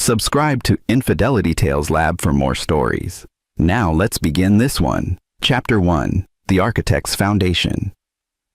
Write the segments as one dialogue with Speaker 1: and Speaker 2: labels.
Speaker 1: Subscribe to Infidelity Tales Lab for more stories. Now let's begin this one. Chapter 1. The Architect's Foundation.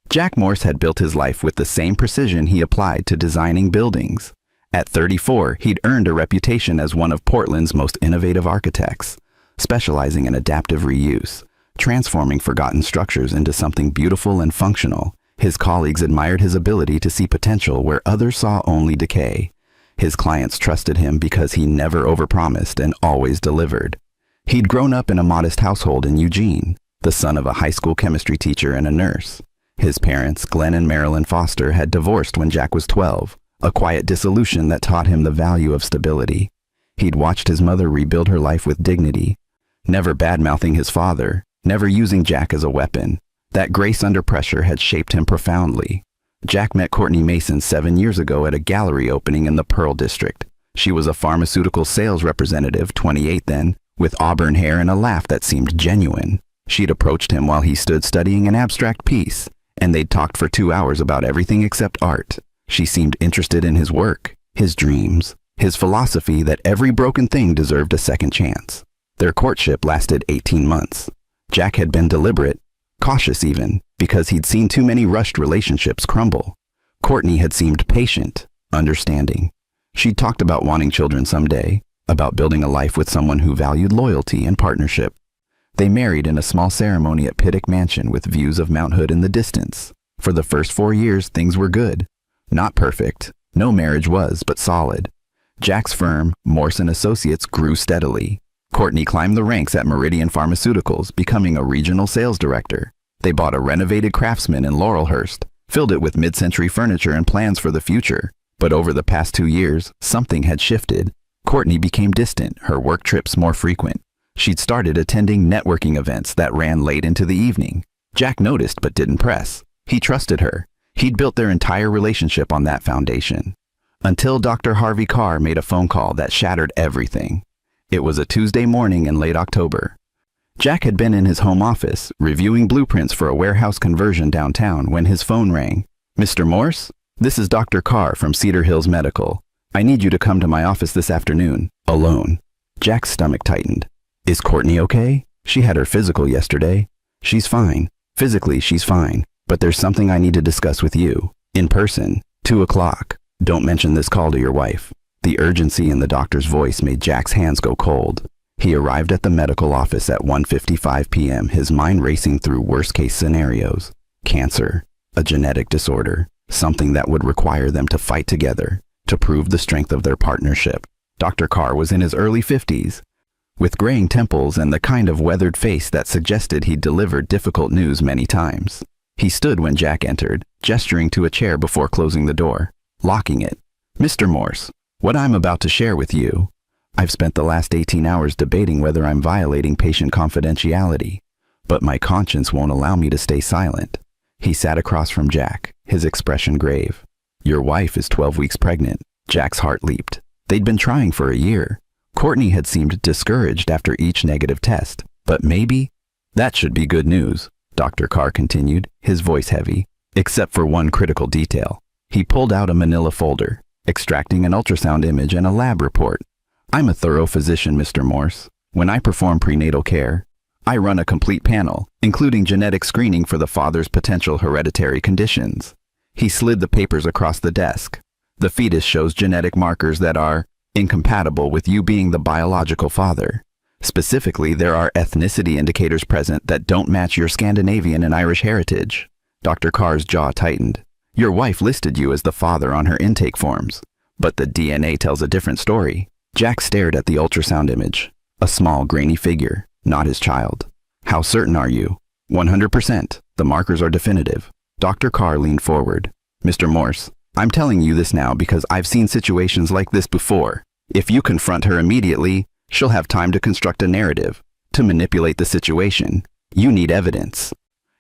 Speaker 1: Jack Morse had built his life with the same precision he applied to designing buildings. At 34, he'd earned a reputation as one of Portland's most innovative architects, specializing in adaptive reuse, transforming forgotten structures into something beautiful and functional. His colleagues admired his ability to see potential where others saw only decay. His clients trusted him because he never overpromised and always delivered. He'd grown up in a modest household in Eugene, the son of a high school chemistry teacher and a nurse. His parents, Glenn and Marilyn Foster, had divorced when Jack was 12, a quiet dissolution that taught him the value of stability. He'd watched his mother rebuild her life with dignity, never bad-mouthing his father, never using Jack as a weapon. That grace under pressure had shaped him profoundly. Jack met Courtney Mason 7 years ago at a gallery opening in the Pearl District. She was a pharmaceutical sales representative, 28 then, with auburn hair and a laugh that seemed genuine. She'd approached him while he stood studying an abstract piece, and they'd talked for 2 hours about everything except art. She seemed interested in his work, his dreams, his philosophy that every broken thing deserved a second chance. Their courtship lasted 18 months. Jack had been deliberate, cautious even, because he'd seen too many rushed relationships crumble. Courtney had seemed patient, understanding. She'd talked about wanting children someday, about building a life with someone who valued loyalty and partnership. They married in a small ceremony at Pittock Mansion with views of Mount Hood in the distance. For the first 4 years, things were good. Not perfect. No marriage was, but solid. Jack's firm, Morse & Associates, grew steadily. Courtney climbed the ranks at Meridian Pharmaceuticals, becoming a regional sales director. They bought a renovated Craftsman in Laurelhurst, filled it with mid-century furniture and plans for the future. But over the past 2 years, something had shifted. Courtney became distant, her work trips more frequent. She'd started attending networking events that ran late into the evening. Jack noticed but didn't press. He trusted her. He'd built their entire relationship on that foundation. Until Dr. Harvey Carr made a phone call that shattered everything. It was a Tuesday morning in late October. Jack had been in his home office, reviewing blueprints for a warehouse conversion downtown, when his phone rang. "Mr. Morse? This is Dr. Carr from Cedar Hills Medical. I need you to come to my office this afternoon, alone." Jack's stomach tightened. "Is Courtney okay? She had her physical yesterday." "She's fine. Physically, she's fine. But there's something I need to discuss with you. In person. 2 o'clock. Don't mention this call to your wife." The urgency in the doctor's voice made Jack's hands go cold. He arrived at the medical office at 1:55 p.m., his mind racing through worst-case scenarios. Cancer, a genetic disorder, something that would require them to fight together, to prove the strength of their partnership. Dr. Carr was in his early 50s, with graying temples and the kind of weathered face that suggested he'd delivered difficult news many times. He stood when Jack entered, gesturing to a chair before closing the door, locking it. "Mr. Morse, what I'm about to share with you, I've spent the last 18 hours debating whether I'm violating patient confidentiality, but my conscience won't allow me to stay silent." He sat across from Jack, his expression grave. "Your wife is 12 weeks pregnant." Jack's heart leaped. They'd been trying for a year. Courtney had seemed discouraged after each negative test, but maybe that should be good news, Dr. Carr continued, his voice heavy, except for one critical detail. He pulled out a manila folder, extracting an ultrasound image and a lab report. "I'm a thorough physician, Mr. Morse. When I perform prenatal care, I run a complete panel, including genetic screening for the father's potential hereditary conditions." He slid the papers across the desk. "The fetus shows genetic markers that are incompatible with you being the biological father. Specifically, there are ethnicity indicators present that don't match your Scandinavian and Irish heritage." Dr. Carr's jaw tightened. "Your wife listed you as the father on her intake forms, but the DNA tells a different story." Jack stared at the ultrasound image. A small, grainy figure, not his child. "How certain are you?" 100%. The markers are definitive." Dr. Carr leaned forward. "Mr. Morse, I'm telling you this now because I've seen situations like this before. If you confront her immediately, she'll have time to construct a narrative, to manipulate the situation. You need evidence.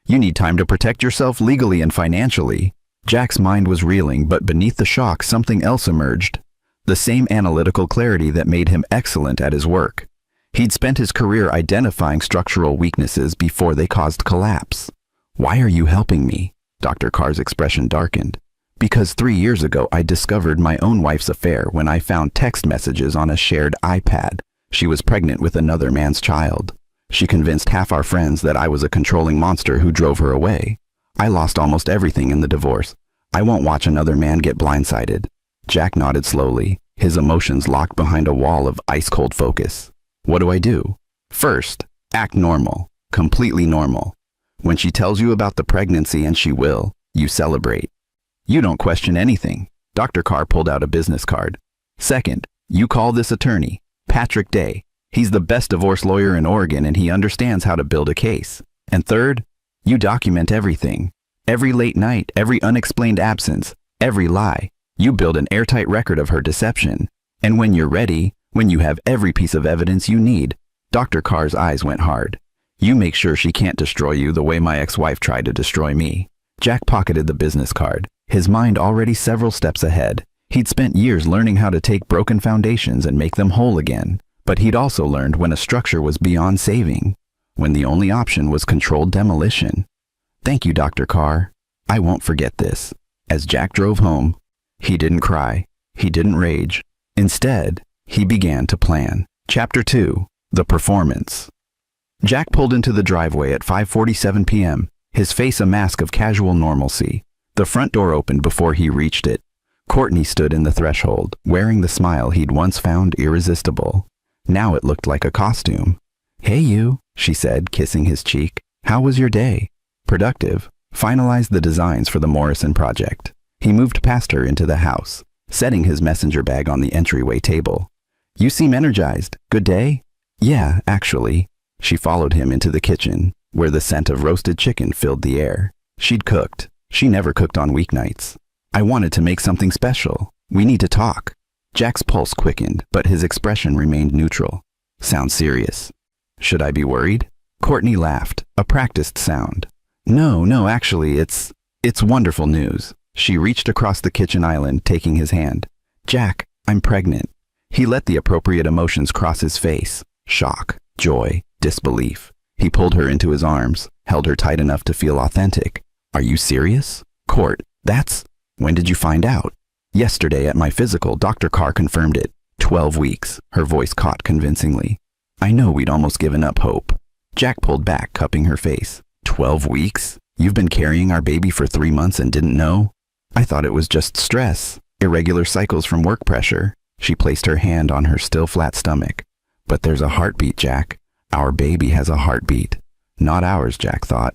Speaker 1: You need time to protect yourself legally and financially." Jack's mind was reeling, but beneath the shock something else emerged. The same analytical clarity that made him excellent at his work. He'd spent his career identifying structural weaknesses before they caused collapse. "Why are you helping me?" Dr. Carr's expression darkened. Because 3 years ago I discovered my own wife's affair when I found text messages on a shared iPad. She was pregnant with another man's child. She convinced half our friends that I was a controlling monster who drove her away. I lost almost everything in the divorce. I won't watch another man get blindsided. Jack nodded slowly, his emotions locked behind a wall of ice-cold focus. What do I do? First, act normal, completely normal. When she tells you about the pregnancy, and she will, you celebrate. You don't question anything. Dr. Carr pulled out a business card. Second, you call this attorney, Patrick Day. He's the best divorce lawyer in Oregon and he understands how to build a case. And third, you document everything. Every late night, every unexplained absence, every lie. You build an airtight record of her deception. And when you're ready, when you have every piece of evidence you need, Dr. Carr's eyes went hard. You make sure she can't destroy you the way my ex-wife tried to destroy me. Jack pocketed the business card, his mind already several steps ahead. He'd spent years learning how to take broken foundations and make them whole again. But he'd also learned when a structure was beyond saving, when the only option was controlled demolition. Thank you, Dr. Carr. I won't forget this. As Jack drove home, he didn't cry. He didn't rage. Instead, he began to plan. Chapter 2. The Performance. Jack pulled into the driveway at 5:47 p.m., his face a mask of casual normalcy. The front door opened before he reached it. Courtney stood in the threshold, wearing the smile he'd once found irresistible. Now it looked like a costume. "Hey you," she said, kissing his cheek. "How was your day?" "Productive." Finalized the designs for the Morrison project. He moved past her into the house, setting his messenger bag on the entryway table. "You seem energized. Good day?" "Yeah, actually." She followed him into the kitchen, where the scent of roasted chicken filled the air. She'd cooked. She never cooked on weeknights. "I wanted to make something special. We need to talk." Jack's pulse quickened, but his expression remained neutral. "Sounds serious." "Should I be worried?" Courtney laughed, a practiced sound. No, actually, it's wonderful news." She reached across the kitchen island, taking his hand. "Jack, I'm pregnant." He let the appropriate emotions cross his face. Shock, joy, disbelief. He pulled her into his arms, held her tight enough to feel authentic. "Are you serious?" "Court, when did you find out?" "Yesterday at my physical, Dr. Carr confirmed it. 12 weeks, her voice caught convincingly. "I know we'd almost given up hope." Jack pulled back, cupping her face. 12 weeks? You've been carrying our baby for 3 months and didn't know? I thought it was just stress, irregular cycles from work pressure." She placed her hand on her still flat stomach. "But there's a heartbeat, Jack. Our baby has a heartbeat." Not ours, Jack thought.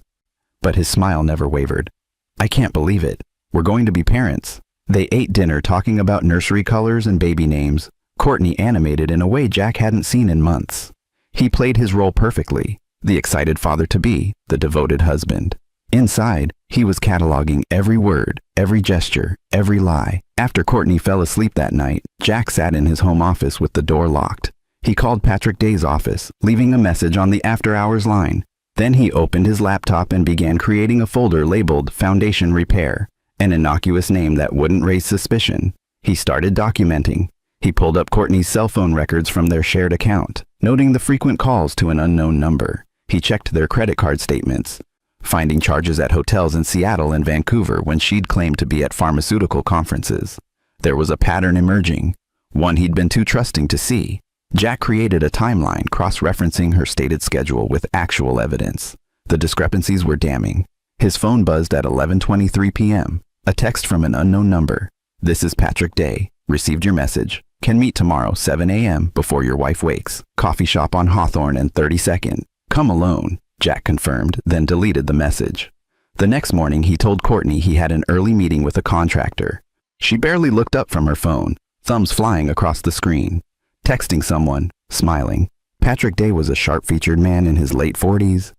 Speaker 1: But his smile never wavered. "I can't believe it. We're going to be parents." They ate dinner talking about nursery colors and baby names. Courtney animated in a way Jack hadn't seen in months. He played his role perfectly, the excited father-to-be, the devoted husband. Inside, he was cataloging every word, every gesture, every lie. After Courtney fell asleep that night, Jack sat in his home office with the door locked. He called Patrick Day's office, leaving a message on the after-hours line. Then he opened his laptop and began creating a folder labeled Foundation Repair, an innocuous name that wouldn't raise suspicion. He started documenting. He pulled up Courtney's cell phone records from their shared account, noting the frequent calls to an unknown number. He checked their credit card statements, finding charges at hotels in Seattle and Vancouver when she'd claimed to be at pharmaceutical conferences. There was a pattern emerging, one he'd been too trusting to see. Jack created a timeline cross-referencing her stated schedule with actual evidence. The discrepancies were damning. His phone buzzed at 11:23 p.m. A text from an unknown number. "This is Patrick Day. Received your message. Can meet tomorrow 7 a.m. before your wife wakes. Coffee shop on Hawthorne and 32nd. Come alone," Jack confirmed, then deleted the message. The next morning, he told Courtney he had an early meeting with a contractor. She barely looked up from her phone, thumbs flying across the screen. Texting someone, smiling. Patrick Day was a sharp-featured man in his late 40s,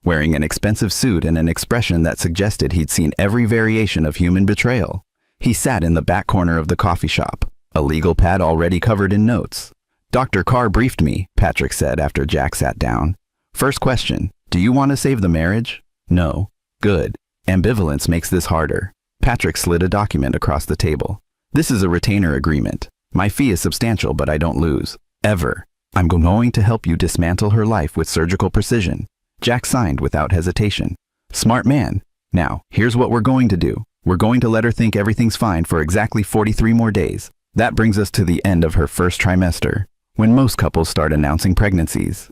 Speaker 1: wearing an expensive suit and an expression that suggested he'd seen every variation of human betrayal. He sat in the back corner of the coffee shop, a legal pad already covered in notes. "Dr. Carr briefed me," Patrick said after Jack sat down. "First question, do you want to save the marriage?" "No." "Good. Ambivalence makes this harder." Patrick slid a document across the table. "This is a retainer agreement. My fee is substantial, but I don't lose. Ever. I'm going to help you dismantle her life with surgical precision." Jack signed without hesitation. "Smart man. Now, here's what we're going to do. We're going to let her think everything's fine for exactly 43 more days. That brings us to the end of her first trimester, when most couples start announcing pregnancies.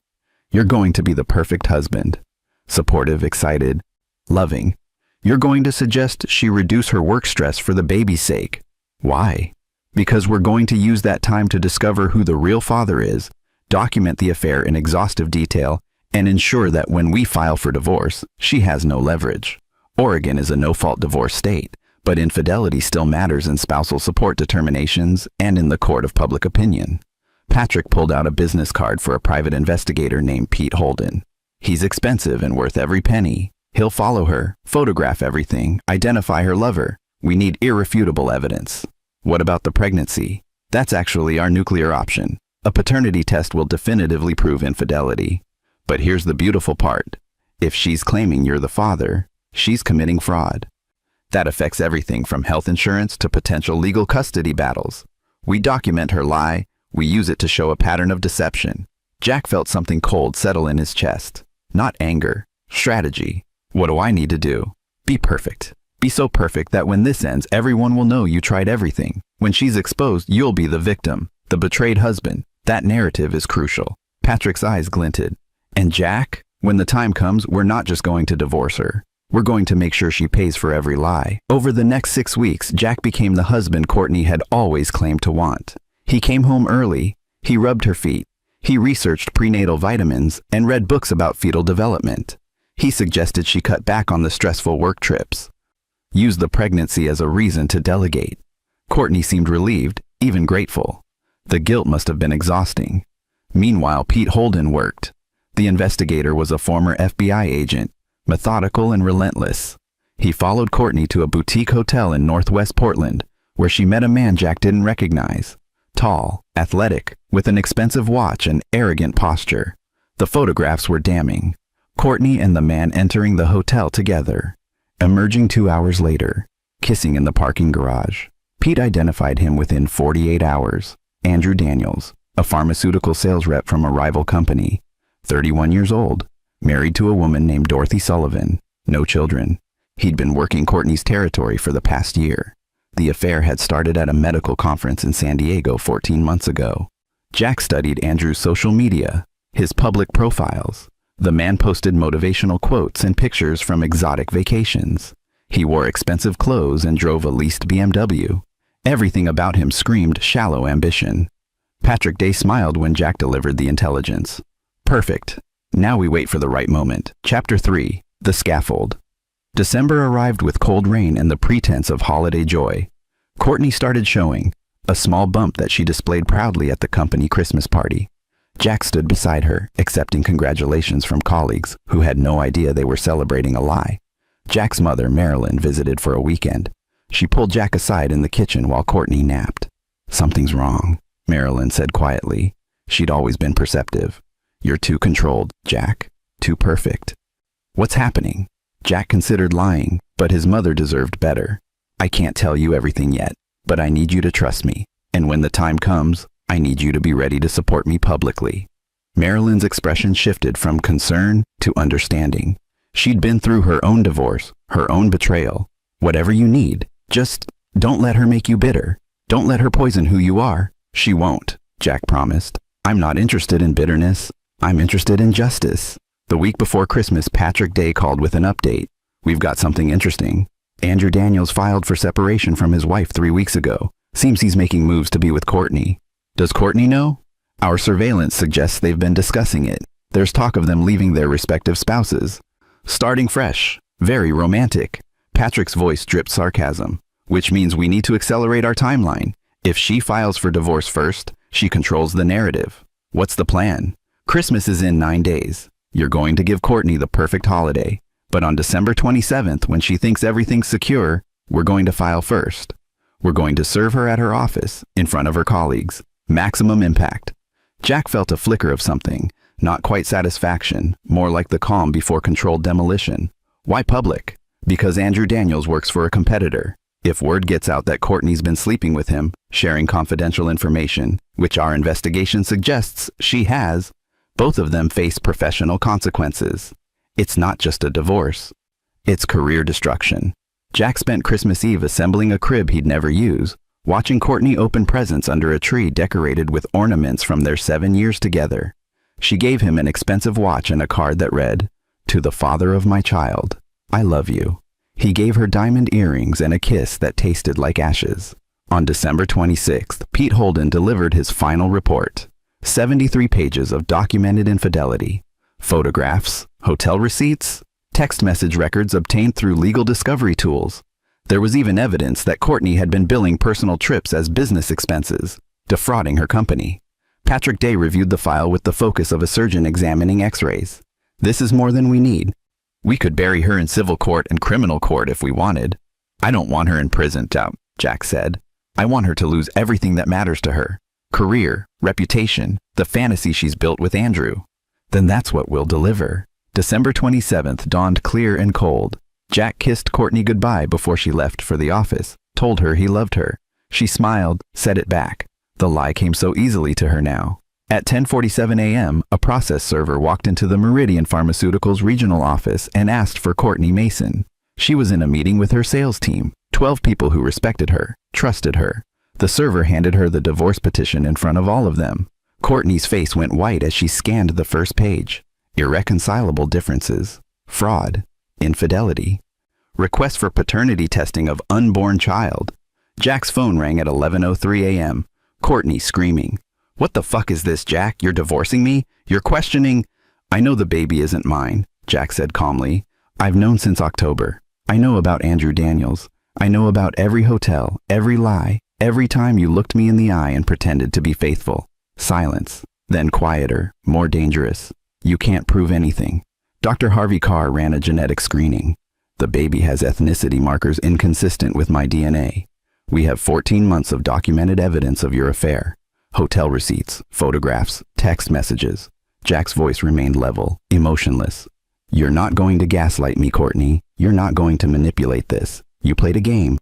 Speaker 1: You're going to be the perfect husband. Supportive, excited, loving. You're going to suggest she reduce her work stress for the baby's sake. Why? Because we're going to use that time to discover who the real father is, document the affair in exhaustive detail, and ensure that when we file for divorce, she has no leverage. Oregon is a no-fault divorce state, but infidelity still matters in spousal support determinations and in the court of public opinion. Patrick pulled out a business card for a private investigator named Pete Holden. He's expensive and worth every penny. He'll follow her, photograph everything, identify her lover. We need irrefutable evidence. What about the pregnancy? That's actually our nuclear option. A paternity test will definitively prove infidelity. But here's the beautiful part. If she's claiming you're the father, she's committing fraud. That affects everything from health insurance to potential legal custody battles. We document her lie. We use it to show a pattern of deception. Jack felt something cold settle in his chest. Not anger, strategy. What do I need to do? Be perfect. Be so perfect that when this ends, everyone will know you tried everything. When she's exposed, you'll be the victim, the betrayed husband. That narrative is crucial. Patrick's eyes glinted. And Jack, when the time comes, we're not just going to divorce her. We're going to make sure she pays for every lie. Over the next 6 weeks, Jack became the husband Courtney had always claimed to want. He came home early. He rubbed her feet. He researched prenatal vitamins and read books about fetal development. He suggested she cut back on the stressful work trips. Use the pregnancy as a reason to delegate. Courtney seemed relieved, even grateful. The guilt must have been exhausting. Meanwhile, Pete Holden worked. The investigator was a former FBI agent, methodical and relentless. He followed Courtney to a boutique hotel in Northwest Portland, where she met a man Jack didn't recognize. Tall, athletic, with an expensive watch and arrogant posture. The photographs were damning. Courtney and the man entering the hotel together. Emerging 2 hours later, kissing in the parking garage. Pete identified him within 48 hours. Andrew Daniels, a pharmaceutical sales rep from a rival company. 31 years old, married to a woman named Dorothy Sullivan. No children. He'd been working Courtney's territory for the past year. The affair had started at a medical conference in San Diego 14 months ago. Jack studied Andrew's social media, his public profiles. The man posted motivational quotes and pictures from exotic vacations. He wore expensive clothes and drove a leased BMW. Everything about him screamed shallow ambition. Patrick Day smiled when Jack delivered the intelligence. Perfect. Now we wait for the right moment. Chapter 3. The Scaffold. December arrived with cold rain and the pretense of holiday joy. Courtney started showing, a small bump that she displayed proudly at the company Christmas party. Jack stood beside her, accepting congratulations from colleagues who had no idea they were celebrating a lie. Jack's mother, Marilyn, visited for a weekend. She pulled Jack aside in the kitchen while Courtney napped. "Something's wrong," Marilyn said quietly. She'd always been perceptive. "You're too controlled, Jack. Too perfect." "What's happening?" Jack considered lying, but his mother deserved better. "I can't tell you everything yet, but I need you to trust me. And when the time comes, I need you to be ready to support me publicly." Marilyn's expression shifted from concern to understanding. She'd been through her own divorce, her own betrayal. "Whatever you need, just don't let her make you bitter. Don't let her poison who you are." "She won't," Jack promised. "I'm not interested in bitterness. I'm interested in justice." The week before Christmas, Patrick Day called with an update. "We've got something interesting. Andrew Daniels filed for separation from his wife 3 weeks ago. Seems he's making moves to be with Courtney." "Does Courtney know?" "Our surveillance suggests they've been discussing it. There's talk of them leaving their respective spouses. Starting fresh. Very romantic." Patrick's voice dripped sarcasm. "Which means we need to accelerate our timeline. If she files for divorce first, she controls the narrative. What's the plan?" "Christmas is in 9 days. You're going to give Courtney the perfect holiday. But on December 27th, when she thinks everything's secure, we're going to file first. We're going to serve her at her office, in front of her colleagues. Maximum impact." Jack felt a flicker of something, not quite satisfaction, more like the calm before controlled demolition. "Why public?" "Because Andrew Daniels works for a competitor. If word gets out that Courtney's been sleeping with him, sharing confidential information, which our investigation suggests she has, both of them face professional consequences. It's not just a divorce. It's career destruction." Jack spent Christmas Eve assembling a crib he'd never use, watching Courtney open presents under a tree decorated with ornaments from their 7 years together. She gave him an expensive watch and a card that read, "To the father of my child, I love you." He gave her diamond earrings and a kiss that tasted like ashes. On December 26th, Pete Holden delivered his final report. 73 pages of documented infidelity. Photographs, hotel receipts, text message records obtained through legal discovery tools. There was even evidence that Courtney had been billing personal trips as business expenses, defrauding her company. Patrick Day reviewed the file with the focus of a surgeon examining x-rays. "This is more than we need. We could bury her in civil court and criminal court if we wanted. I don't want her in prison, Jack said. I want her to lose everything that matters to her. Career, reputation, the fantasy she's built with Andrew. Then that's what we'll deliver." December 27th dawned clear and cold. Jack kissed Courtney goodbye before she left for the office, told her he loved her. She smiled, said it back. The lie came so easily to her now. At 10:47 a.m., a process server walked into the Meridian Pharmaceuticals regional office and asked for Courtney Mason. She was in a meeting with her sales team, 12 people who respected her, trusted her. The server handed her the divorce petition in front of all of them. Courtney's face went white as she scanned the first page. Irreconcilable differences, fraud, infidelity, request for paternity testing of unborn child. Jack's phone rang at 11:03 a.m. Courtney screaming, "What the fuck is this, Jack? You're divorcing me? You're questioning—" "I know the baby isn't mine," Jack said calmly. "I've known since October. I know about Andrew Daniels. I know about every hotel, every lie, every time you looked me in the eye and pretended to be faithful." Silence, then quieter, more dangerous. "You can't prove anything. Dr. Harvey Carr ran a genetic screening. The baby has ethnicity markers inconsistent with my DNA. We have 14 months of documented evidence of your affair. Hotel receipts, photographs, text messages." Jack's voice remained level, emotionless. "You're not going to gaslight me, Courtney. You're not going to manipulate this. You played a game.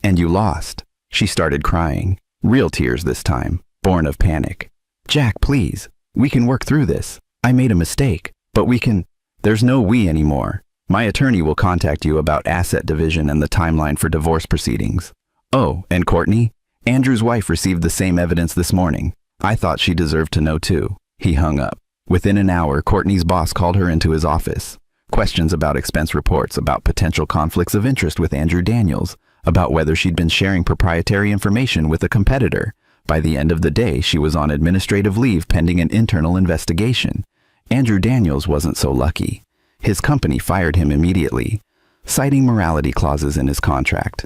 Speaker 1: And you lost." She started crying. Real tears this time, born of panic. "Jack, please. We can work through this. I made a mistake, but we can—" "There's no we anymore. My attorney will contact you about asset division and the timeline for divorce proceedings. Oh, and Courtney? Andrew's wife received the same evidence this morning. I thought she deserved to know too." He hung up. Within an hour, Courtney's boss called her into his office. Questions about expense reports, about potential conflicts of interest with Andrew Daniels, about whether she'd been sharing proprietary information with a competitor. By the end of the day, she was on administrative leave pending an internal investigation. Andrew Daniels wasn't so lucky. His company fired him immediately, citing morality clauses in his contract.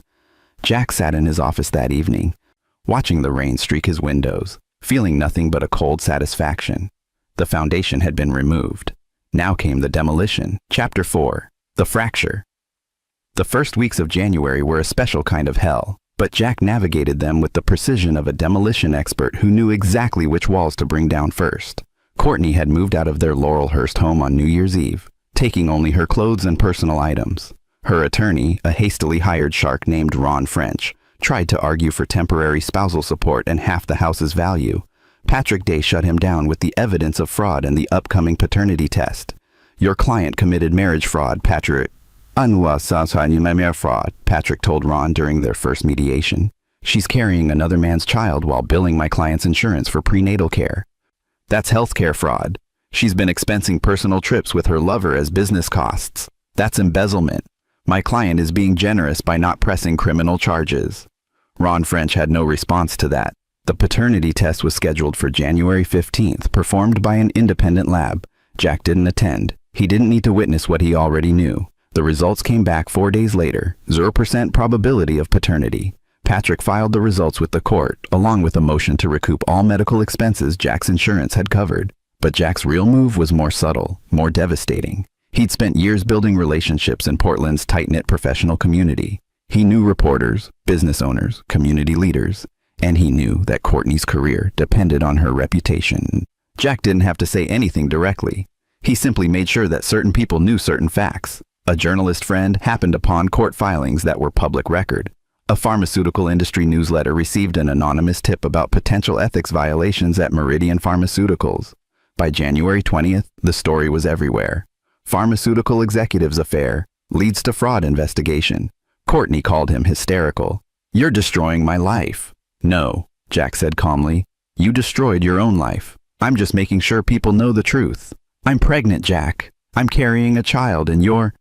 Speaker 1: Jack sat in his office that evening, watching the rain streak his windows, feeling nothing but a cold satisfaction. The foundation had been removed. Now came the demolition. Chapter 4. The Fracture. The first weeks of January were a special kind of hell, but Jack navigated them with the precision of a demolition expert who knew exactly which walls to bring down first. Courtney had moved out of their Laurelhurst home on New Year's Eve, taking only her clothes and personal items. Her attorney, a hastily hired shark named Ron French, tried to argue for temporary spousal support and half the house's value. Patrick Day shut him down with the evidence of fraud and the upcoming paternity test. "Your client committed marriage fraud, Patrick." Fraud, Patrick told Ron during their first mediation. "She's carrying another man's child while billing my client's insurance for prenatal care. That's healthcare fraud. She's been expensing personal trips with her lover as business costs. That's embezzlement. My client is being generous by not pressing criminal charges." Ron French had no response to that. The paternity test was scheduled for January 15th, performed by an independent lab. Jack didn't attend. He didn't need to witness what he already knew. The results came back 4 days later, 0% probability of paternity. Patrick filed the results with the court, along with a motion to recoup all medical expenses Jack's insurance had covered. But Jack's real move was more subtle, more devastating. He'd spent years building relationships in Portland's tight-knit professional community. He knew reporters, business owners, community leaders, and he knew that Courtney's career depended on her reputation. Jack didn't have to say anything directly. He simply made sure that certain people knew certain facts. A journalist friend happened upon court filings that were public record. A pharmaceutical industry newsletter received an anonymous tip about potential ethics violations at Meridian Pharmaceuticals. By January 20th, the story was everywhere. Pharmaceutical executives affair leads to fraud investigation. Courtney called him hysterical. "You're destroying my life." "No," Jack said calmly. "You destroyed your own life. I'm just making sure people know the truth. I'm pregnant, Jack. I'm carrying a child, and you're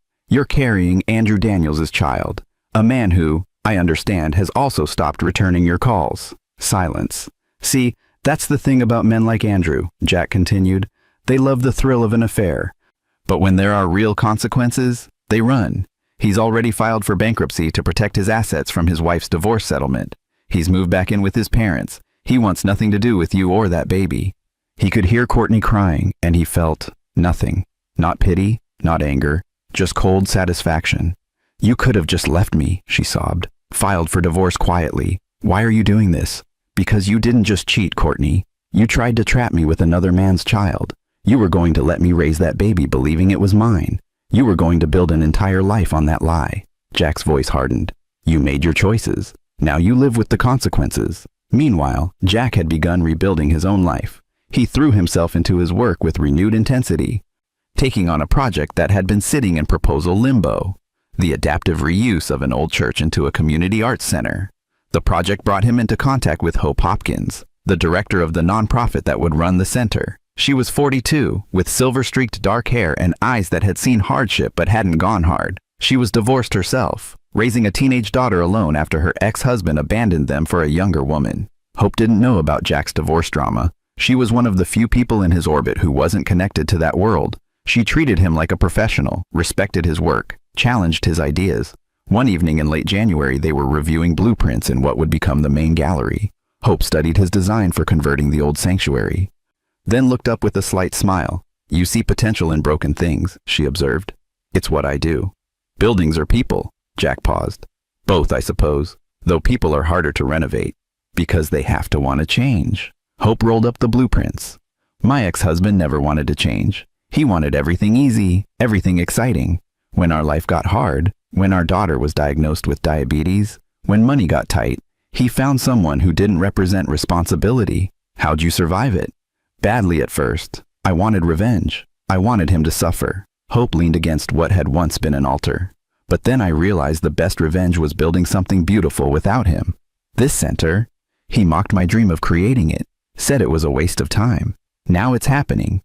Speaker 1: carrying Andrew Daniels' child. A man who, I understand, has also stopped returning your calls." Silence. "See, that's the thing about men like Andrew," Jack continued. "They love the thrill of an affair. But when there are real consequences, they run. He's already filed for bankruptcy to protect his assets from his wife's divorce settlement. He's moved back in with his parents. He wants nothing to do with you or that baby." He could hear Courtney crying, and he felt nothing. Not pity, not anger, just cold satisfaction. "You could have just left me," she sobbed. "Filed for divorce quietly. Why are you doing this?" "Because you didn't just cheat, Courtney. You tried to trap me with another man's child. You were going to let me raise that baby believing it was mine. You were going to build an entire life on that lie." Jack's voice hardened. "You made your choices. Now you live with the consequences." Meanwhile, Jack had begun rebuilding his own life. He threw himself into his work with renewed intensity, taking on a project that had been sitting in proposal limbo: the adaptive reuse of an old church into a community arts center. The project brought him into contact with Hope Hopkins, the director of the nonprofit that would run the center. She was 42, with silver-streaked dark hair and eyes that had seen hardship but hadn't gone hard. She was divorced herself, raising a teenage daughter alone after her ex-husband abandoned them for a younger woman. Hope didn't know about Jack's divorce drama. She was one of the few people in his orbit who wasn't connected to that world. She treated him like a professional, respected his work, challenged his ideas. One evening in late January, they were reviewing blueprints in what would become the main gallery. Hope studied his design for converting the old sanctuary, then looked up with a slight smile. "You see potential in broken things," she observed. "It's what I do." "Buildings or people?" Jack paused. "Both, I suppose, though people are harder to renovate, because they have to want to change." Hope rolled up the blueprints. "My ex-husband never wanted to change. He wanted everything easy, everything exciting. When our life got hard, when our daughter was diagnosed with diabetes, when money got tight, he found someone who didn't represent responsibility. How'd you survive it?" "Badly at first. I wanted revenge. I wanted him to suffer." Hope leaned against what had once been an altar. "But then I realized the best revenge was building something beautiful without him. This center, he mocked my dream of creating it, said it was a waste of time. Now it's happening,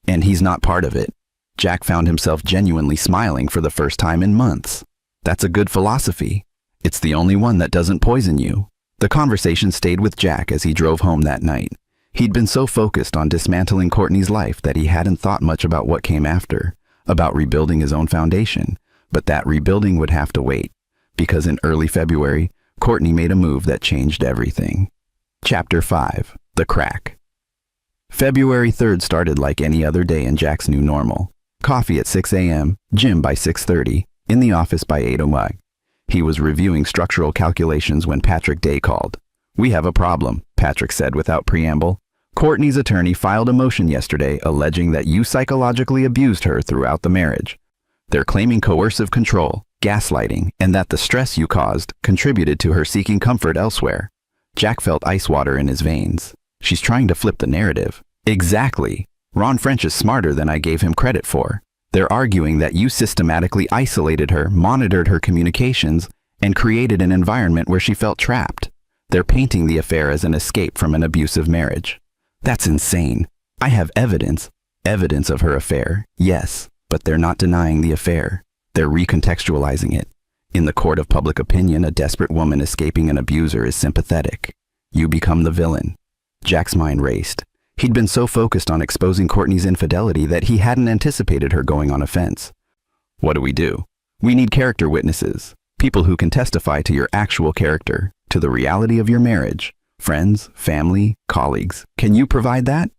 Speaker 1: and he's not part of it." Jack found himself genuinely smiling for the first time in months. "That's a good philosophy. It's the only one that doesn't poison you." The conversation stayed with Jack as he drove home that night. He'd been so focused on dismantling Courtney's life that he hadn't thought much about what came after, about rebuilding his own foundation. But that rebuilding would have to wait, because in early February, Courtney made a move that changed everything. Chapter 5. The Crack. February 3rd started like any other day in Jack's new normal. Coffee at 6 a.m., gym by 6:30, in the office by 8 a.m. He was reviewing structural calculations when Patrick Day called. "We have a problem," Patrick said without preamble. "Courtney's attorney filed a motion yesterday alleging that you psychologically abused her throughout the marriage. They're claiming coercive control, gaslighting, and that the stress you caused contributed to her seeking comfort elsewhere." Jack felt ice water in his veins. "She's trying to flip the narrative." "Exactly. Ron French is smarter than I gave him credit for. They're arguing that you systematically isolated her, monitored her communications, and created an environment where she felt trapped. They're painting the affair as an escape from an abusive marriage." "That's insane. I have evidence." "Evidence of her affair, yes, but they're not denying the affair. They're recontextualizing it. In the court of public opinion, a desperate woman escaping an abuser is sympathetic. You become the villain." Jack's mind raced. He'd been so focused on exposing Courtney's infidelity that he hadn't anticipated her going on offense. "What do? We need character witnesses, people who can testify to your actual character, to the reality of your marriage. Friends, family, colleagues. Can you provide that?"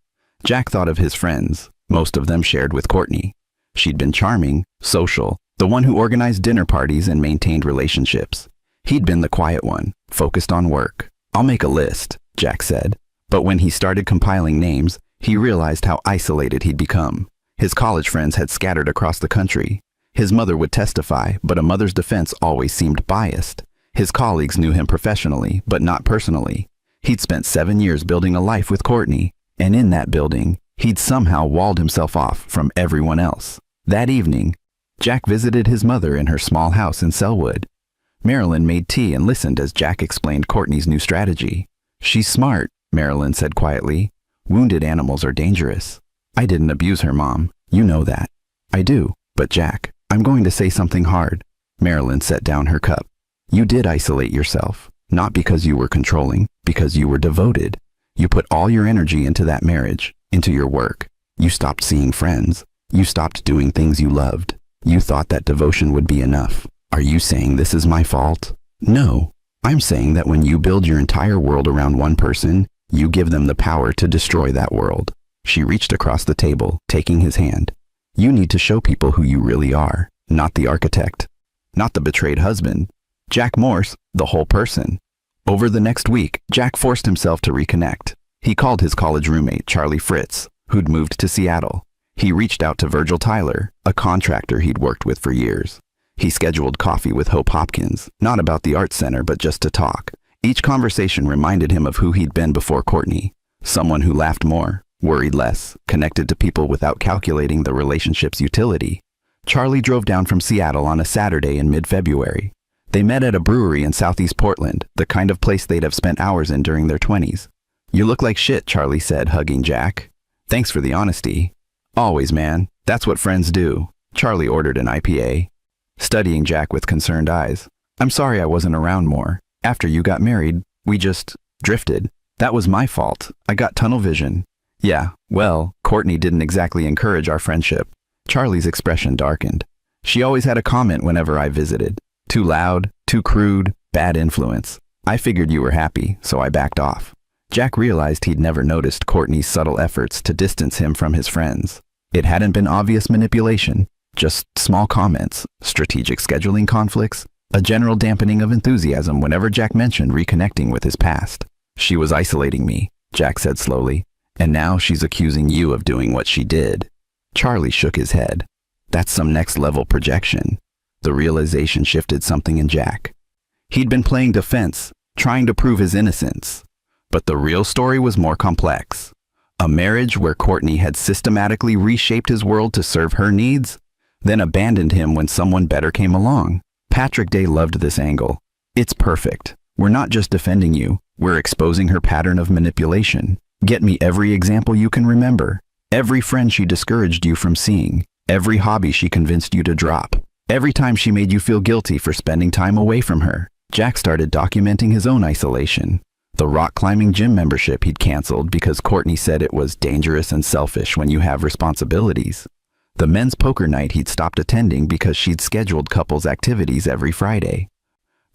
Speaker 1: Jack thought of his friends. Most of them shared with Courtney. She'd been charming, social, the one who organized dinner parties and maintained relationships. He'd been the quiet one, focused on work. "I'll make a list," Jack said. But when he started compiling names, he realized how isolated he'd become. His college friends had scattered across the country. His mother would testify, but a mother's defense always seemed biased. His colleagues knew him professionally, but not personally. He'd spent 7 years building a life with Courtney, and in that building, he'd somehow walled himself off from everyone else. That evening, Jack visited his mother in her small house in Selwood. Marilyn made tea and listened as Jack explained Courtney's new strategy. "She's smart," Marilyn said quietly. "Wounded animals are dangerous. I didn't abuse her, Mom. You know that." "I do, but Jack, I'm going to say something hard." Marilyn set down her cup. "You did isolate yourself, not because you were controlling, because you were devoted. You put all your energy into that marriage, into your work. You stopped seeing friends. You stopped doing things you loved. You thought that devotion would be enough. Are you saying this is my fault?" "No. I'm saying that when you build your entire world around one person, you give them the power to destroy that world." She reached across the table, taking his hand. "You need to show people who you really are, not the architect, not the betrayed husband. Jack Morse, the whole person." Over the next week, Jack forced himself to reconnect. He called his college roommate, Charlie Fritz, who'd moved to Seattle. He reached out to Virgil Tyler, a contractor he'd worked with for years. He scheduled coffee with Hope Hopkins, not about the Arts Center, but just to talk. Each conversation reminded him of who he'd been before Courtney. Someone who laughed more, worried less, connected to people without calculating the relationship's utility. Charlie drove down from Seattle on a Saturday in mid-February. They met at a brewery in Southeast Portland, the kind of place they'd have spent hours in during their 20s. "You look like shit," Charlie said, hugging Jack. "Thanks for the honesty." "Always, man. That's what friends do." Charlie ordered an IPA, studying Jack with concerned eyes. "I'm sorry I wasn't around more. After you got married, we just drifted. That was my fault. I got tunnel vision." "Yeah, well, Courtney didn't exactly encourage our friendship." Charlie's expression darkened. "She always had a comment whenever I visited. Too loud, too crude, bad influence. I figured you were happy, so I backed off." Jack realized he'd never noticed Courtney's subtle efforts to distance him from his friends. It hadn't been obvious manipulation, just small comments, strategic scheduling conflicts, a general dampening of enthusiasm whenever Jack mentioned reconnecting with his past. "She was isolating me," Jack said slowly, "and now she's accusing you of doing what she did." Charlie shook his head. "That's some next-level projection." The realization shifted something in Jack. He'd been playing defense, trying to prove his innocence. But the real story was more complex. A marriage where Courtney had systematically reshaped his world to serve her needs, then abandoned him when someone better came along. Patrick Day loved this angle. "It's perfect. We're not just defending you, we're exposing her pattern of manipulation. Get me every example you can remember. Every friend she discouraged you from seeing. Every hobby she convinced you to drop. Every time she made you feel guilty for spending time away from her." Jack started documenting his own isolation. The rock climbing gym membership he'd canceled because Courtney said it was dangerous and selfish when you have responsibilities. The men's poker night he'd stopped attending because she'd scheduled couples activities every Friday.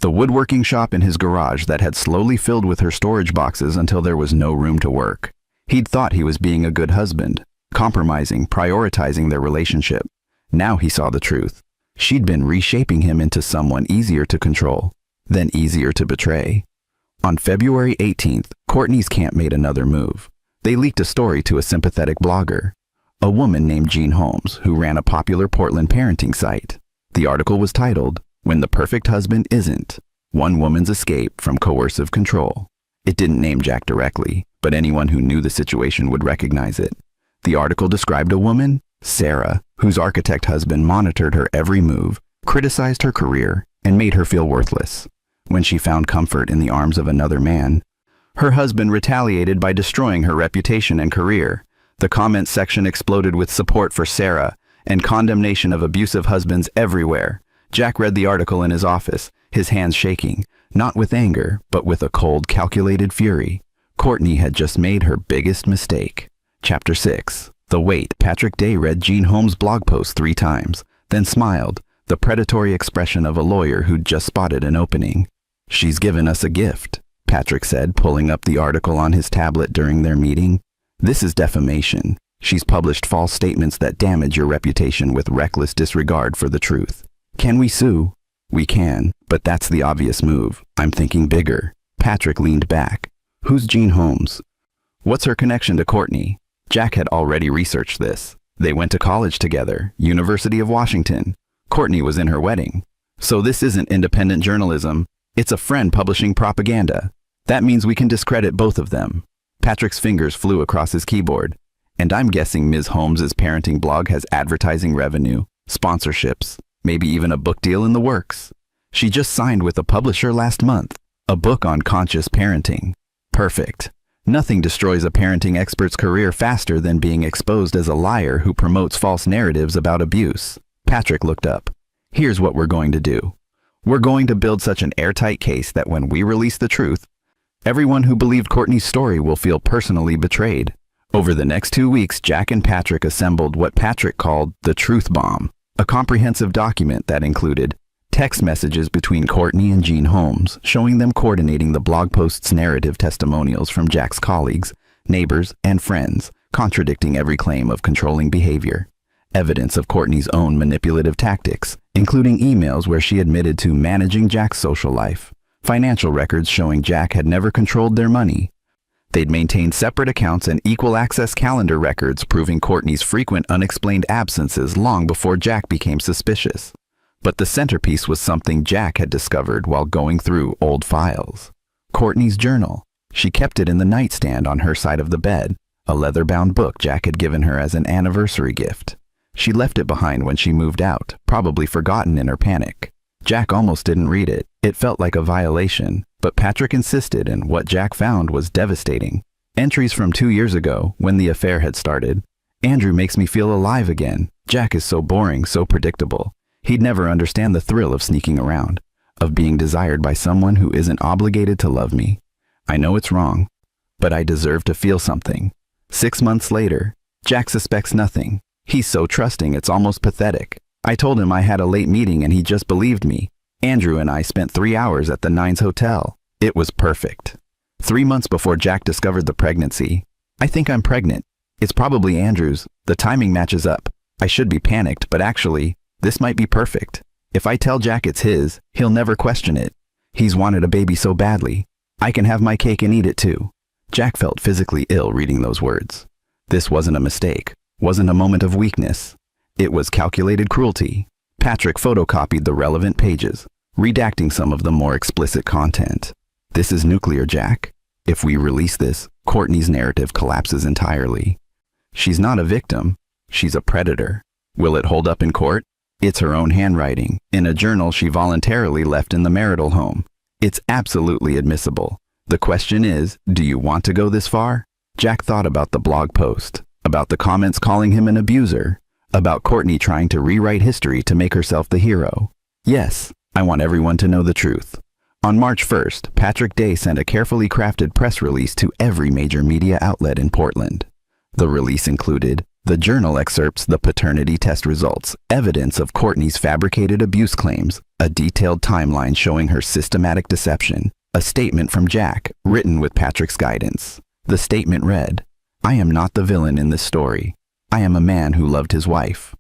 Speaker 1: The woodworking shop in his garage that had slowly filled with her storage boxes until there was no room to work. He'd thought he was being a good husband, compromising, prioritizing their relationship. Now he saw the truth. She'd been reshaping him into someone easier to control, then easier to betray. On February 18th, Courtney's camp made another move. They leaked a story to a sympathetic blogger, a woman named Jean Holmes, who ran a popular Portland parenting site. The article was titled, "When the Perfect Husband Isn't, One Woman's Escape from Coercive Control." It didn't name Jack directly, but anyone who knew the situation would recognize it. The article described a woman, Sarah, whose architect husband monitored her every move, criticized her career, and made her feel worthless. When she found comfort in the arms of another man, her husband retaliated by destroying her reputation and career. The comments section exploded with support for Sarah and condemnation of abusive husbands everywhere. Jack read the article in his office, his hands shaking, not with anger, but with a cold, calculated fury. Courtney had just made her biggest mistake. Chapter 6. The Wait. Patrick Day read Jean Holmes' blog post 3 times, then smiled, the predatory expression of a lawyer who'd just spotted an opening. "She's given us a gift," Patrick said, pulling up the article on his tablet during their meeting. "This is defamation. She's published false statements that damage your reputation with reckless disregard for the truth. Can we sue?" "We can, but that's the obvious move. I'm thinking bigger." Patrick leaned back. "Who's Jean Holmes? What's her connection to Courtney?" Jack had already researched this. They went to college together, University of Washington. Courtney was in her wedding. So this isn't independent journalism. It's a friend publishing propaganda. That means we can discredit both of them. Patrick's fingers flew across his keyboard. "And I'm guessing Ms. Holmes's parenting blog has advertising revenue, sponsorships, maybe even a book deal in the works." She just signed with a publisher last month. A book on conscious parenting. Perfect. Nothing destroys a parenting expert's career faster than being exposed as a liar who promotes false narratives about abuse. Patrick looked up. Here's what we're going to do. We're going to build such an airtight case that when we release the truth, everyone who believed Courtney's story will feel personally betrayed. Over the next 2 weeks, Jack and Patrick assembled what Patrick called the Truth Bomb, a comprehensive document that included text messages between Courtney and Jean Holmes, showing them coordinating the blog post's narrative testimonials from Jack's colleagues, neighbors, and friends, contradicting every claim of controlling behavior. Evidence of Courtney's own manipulative tactics, including emails where she admitted to managing Jack's social life, financial records showing Jack had never controlled their money. They'd maintained separate accounts and equal access calendar records proving Courtney's frequent unexplained absences long before Jack became suspicious. But the centerpiece was something Jack had discovered while going through old files. Courtney's journal. She kept it in the nightstand on her side of the bed, a leather-bound book Jack had given her as an anniversary gift. She left it behind when she moved out, probably forgotten in her panic. Jack almost didn't read it. It felt like a violation, but Patrick insisted, and what Jack found was devastating. Entries from 2 years ago, when the affair had started. Andrew makes me feel alive again. Jack is so boring, so predictable. He'd never understand the thrill of sneaking around, of being desired by someone who isn't obligated to love me. I know it's wrong, but I deserve to feel something. 6 months later, Jack suspects nothing. He's so trusting it's almost pathetic. I told him I had a late meeting and he just believed me. Andrew and I spent 3 hours at the Nines Hotel. It was perfect. 3 months before Jack discovered the pregnancy. I think I'm pregnant. It's probably Andrew's. The timing matches up. I should be panicked, but actually, this might be perfect. If I tell Jack it's his, he'll never question it. He's wanted a baby so badly. I can have my cake and eat it too. Jack felt physically ill reading those words. This wasn't a mistake, wasn't a moment of weakness. It was calculated cruelty. Patrick photocopied the relevant pages, redacting some of the more explicit content. This is nuclear, Jack. If we release this, Courtney's narrative collapses entirely. She's not a victim, she's a predator. Will it hold up in court? It's her own handwriting, in a journal she voluntarily left in the marital home. It's absolutely admissible. The question is, do you want to go this far? Jack thought about the blog post, about the comments calling him an abuser, about Courtney trying to rewrite history to make herself the hero. Yes, I want everyone to know the truth. On March 1st, Patrick Day sent a carefully crafted press release to every major media outlet in Portland. The release included the journal excerpts, the paternity test results, evidence of Courtney's fabricated abuse claims, a detailed timeline showing her systematic deception, a statement from Jack, written with Patrick's guidance. The statement read, "I am not the villain in this story. I am a man who loved his wife,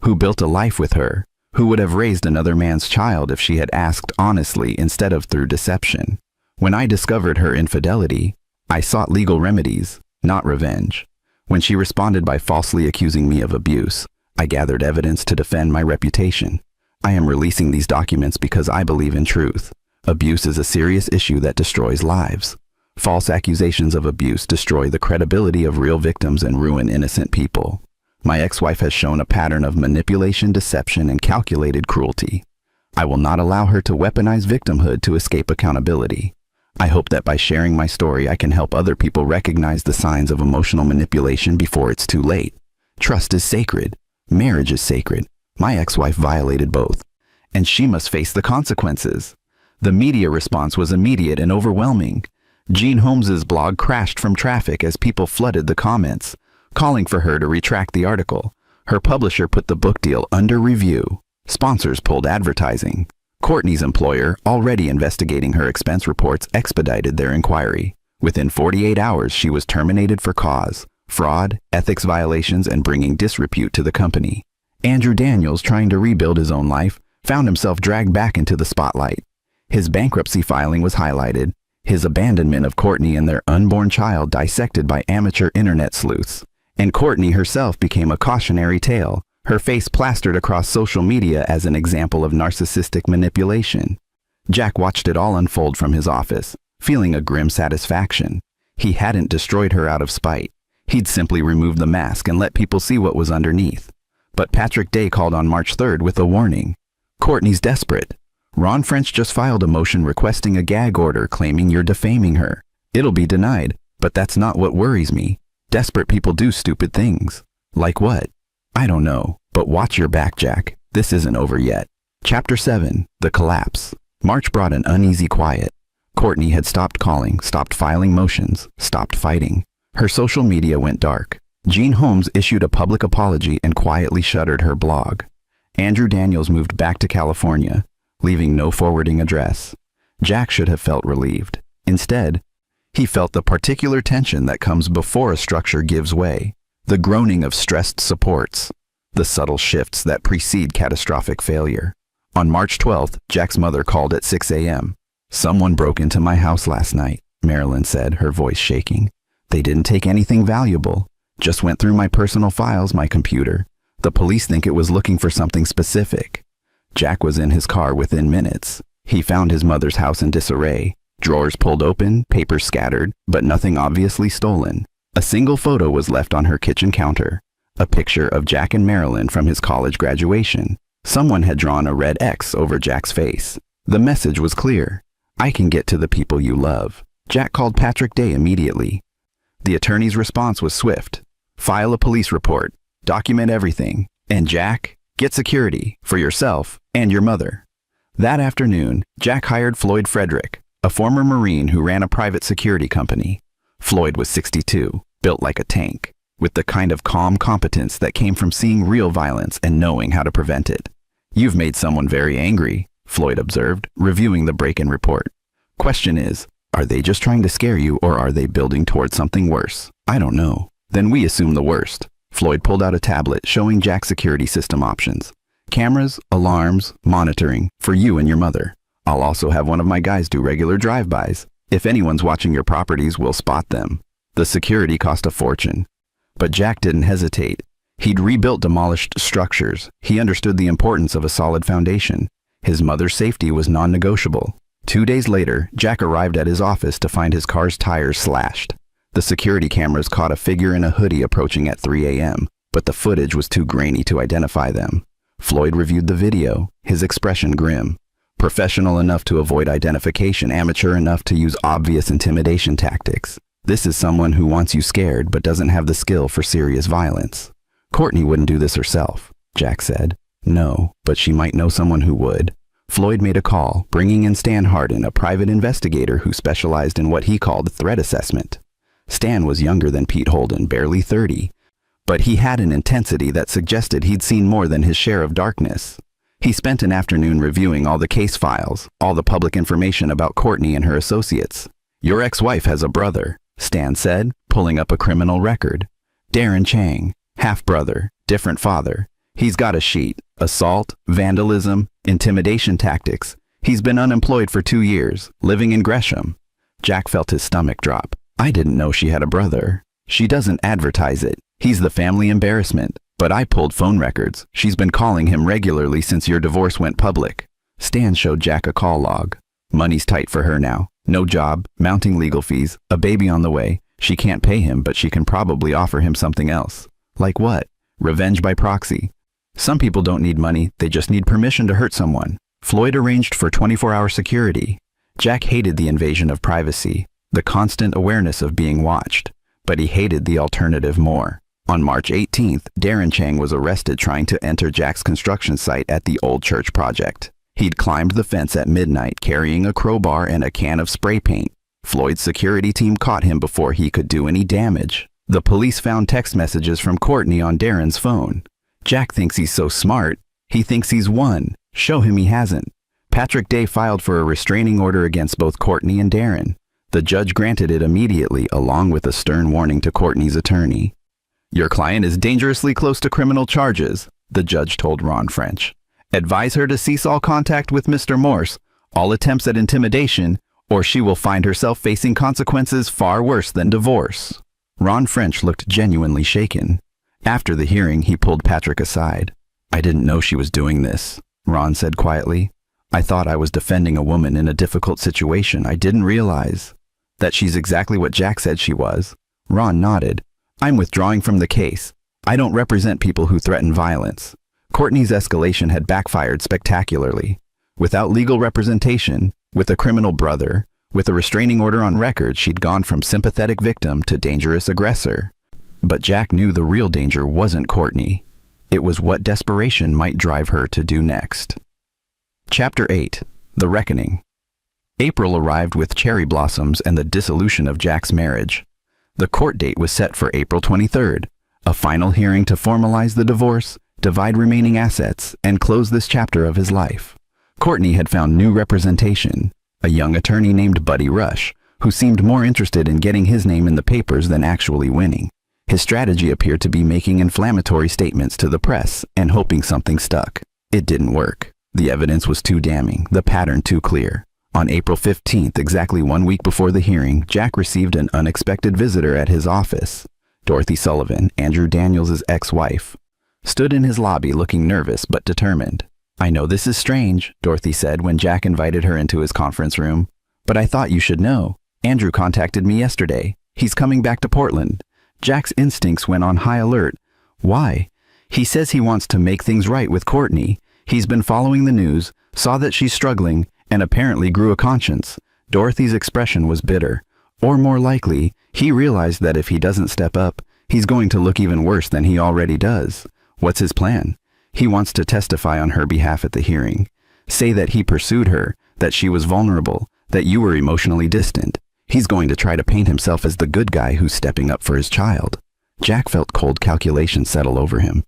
Speaker 1: who built a life with her, who would have raised another man's child if she had asked honestly instead of through deception. When I discovered her infidelity, I sought legal remedies, not revenge. When she responded by falsely accusing me of abuse, I gathered evidence to defend my reputation. I am releasing these documents because I believe in truth. Abuse is a serious issue that destroys lives. False accusations of abuse destroy the credibility of real victims and ruin innocent people. My ex-wife has shown a pattern of manipulation, deception, and calculated cruelty. I will not allow her to weaponize victimhood to escape accountability. I hope that by sharing my story, I can help other people recognize the signs of emotional manipulation before it's too late. Trust is sacred. Marriage is sacred. My ex-wife violated both, and she must face the consequences." The media response was immediate and overwhelming. Jean Holmes's blog crashed from traffic as people flooded the comments, calling for her to retract the article. Her publisher put the book deal under review. Sponsors pulled advertising. Courtney's employer, already investigating her expense reports, expedited their inquiry. Within 48 hours, she was terminated for cause, fraud, ethics violations, and bringing disrepute to the company. Andrew Daniels, trying to rebuild his own life, found himself dragged back into the spotlight. His bankruptcy filing was highlighted, his abandonment of Courtney and their unborn child dissected by amateur internet sleuths. And Courtney herself became a cautionary tale, her face plastered across social media as an example of narcissistic manipulation. Jack watched it all unfold from his office, feeling a grim satisfaction. He hadn't destroyed her out of spite. He'd simply removed the mask and let people see what was underneath. But Patrick Day called on March 3rd with a warning. "Courtney's desperate. Ron French just filed a motion requesting a gag order claiming you're defaming her. It'll be denied, but that's not what worries me. Desperate people do stupid things. Like what? I don't know, but watch your back, Jack. This isn't over yet. Chapter 7. The Collapse. March brought an uneasy quiet. Courtney had stopped calling, stopped filing motions, stopped fighting. Her social media went dark. Jean Holmes issued a public apology and quietly shuttered her blog. Andrew Daniels moved back to California, leaving no forwarding address. Jack should have felt relieved. Instead, he felt the particular tension that comes before a structure gives way, the groaning of stressed supports, the subtle shifts that precede catastrophic failure. On March 12th, Jack's mother called at 6 a.m. "Someone broke into my house last night," Marilyn said, her voice shaking. "They didn't take anything valuable, just went through my personal files, my computer. The police think it was looking for something specific." Jack was in his car within minutes. He found his mother's house in disarray. Drawers pulled open, papers scattered, but nothing obviously stolen. A single photo was left on her kitchen counter, a picture of Jack and Marilyn from his college graduation. Someone had drawn a red X over Jack's face. The message was clear: "I can get to the people you love." Jack called Patrick Day immediately. The attorney's response was swift: "File a police report, document everything, and Jack, get security for yourself and your mother." That afternoon, Jack hired Floyd Frederick, a former Marine who ran a private security company. Floyd was 62, built like a tank, with the kind of calm competence that came from seeing real violence and knowing how to prevent it. "You've made someone very angry," Floyd observed, reviewing the break-in report. "Question is, are they just trying to scare you, or are they building towards something worse? I don't know." "Then we assume the worst." Floyd pulled out a tablet showing Jack's security system options. "Cameras, alarms, monitoring, for you and your mother. I'll also have one of my guys do regular drive-bys. If anyone's watching your properties, we'll spot them." The security cost a fortune. But Jack didn't hesitate. He'd rebuilt demolished structures. He understood the importance of a solid foundation. His mother's safety was non-negotiable. 2 days later, Jack arrived at his office to find his car's tires slashed. The security cameras caught a figure in a hoodie approaching at 3 a.m., but the footage was too grainy to identify them. Floyd reviewed the video, his expression grim. Professional enough to avoid identification, amateur enough to use obvious intimidation tactics. This is someone who wants you scared but doesn't have the skill for serious violence. "Courtney wouldn't do this herself," Jack said. "No, but she might know someone who would." Floyd made a call, bringing in Stan Hardin, a private investigator who specialized in what he called threat assessment. Stan was younger than Pete Holden, barely 30, but he had an intensity that suggested he'd seen more than his share of darkness. He spent an afternoon reviewing all the case files, all the public information about Courtney and her associates. "Your ex-wife has a brother," Stan said, pulling up a criminal record. "Darren Chang, half-brother, different father. He's got a sheet: assault, vandalism, intimidation tactics. He's been unemployed for 2 years, living in Gresham." Jack felt his stomach drop. "I didn't know she had a brother. She doesn't advertise it. He's the family embarrassment. But I pulled phone records. She's been calling him regularly since your divorce went public." Stan showed Jack a call log. "Money's tight for her now. No job, mounting legal fees, a baby on the way. She can't pay him, but she can probably offer him something else." "Like what?" "Revenge by proxy. Some people don't need money, they just need permission to hurt someone." Floyd arranged for 24-hour security. Jack hated the invasion of privacy, the constant awareness of being watched, but he hated the alternative more. On March 18th, Darren Chang was arrested trying to enter Jack's construction site at the Old Church Project. He'd climbed the fence at midnight carrying a crowbar and a can of spray paint. Floyd's security team caught him before he could do any damage. The police found text messages from Courtney on Darren's phone. Jack thinks he's so smart. He thinks he's won. Show him he hasn't. Patrick Day filed for a restraining order against both Courtney and Darren. The judge granted it immediately, along with a stern warning to Courtney's attorney. "Your client is dangerously close to criminal charges," the judge told Ron French. "Advise her to cease all contact with Mr. Morse, all attempts at intimidation, or she will find herself facing consequences far worse than divorce." Ron French looked genuinely shaken. After the hearing, he pulled Patrick aside. "I didn't know she was doing this," Ron said quietly. "I thought I was defending a woman in a difficult situation. I didn't realize that she's exactly what Jack said she was." Ron nodded. "I'm withdrawing from the case. I don't represent people who threaten violence." Courtney's escalation had backfired spectacularly. Without legal representation, with a criminal brother, with a restraining order on record, she'd gone from sympathetic victim to dangerous aggressor. But Jack knew the real danger wasn't Courtney. It was what desperation might drive her to do next. Chapter 8. The Reckoning. April arrived with cherry blossoms and the dissolution of Jack's marriage. The court date was set for April 23rd, a final hearing to formalize the divorce, divide remaining assets, and close this chapter of his life. Courtney had found new representation, a young attorney named Buddy Rush, who seemed more interested in getting his name in the papers than actually winning. His strategy appeared to be making inflammatory statements to the press and hoping something stuck. It didn't work. The evidence was too damning, the pattern too clear. On April 15th, exactly 1 week before the hearing, Jack received an unexpected visitor at his office. Dorothy Sullivan, Andrew Daniels' ex-wife, stood in his lobby looking nervous but determined. "I know this is strange," Dorothy said when Jack invited her into his conference room, "but I thought you should know. Andrew contacted me yesterday. He's coming back to Portland." Jack's instincts went on high alert. "Why?" "He says he wants to make things right with Courtney. He's been following the news, saw that she's struggling, and apparently grew a conscience." Dorothy's expression was bitter. Or more likely, he realized that if he doesn't step up, he's going to look even worse than he already does. What's his plan? He wants to testify on her behalf at the hearing. Say that he pursued her, that she was vulnerable, that you were emotionally distant. He's going to try to paint himself as the good guy who's stepping up for his child. Jack felt cold calculation settle over him.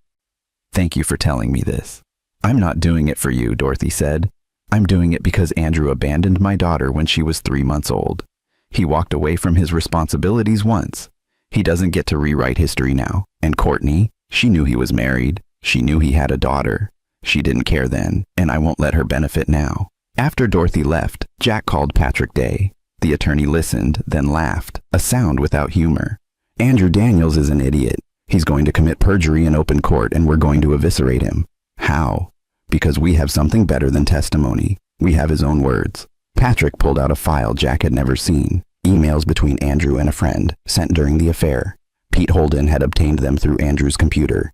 Speaker 1: "Thank you for telling me this. I'm not doing it for you," Dorothy said. "I'm doing it because Andrew abandoned my daughter when she was 3 months old. He walked away from his responsibilities once. He doesn't get to rewrite history now. And Courtney, she knew he was married. She knew he had a daughter. She didn't care then, and I won't let her benefit now." After Dorothy left, Jack called Patrick Day. The attorney listened, then laughed, a sound without humor. "Andrew Daniels is an idiot. He's going to commit perjury in open court and we're going to eviscerate him." "How?" "Because we have something better than testimony. We have his own words." Patrick pulled out a file Jack had never seen, emails between Andrew and a friend, sent during the affair. Pete Holden had obtained them through Andrew's computer,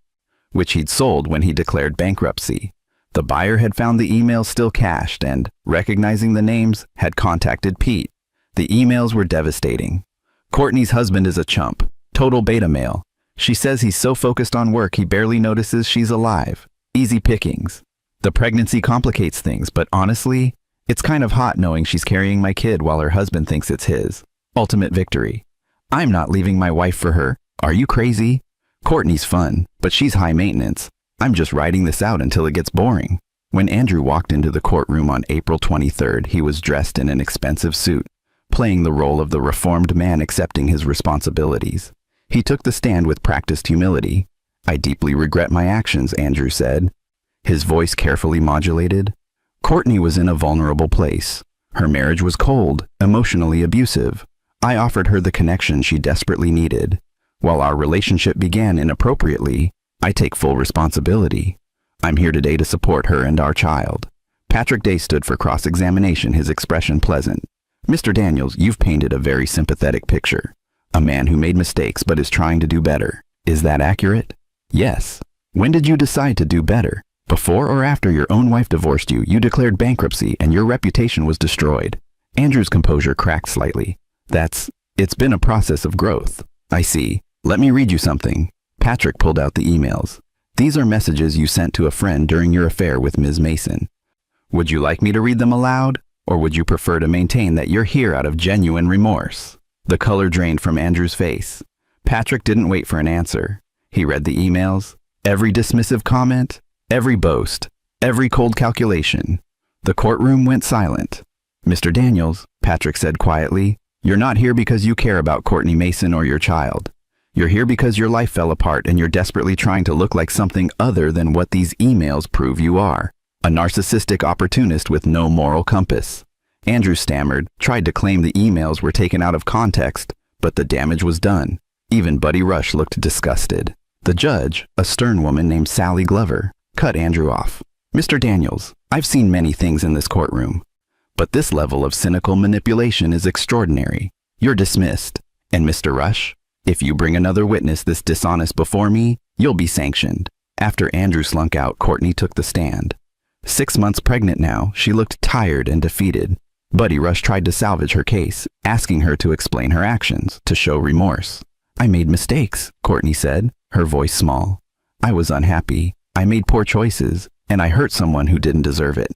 Speaker 1: which he'd sold when he declared bankruptcy. The buyer had found the emails still cached and, recognizing the names, had contacted Pete. The emails were devastating. "Courtney's husband is a chump, total beta male. She says he's so focused on work he barely notices she's alive. Easy pickings. The pregnancy complicates things, but honestly, it's kind of hot knowing she's carrying my kid while her husband thinks it's his. Ultimate victory. I'm not leaving my wife for her. Are you crazy? Courtney's fun, but she's high maintenance. I'm just riding this out until it gets boring." When Andrew walked into the courtroom on April 23rd, he was dressed in an expensive suit, playing the role of the reformed man accepting his responsibilities. He took the stand with practiced humility. "I deeply regret my actions," Andrew said, his voice carefully modulated. "Courtney was in a vulnerable place. Her marriage was cold, emotionally abusive. I offered her the connection she desperately needed. While our relationship began inappropriately, I take full responsibility. I'm here today to support her and our child." Patrick Day stood for cross-examination, his expression pleasant. "Mr. Daniels, you've painted a very sympathetic picture. A man who made mistakes but is trying to do better. Is that accurate?" "Yes." "When did you decide to do better? Before or after your own wife divorced you, you declared bankruptcy and your reputation was destroyed." Andrew's composure cracked slightly. It's been a process of growth." "I see. Let me read you something." Patrick pulled out the emails. "These are messages you sent to a friend during your affair with Ms. Mason. Would you like me to read them aloud, or would you prefer to maintain that you're here out of genuine remorse?" The color drained from Andrew's face. Patrick didn't wait for an answer. He read the emails, every dismissive comment, every boast, every cold calculation. The courtroom went silent. "Mr. Daniels," Patrick said quietly, "you're not here because you care about Courtney Mason or your child. You're here because your life fell apart and you're desperately trying to look like something other than what these emails prove you are. A narcissistic opportunist with no moral compass." Andrew stammered, tried to claim the emails were taken out of context, but the damage was done. Even Buddy Rush looked disgusted. The judge, a stern woman named Sally Glover, cut Andrew off. "Mr. Daniels, I've seen many things in this courtroom, but this level of cynical manipulation is extraordinary. You're dismissed. And Mr. Rush, if you bring another witness this dishonest before me, you'll be sanctioned." After Andrew slunk out, Courtney took the stand. 6 months pregnant now, she looked tired and defeated. Buddy Rush tried to salvage her case, asking her to explain her actions, to show remorse. "I made mistakes," Courtney said, her voice small. "I was unhappy. I made poor choices, and I hurt someone who didn't deserve it.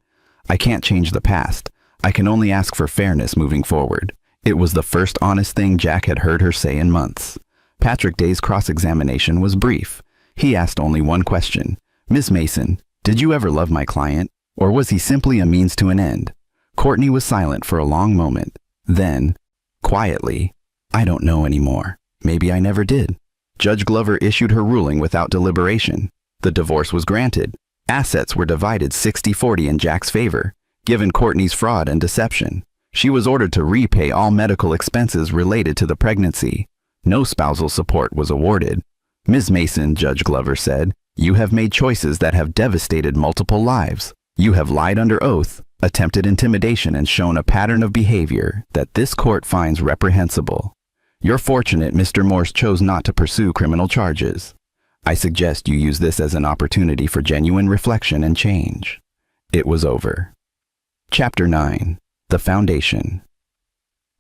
Speaker 1: I can't change the past. I can only ask for fairness moving forward." It was the first honest thing Jack had heard her say in months. Patrick Day's cross-examination was brief. He asked only one question. "Ms. Mason, did you ever love my client, or was he simply a means to an end?" Courtney was silent for a long moment. Then, quietly, "I don't know anymore. Maybe I never did." Judge Glover issued her ruling without deliberation. The divorce was granted. Assets were divided 60-40 in Jack's favor, given Courtney's fraud and deception. She was ordered to repay all medical expenses related to the pregnancy. No spousal support was awarded. "Ms. Mason," Judge Glover said, "you have made choices that have devastated multiple lives. You have lied under oath, attempted intimidation, and shown a pattern of behavior that this court finds reprehensible. You're fortunate Mr. Morse chose not to pursue criminal charges. I suggest you use this as an opportunity for genuine reflection and change." It was over. Chapter 9. The Foundation.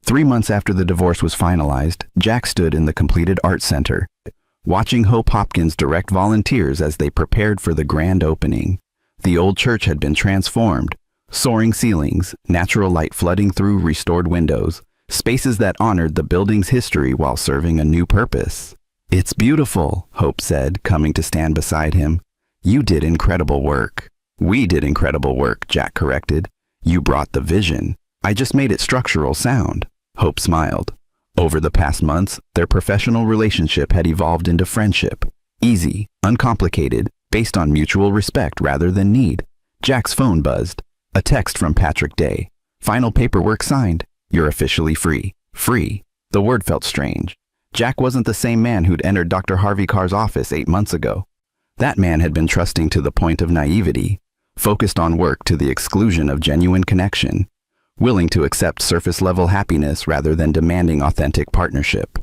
Speaker 1: 3 months after the divorce was finalized, Jack stood in the completed art center, watching Hope Hopkins direct volunteers as they prepared for the grand opening. The old church had been transformed. Soaring ceilings, natural light flooding through restored windows, spaces that honored the building's history while serving a new purpose. "It's beautiful," Hope said, coming to stand beside him. "You did incredible work." "We did incredible work," Jack corrected. "You brought the vision. I just made it structural sound." Hope smiled. Over the past months, their professional relationship had evolved into friendship. Easy, uncomplicated, based on mutual respect rather than need. Jack's phone buzzed. A text from Patrick Day. "Final paperwork signed. You're officially free." Free. The word felt strange. Jack wasn't the same man who'd entered Dr. Harvey Carr's office 8 months ago. That man had been trusting to the point of naivety, focused on work to the exclusion of genuine connection, willing to accept surface-level happiness rather than demanding authentic partnership.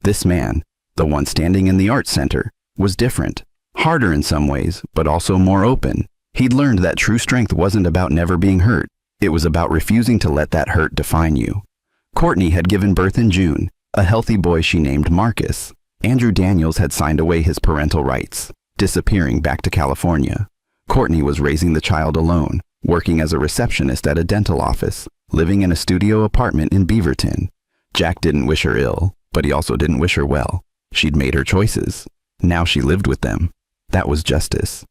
Speaker 1: This man, the one standing in the art center, was different, harder in some ways, but also more open. He'd learned that true strength wasn't about never being hurt. It was about refusing to let that hurt define you. Courtney had given birth in June, a healthy boy she named Marcus. Andrew Daniels had signed away his parental rights, disappearing back to California. Courtney was raising the child alone, working as a receptionist at a dental office, living in a studio apartment in Beaverton. Jack didn't wish her ill, but he also didn't wish her well. She'd made her choices. Now she lived with them. That was justice.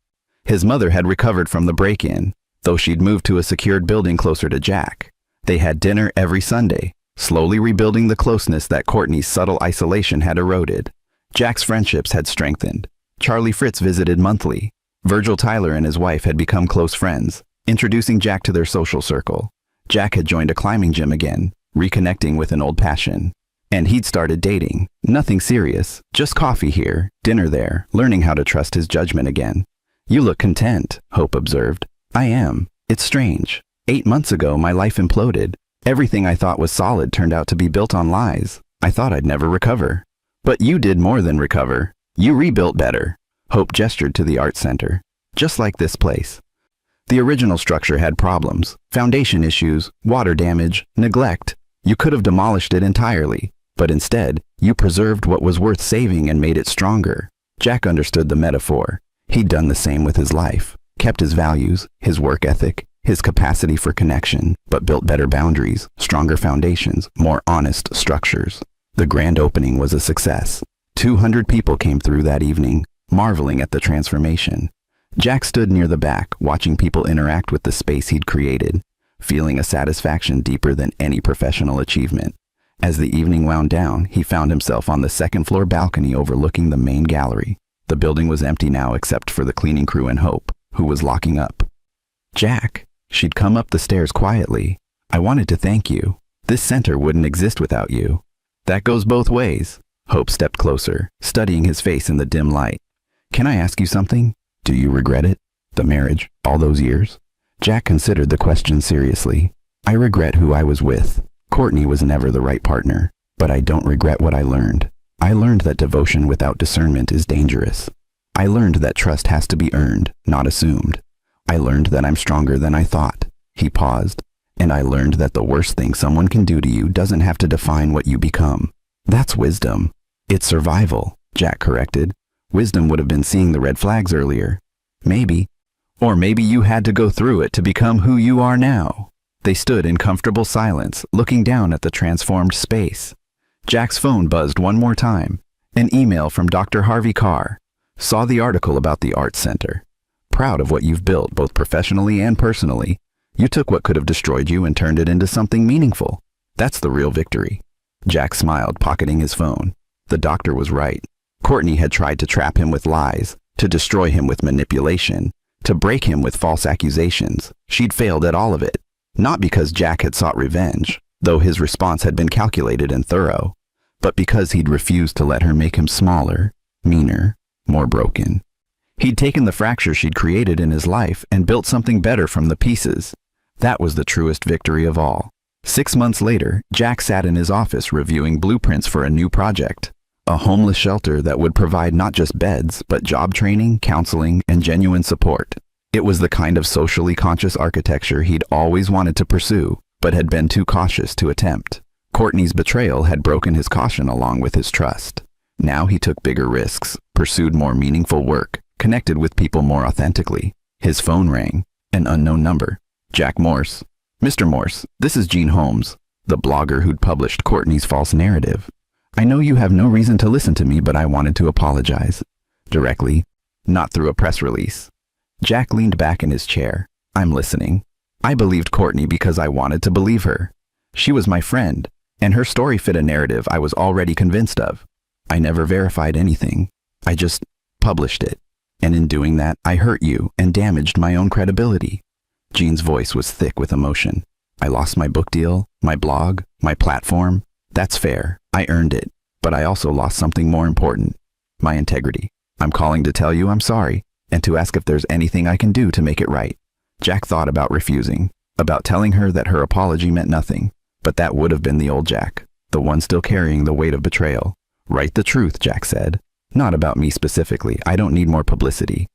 Speaker 1: His mother had recovered from the break-in, though she'd moved to a secured building closer to Jack. They had dinner every Sunday, slowly rebuilding the closeness that Courtney's subtle isolation had eroded. Jack's friendships had strengthened. Charlie Fritz visited monthly. Virgil Tyler and his wife had become close friends, introducing Jack to their social circle. Jack had joined a climbing gym again, reconnecting with an old passion. And he'd started dating. Nothing serious, just coffee here, dinner there, learning how to trust his judgment again. "You look content," Hope observed. "I am. It's strange. 8 months ago, my life imploded. Everything I thought was solid turned out to be built on lies. I thought I'd never recover. But you did more than recover. You rebuilt better." Hope gestured to the art center. "Just like this place." The original structure had problems, foundation issues, water damage, neglect. You could have demolished it entirely, but instead, you preserved what was worth saving and made it stronger. Jack understood the metaphor. He'd done the same with his life, kept his values, his work ethic, his capacity for connection, but built better boundaries, stronger foundations, more honest structures. The grand opening was a success. 200 people came through that evening, marveling at the transformation. Jack stood near the back, watching people interact with the space he'd created, feeling a satisfaction deeper than any professional achievement. As the evening wound down, he found himself on the second-floor balcony overlooking the main gallery. The building was empty now except for the cleaning crew and Hope, who was locking up. "Jack," she'd come up the stairs quietly, "I wanted to thank you. This center wouldn't exist without you." "That goes both ways." Hope stepped closer, studying his face in the dim light. "Can I ask you something? Do you regret it? The marriage, all those years?" Jack considered the question seriously. "I regret who I was with. Courtney was never the right partner, but I don't regret what I learned. I learned that devotion without discernment is dangerous. I learned that trust has to be earned, not assumed. I learned that I'm stronger than I thought. He paused. And I learned that the worst thing someone can do to you doesn't have to define what you become. That's wisdom. It's survival, Jack corrected. Wisdom would have been seeing the red flags earlier. Maybe. Or maybe you had to go through it to become who you are now. They stood in comfortable silence, looking down at the transformed space. Jack's phone buzzed one more time. An email from Dr. Harvey Carr. Saw the article about the Arts Center. Proud of what you've built, both professionally and personally. You took what could have destroyed you and turned it into something meaningful. That's the real victory. Jack smiled, pocketing his phone. The doctor was right. Courtney had tried to trap him with lies, to destroy him with manipulation, to break him with false accusations. She'd failed at all of it. Not because Jack had sought revenge, though his response had been calculated and thorough, but because he'd refused to let her make him smaller, meaner, more broken. He'd taken the fracture she'd created in his life and built something better from the pieces. That was the truest victory of all. 6 months later, Jack sat in his office reviewing blueprints for a new project. A homeless shelter that would provide not just beds, but job training, counseling, and genuine support. It was the kind of socially conscious architecture he'd always wanted to pursue, but had been too cautious to attempt. Courtney's betrayal had broken his caution along with his trust. Now he took bigger risks, pursued more meaningful work, connected with people more authentically. His phone rang. An unknown number. Jack Morse. Mr. Morse, this is Gene Holmes, the blogger who'd published Courtney's false narrative. I know you have no reason to listen to me, but I wanted to apologize. Directly, not through a press release. Jack leaned back in his chair. I'm listening. I believed Courtney because I wanted to believe her. She was my friend, and her story fit a narrative I was already convinced of. I never verified anything. I just published it. And in doing that, I hurt you and damaged my own credibility. Gene's voice was thick with emotion. I lost my book deal, my blog, my platform. That's fair. I earned it. But I also lost something more important. My integrity. I'm calling to tell you I'm sorry, and to ask if there's anything I can do to make it right. Jack thought about refusing, about telling her that her apology meant nothing. But that would have been the old Jack, the one still carrying the weight of betrayal. Write the truth, Jack said. Not about me specifically. I don't need more publicity.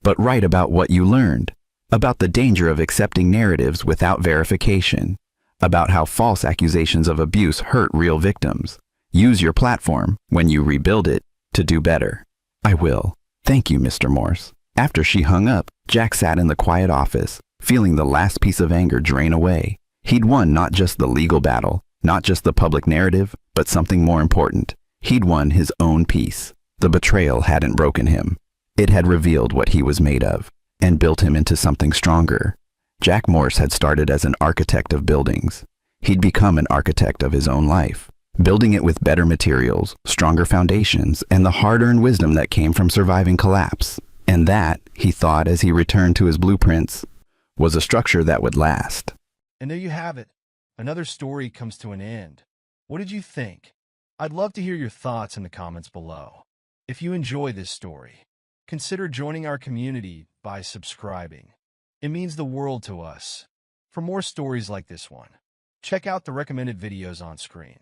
Speaker 1: But write about what you learned. About the danger of accepting narratives without verification. About how false accusations of abuse hurt real victims. Use your platform, when you rebuild it, to do better. I will. Thank you, Mr. Morse. After she hung up, Jack sat in the quiet office, feeling the last piece of anger drain away. He'd won not just the legal battle, not just the public narrative, but something more important. He'd won his own peace. The betrayal hadn't broken him. It had revealed what he was made of, and built him into something stronger. Jack Morse had started as an architect of buildings. He'd become an architect of his own life, building it with better materials, stronger foundations, and the hard-earned wisdom that came from surviving collapse. And that, he thought as he returned to his blueprints, was a structure that would last.
Speaker 2: And there you have it. Another story comes to an end. What did you think? I'd love to hear your thoughts in the comments below. If you enjoy this story, consider joining our community by subscribing. It means the world to us. For more stories like this one, check out the recommended videos on screen,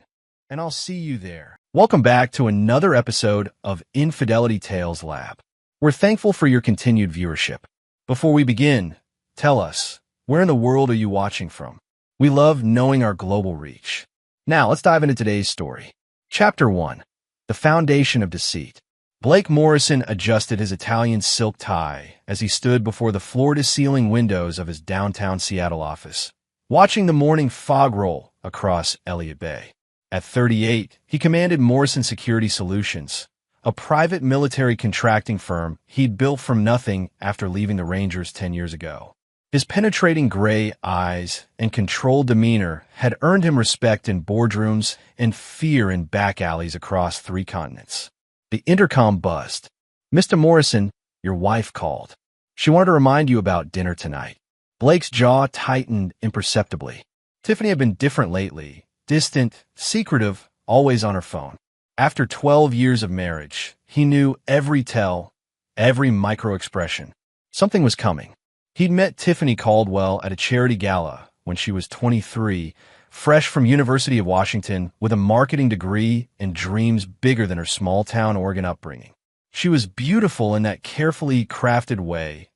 Speaker 2: and I'll see you there. Welcome back to another episode of Infidelity Tales Lab. We're thankful for your continued viewership. Before we begin, tell us, where in the world are you watching from? We love knowing our global reach. Now, let's dive into today's story. Chapter 1. The Foundation of Deceit. Blake Morrison adjusted his Italian silk tie as he stood before the floor-to-ceiling windows of his downtown Seattle office, watching the morning fog roll across Elliott Bay. At 38, he commanded Morrison Security Solutions, a private military contracting firm he'd built from nothing after leaving the Rangers 10 years ago. His penetrating gray eyes and controlled demeanor had earned him respect in boardrooms and fear in back alleys across 3 continents. The intercom buzzed. Mr. Morrison, your wife called. She wanted to remind you about dinner tonight. Blake's jaw tightened imperceptibly. Tiffany had been different lately, distant, secretive, always on her phone. After 12 years of marriage, he knew every tell, every micro-expression. Something was coming. He'd met Tiffany Caldwell at a charity gala when she was 23, fresh from University of Washington with a marketing degree and dreams bigger than her small-town Oregon upbringing. She was beautiful in that carefully crafted way,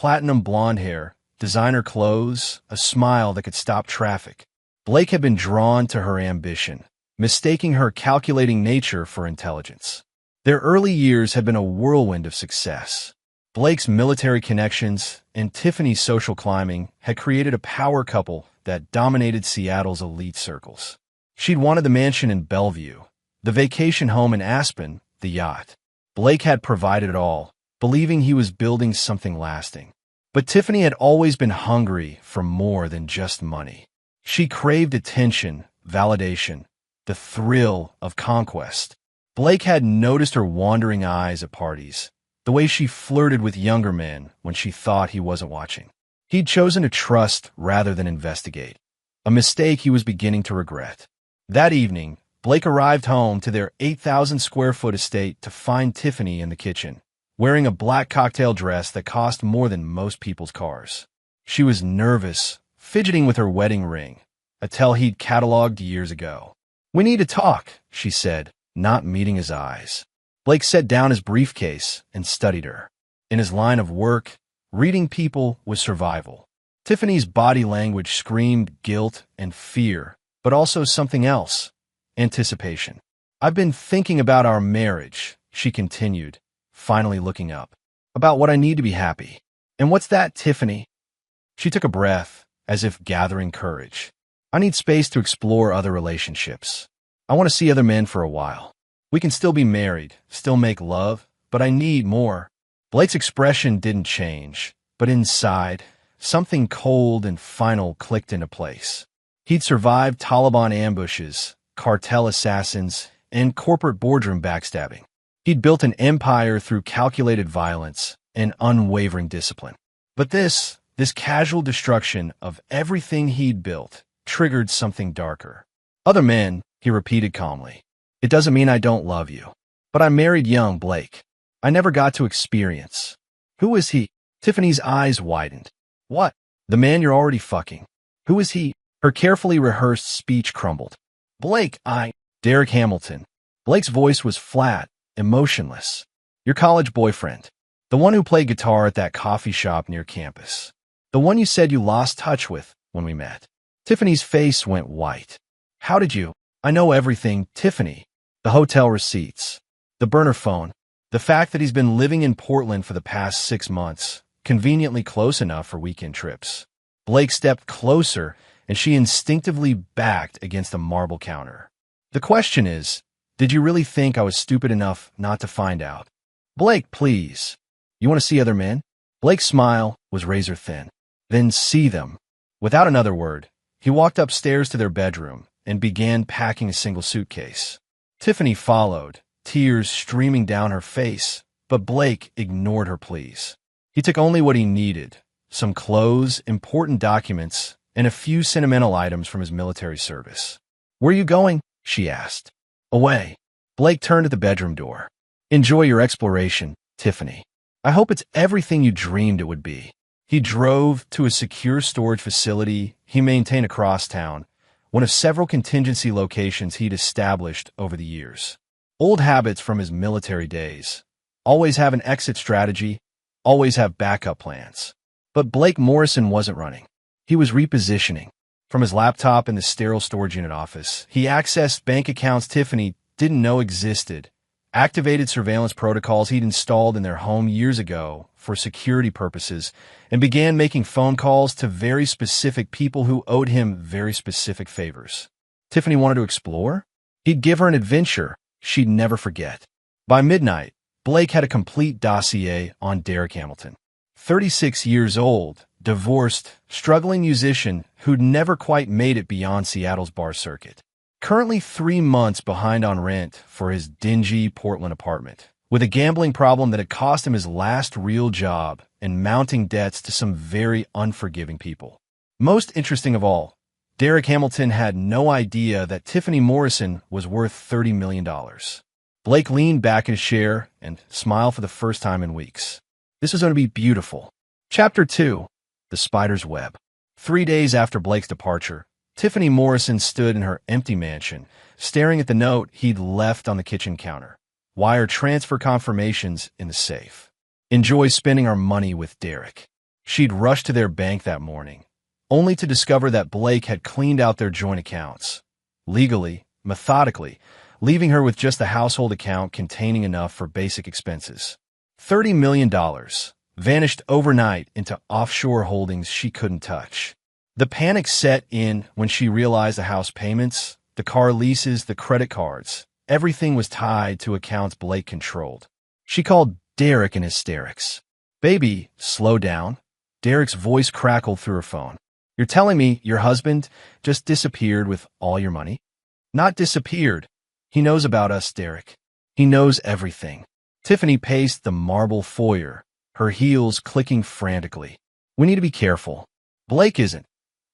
Speaker 2: platinum blonde hair, designer clothes, a smile that could stop traffic. Blake had been drawn to her ambition, mistaking her calculating nature for intelligence. Their early years had been a whirlwind of success. Blake's military connections and Tiffany's social climbing had created a power couple that dominated Seattle's elite circles. She'd wanted the mansion in Bellevue, the vacation home in Aspen, the yacht. Blake had provided it all, believing he was building something lasting. But Tiffany had always been hungry for more than just money. She craved attention, validation, the thrill of conquest. Blake had noticed her wandering eyes at parties, the way she flirted with younger men when she thought he wasn't watching. He'd chosen to trust rather than investigate, a mistake he was beginning to regret. That evening, Blake arrived home to their 8,000-square-foot estate to find Tiffany in the kitchen, wearing a black cocktail dress that cost more than most people's cars. She was nervous, fidgeting with her wedding ring, a tell he'd cataloged years ago. "We need to talk," she said, not meeting his eyes. Blake set down his briefcase and studied her. In his line of work, reading people was survival. Tiffany's body language screamed guilt and fear, but also something else, anticipation. "I've been thinking about our marriage," she continued, finally looking up. "About what I need to be happy." "And what's that, Tiffany?" She took a breath, as if gathering courage. "I need space to explore other relationships. I want to see other men for a while. We can still be married, still make love, but I need more." Blake's expression didn't change, but inside, something cold and final clicked into place. He'd survived Taliban ambushes, cartel assassins, and corporate boardroom backstabbing. He'd built an empire through calculated violence and unwavering discipline. But this casual destruction of everything he'd built triggered something darker. "Other men," he repeated calmly. "It doesn't mean I don't love you. But I married young, Blake. I never got to experience." "Who is he?" Tiffany's eyes widened. "What? The man you're already fucking. Who is he?" Her carefully rehearsed speech crumbled. "Blake, Derek Hamilton." Blake's voice was flat, emotionless. "Your college boyfriend. The one who played guitar at that coffee shop near campus. The one you said you lost touch with when we met." Tiffany's face went white. "How did you?" "I know everything, Tiffany. The hotel receipts, the burner phone, the fact that he's been living in Portland for the past 6 months, conveniently close enough for weekend trips." Blake stepped closer, and she instinctively backed against a marble counter. "The question is, did you really think I was stupid enough not to find out?" "Blake, please. You want to see other men?" Blake's smile was razor thin. "Then see them." Without another word, he walked upstairs to their bedroom and began packing a single suitcase. Tiffany followed, tears streaming down her face, but Blake ignored her pleas. He took only what he needed, some clothes, important documents, and a few sentimental items from his military service. "Where are you going?" she asked. "Away." Blake turned at the bedroom door. "Enjoy your exploration, Tiffany. I hope it's everything you dreamed it would be." He drove to a secure storage facility he maintained across town, one of several contingency locations he'd established over the years. Old habits from his military days. Always have an exit strategy, always have backup plans. But Blake Morrison wasn't running. He was repositioning. From his laptop in the sterile storage unit office, he accessed bank accounts Tiffany didn't know existed, activated surveillance protocols he'd installed in their home years ago for security purposes, and began making phone calls to very specific people who owed him very specific favors. Tiffany wanted to explore? He'd give her an adventure she'd never forget. By midnight, Blake had a complete dossier on Derek Hamilton. 36 years old, divorced, struggling musician who'd never quite made it beyond Seattle's bar circuit. Currently 3 months behind on rent for his dingy Portland apartment, with a gambling problem that had cost him his last real job and mounting debts to some very unforgiving people. Most interesting of all, Derek Hamilton had no idea that Tiffany Morrison was worth $30 million. Blake leaned back in his chair and smiled for the first time in weeks. This was going to be beautiful. Chapter 2. The Spider's Web. 3 days after Blake's departure, Tiffany Morrison stood in her empty mansion, staring at the note he'd left on the kitchen counter. "Wire transfer confirmations in the safe. Enjoy spending our money with Derek." She'd rushed to their bank that morning, only to discover that Blake had cleaned out their joint accounts. Legally, methodically, leaving her with just a household account containing enough for basic expenses. $30 million vanished overnight into offshore holdings she couldn't touch. The panic set in when she realized the house payments, the car leases, the credit cards, everything was tied to accounts Blake controlled. She called Derek in hysterics. "Baby, slow down." Derek's voice crackled through her phone. "You're telling me your husband just disappeared with all your money?" "Not disappeared. He knows about us, Derek. He knows everything." Tiffany paced the marble foyer, her heels clicking frantically. "We need to be careful. Blake isn't.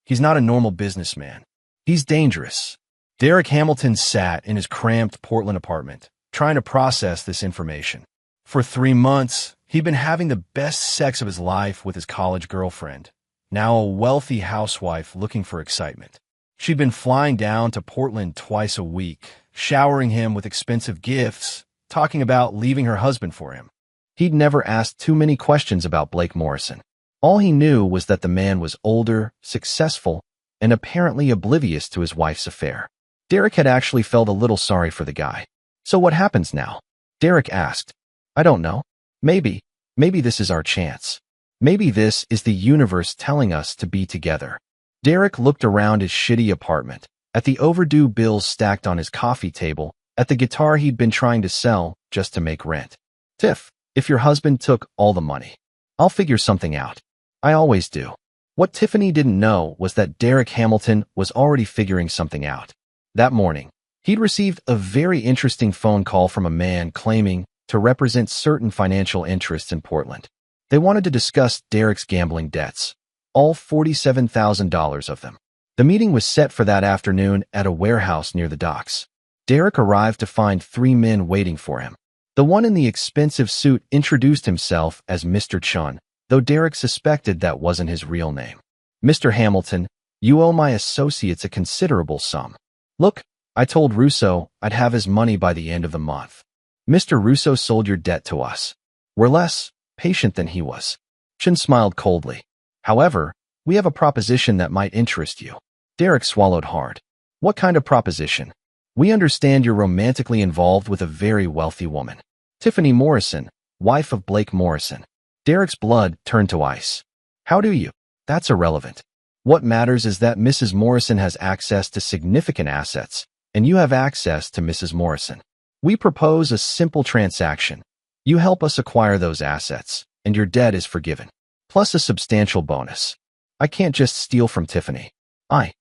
Speaker 2: He's not a normal businessman. He's dangerous." Derek Hamilton sat in his cramped Portland apartment, trying to process this information. For 3 months, he'd been having the best sex of his life with his college girlfriend, now a wealthy housewife looking for excitement. She'd been flying down to Portland twice a week, showering him with expensive gifts, talking about leaving her husband for him. He'd never asked too many questions about Blake Morrison. All he knew was that the man was older, successful, and apparently oblivious to his wife's affair. Derek had actually felt a little sorry for the guy. "So what happens now?" Derek asked. "I don't know. Maybe this is our chance. Maybe this is the universe telling us to be together." Derek looked around his shitty apartment, at the overdue bills stacked on his coffee table, at the guitar he'd been trying to sell just to make rent. "Tiff, if your husband took all the money, I'll figure something out. I always do." What Tiffany didn't know was that Derek Hamilton was already figuring something out. That morning, he'd received a very interesting phone call from a man claiming to represent certain financial interests in Portland. They wanted to discuss Derek's gambling debts, all $47,000 of them. The meeting was set for that afternoon at a warehouse near the docks. Derek arrived to find 3 men waiting for him. The one in the expensive suit introduced himself as Mr. Chun, though Derek suspected that wasn't his real name. "Mr. Hamilton, you owe my associates a considerable sum. Look, I told Russo I'd have his money by the end of the month. Mr. Russo sold your debt to us. We're less patient than he was." Chin smiled coldly. "However, we have a proposition that might interest you." Derek swallowed hard. "What kind of proposition?" "We understand you're romantically involved with a very wealthy woman. Tiffany Morrison, wife of Blake Morrison." Derek's blood turned to ice. "How do you?" "That's irrelevant. What matters is that Mrs. Morrison has access to significant assets, and you have access to Mrs. Morrison. We propose a simple transaction. You help us acquire those assets, and your debt is forgiven, plus a substantial bonus. I can't just steal from Tiffany. I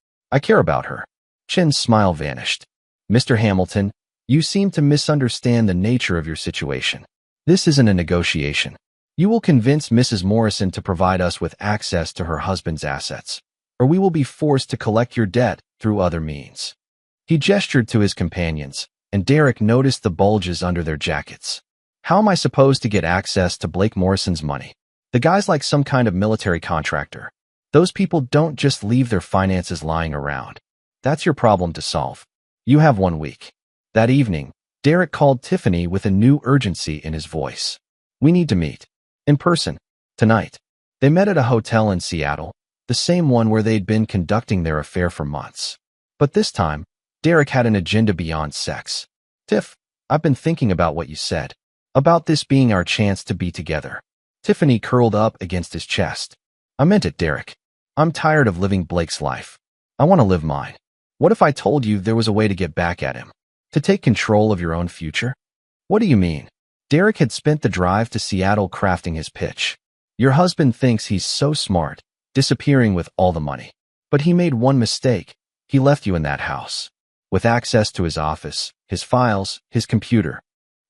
Speaker 2: care about her." Chin's smile vanished. "Mr. Hamilton, you seem to misunderstand the nature of your situation. This isn't a negotiation. You will convince Mrs. Morrison to provide us with access to her husband's assets, or we will be forced to collect your debt through other means." He gestured to his companions, and Derek noticed the bulges under their jackets. "How am I supposed to get access to Blake Morrison's money? The guy's like some kind of military contractor. Those people don't just leave their finances lying around. That's your problem to solve. You have 1 week." That evening, Derek called Tiffany with a new urgency in his voice. "We need to meet. In person. Tonight." They met at a hotel in Seattle, the same one where they'd been conducting their affair for months. But this time, Derek had an agenda beyond sex. "Tiff, I've been thinking about what you said. About this being our chance to be together." Tiffany curled up against his chest. "I meant it, Derek. I'm tired of living Blake's life. I want to live mine. What if I told you there was a way to get back at him? To take control of your own future?" "What do you mean?" Derek had spent the drive to Seattle crafting his pitch. "Your husband thinks he's so smart, disappearing with all the money. But he made one mistake. He left you in that house, with access to his office, his files, his computer."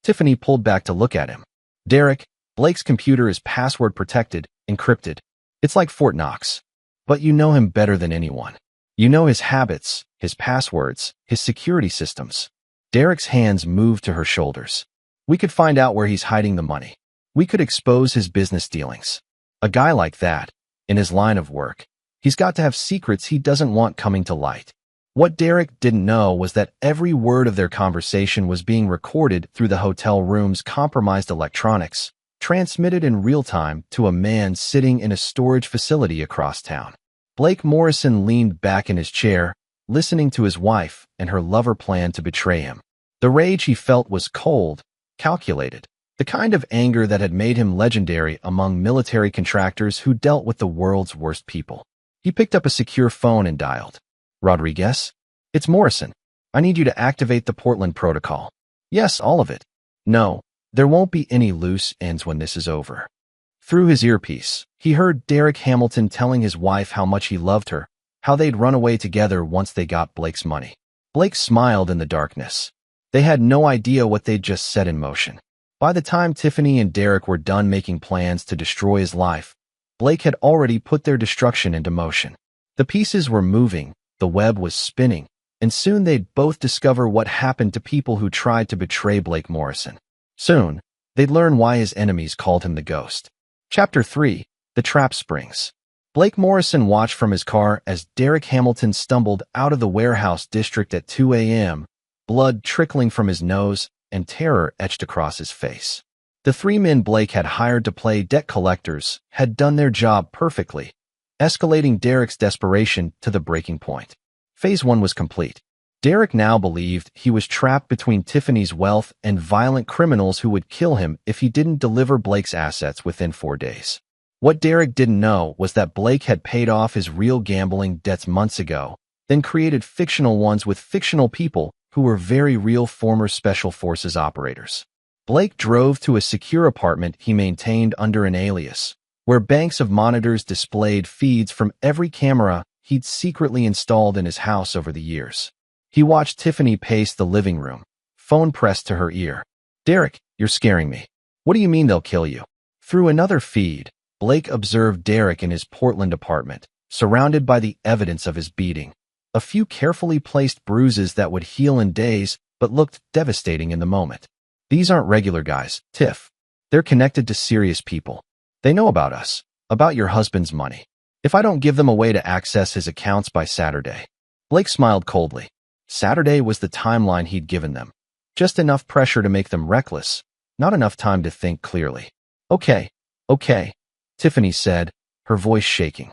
Speaker 2: Tiffany pulled back to look at him. "Derek, Blake's computer is password protected, encrypted. It's like Fort Knox. But you know him better than anyone. You know his habits, his passwords, his security systems." Derek's hands moved to her shoulders. "We could find out where he's hiding the money. We could expose his business dealings. A guy like that, in his line of work, he's got to have secrets he doesn't want coming to light." What Derek didn't know was that every word of their conversation was being recorded through the hotel room's compromised electronics, transmitted in real time to a man sitting in a storage facility across town. Blake Morrison leaned back in his chair, listening to his wife and her lover plan to betray him. The rage he felt was cold, calculated, the kind of anger that had made him legendary among military contractors who dealt with the world's worst people. He picked up a secure phone and dialed. Rodriguez? It's Morrison. I need you to activate the Portland Protocol. Yes, all of it. No, there won't be any loose ends when this is over. Through his earpiece, he heard Derek Hamilton telling his wife how much he loved her, how they'd run away together once they got Blake's money. Blake smiled in the darkness. They had no idea what they'd just set in motion. By the time Tiffany and Derek were done making plans to destroy his life, Blake had already put their destruction into motion. The pieces were moving, the web was spinning, and soon they'd both discover what happened to people who tried to betray Blake Morrison. Soon, they'd learn why his enemies called him the Ghost. Chapter 3: The Trap Springs. Blake Morrison watched from his car as Derek Hamilton stumbled out of the warehouse district at 2 a.m., blood trickling from his nose and terror etched across his face. The three men Blake had hired to play debt collectors had done their job perfectly, escalating Derek's desperation to the breaking point. Phase 1 was complete. Derek now believed he was trapped between Tiffany's wealth and violent criminals who would kill him if he didn't deliver Blake's assets within 4 days. What Derek didn't know was that Blake had paid off his real gambling debts months ago, then created fictional ones with fictional people who were very real former Special Forces operators. Blake drove to a secure apartment he maintained under an alias, where banks of monitors displayed feeds from every camera he'd secretly installed in his house over the years. He watched Tiffany pace the living room, phone pressed to her ear. Derek, you're scaring me. What do you mean they'll kill you? Through another feed, Blake observed Derek in his Portland apartment, surrounded by the evidence of his beating. A few carefully placed bruises that would heal in days but looked devastating in the moment. These aren't regular guys, Tiff. They're connected to serious people. They know about us, about your husband's money. If I don't give them a way to access his accounts by Saturday. Blake smiled coldly. Saturday was the timeline he'd given them. Just enough pressure to make them reckless, not enough time to think clearly. Okay, Tiffany said, her voice shaking.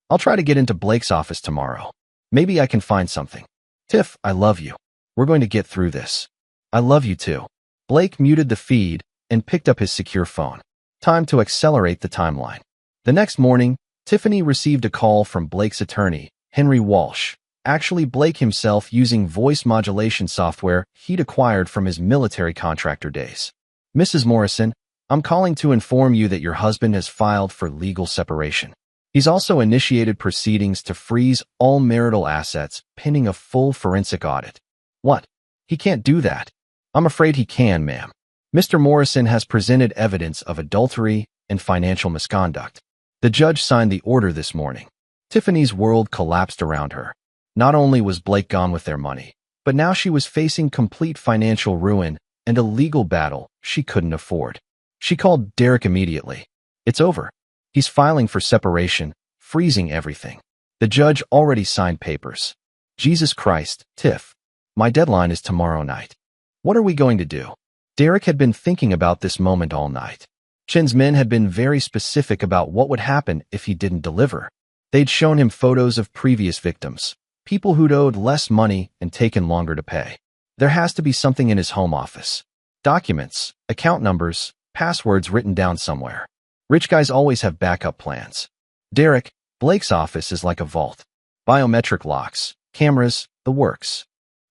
Speaker 2: I'll try to get into Blake's office tomorrow. Maybe I can find something. Tiff, I love you. We're going to get through this. I love you too. Blake muted the feed and picked up his secure phone. Time to accelerate the timeline. The next morning, Tiffany received a call from Blake's attorney, Henry Walsh, actually Blake himself using voice modulation software he'd acquired from his military contractor days. Mrs. Morrison, I'm calling to inform you that your husband has filed for legal separation. He's also initiated proceedings to freeze all marital assets pending a full forensic audit. What? He can't do that. I'm afraid he can, ma'am. Mr. Morrison has presented evidence of adultery and financial misconduct. The judge signed the order this morning. Tiffany's world collapsed around her. Not only was Blake gone with their money, but now she was facing complete financial ruin and a legal battle she couldn't afford. She called Derek immediately. It's over. He's filing for separation, freezing everything. The judge already signed papers. Jesus Christ, Tiff. My deadline is tomorrow night. What are we going to do? Derek had been thinking about this moment all night. Chin's men had been very specific about what would happen if he didn't deliver. They'd shown him photos of previous victims, people who'd owed less money and taken longer to pay. There has to be something in his home office. Documents, account numbers, passwords written down somewhere. Rich guys always have backup plans. Derek, Blake's office is like a vault. Biometric locks, cameras, the works.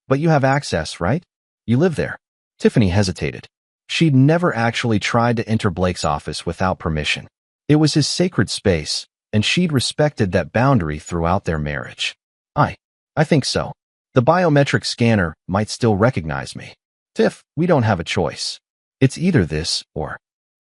Speaker 2: But you have access, right? You live there. Tiffany hesitated. She'd never actually tried to enter Blake's office without permission. It was his sacred space, and she'd respected that boundary throughout their marriage. I think so. The biometric scanner might still recognize me. Tiff, we don't have a choice. It's either this or...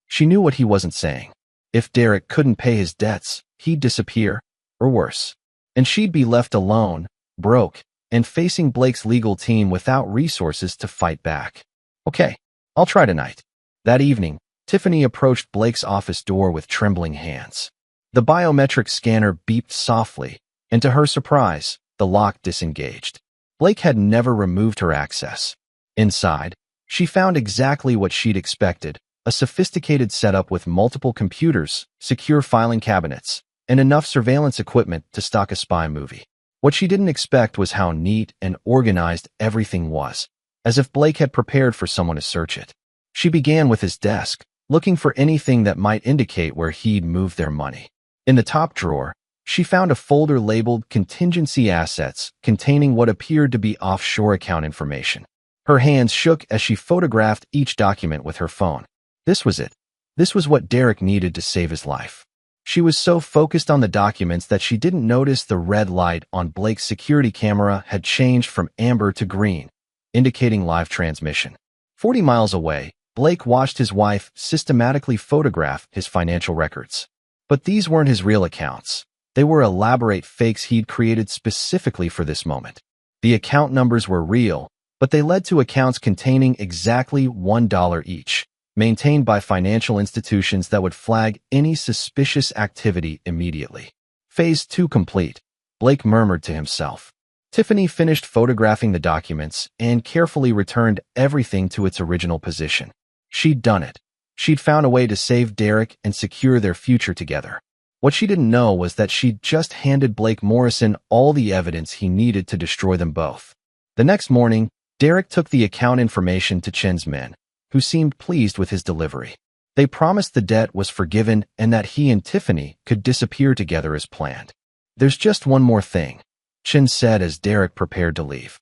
Speaker 2: She knew what he wasn't saying. If Derek couldn't pay his debts, he'd disappear, or worse. And she'd be left alone, broke, and facing Blake's legal team without resources to fight back. Okay, I'll try tonight. That evening, Tiffany approached Blake's office door with trembling hands. The biometric scanner beeped softly, and to her surprise, the lock disengaged. Blake had never removed her access. Inside, she found exactly what she'd expected, A sophisticated setup with multiple computers, secure filing cabinets, and enough surveillance equipment to stock a spy movie. What she didn't expect was how neat and organized everything was, as if Blake had prepared for someone to search it. She began with his desk, looking for anything that might indicate where he'd moved their money. In the top drawer, she found a folder labeled Contingency Assets containing what appeared to be offshore account information. Her hands shook as she photographed each document with her phone. This was it. This was what Derek needed to save his life. She was so focused on the documents that she didn't notice the red light on Blake's security camera had changed from amber to green, indicating live transmission. 40 miles away, Blake watched his wife systematically photograph his financial records. But these weren't his real accounts. They were elaborate fakes he'd created specifically for this moment. The account numbers were real, but they led to accounts containing exactly $1 each, maintained by financial institutions that would flag any suspicious activity immediately. Phase 2 complete, Blake murmured to himself. Tiffany finished photographing the documents and carefully returned everything to its original position. She'd done it. She'd found a way to save Derek and secure their future together. What she didn't know was that she'd just handed Blake Morrison all the evidence he needed to destroy them both. The next morning, Derek took the account information to Chen's men, who seemed pleased with his delivery. They promised the debt was forgiven and that he and Tiffany could disappear together as planned. "There's just one more thing," Chen said as Derek prepared to leave.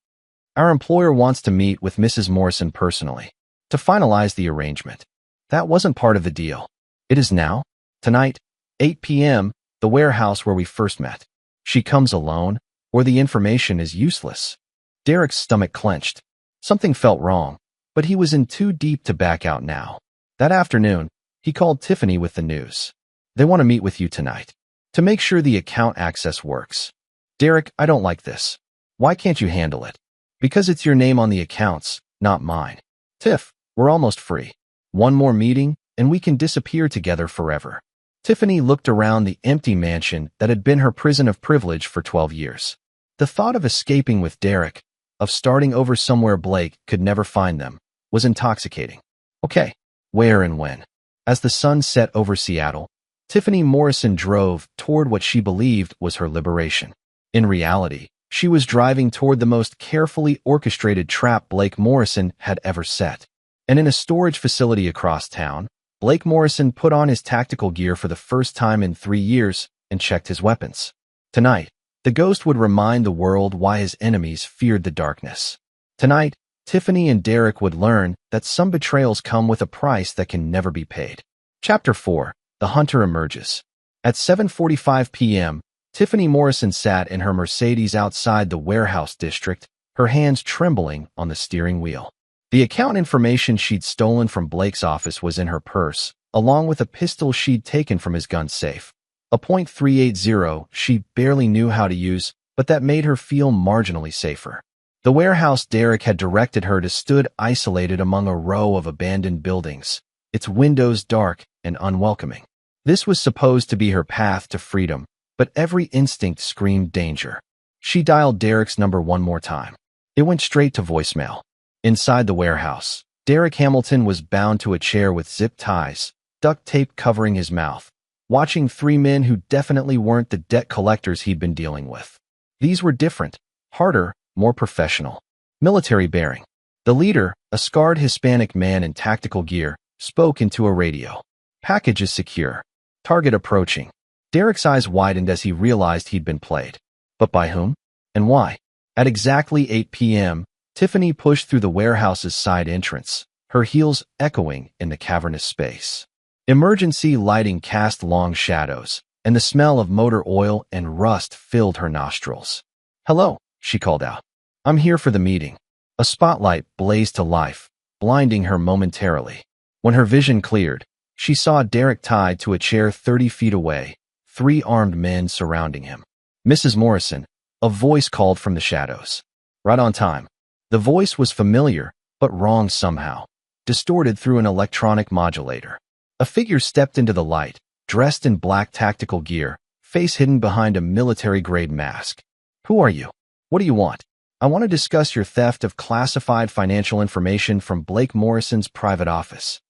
Speaker 2: "Our employer wants to meet with Mrs. Morrison personally, to finalize the arrangement. That wasn't part of the deal. It is now. Tonight, 8 p.m., the warehouse where we first met. She comes alone, or the information is useless." Derek's stomach clenched. Something felt wrong, but he was in too deep to back out now. That afternoon, he called Tiffany with the news. "They want to meet with you tonight, to make sure the account access works." "Derek, I don't like this. Why can't you handle it?" "Because it's your name on the accounts, not mine." "Tiff, we're almost free. One more meeting, and we can disappear together forever." Tiffany looked around the empty mansion that had been her prison of privilege for 12 years. The thought of escaping with Derek, of starting over somewhere Blake could never find them, was intoxicating. Okay, where and when? As the sun set over Seattle, Tiffany Morrison drove toward what she believed was her liberation. In reality, she was driving toward the most carefully orchestrated trap Blake Morrison had ever set. And in a storage facility across town, Blake Morrison put on his tactical gear for the first time in 3 years and checked his weapons. Tonight, the ghost would remind the world why his enemies feared the darkness. Tonight, Tiffany and Derek would learn that some betrayals come with a price that can never be paid. Chapter 4. The Hunter Emerges. At 7:45 p.m., Tiffany Morrison sat in her Mercedes outside the warehouse district, her hands trembling on the steering wheel. The account information she'd stolen from Blake's office was in her purse, along with a pistol she'd taken from his gun safe. A .380 she barely knew how to use, but that made her feel marginally safer. The warehouse Derek had directed her to stood isolated among a row of abandoned buildings, its windows dark and unwelcoming. This was supposed to be her path to freedom, but every instinct screamed danger. She dialed Derek's number one more time. It went straight to voicemail. Inside the warehouse, Derek Hamilton was bound to a chair with zip ties, duct tape covering his mouth, watching 3 men who definitely weren't the debt collectors he'd been dealing with. These were different, harder, more professional. Military bearing. The leader, a scarred Hispanic man in tactical gear, spoke into a radio. "Package is secure. Target approaching." Derek's eyes widened as he realized he'd been played. But by whom? And why? At exactly 8 p.m., Tiffany pushed through the warehouse's side entrance, her heels echoing in the cavernous space. Emergency lighting cast long shadows, and the smell of motor oil and rust filled her nostrils. "Hello," she called out. "I'm here for the meeting." A spotlight blazed to life, blinding her momentarily. When her vision cleared, she saw Derek tied to a chair 30 feet away, 3 armed men surrounding him. "Mrs. Morrison," a voice called from the shadows. Right on time. The voice was familiar, but wrong somehow, distorted through an electronic modulator. A figure stepped into the light, dressed in black tactical gear, face hidden behind a military-grade mask. "Who are you? What do you want?" "I want to discuss your theft of classified financial information from Blake Morrison's private office."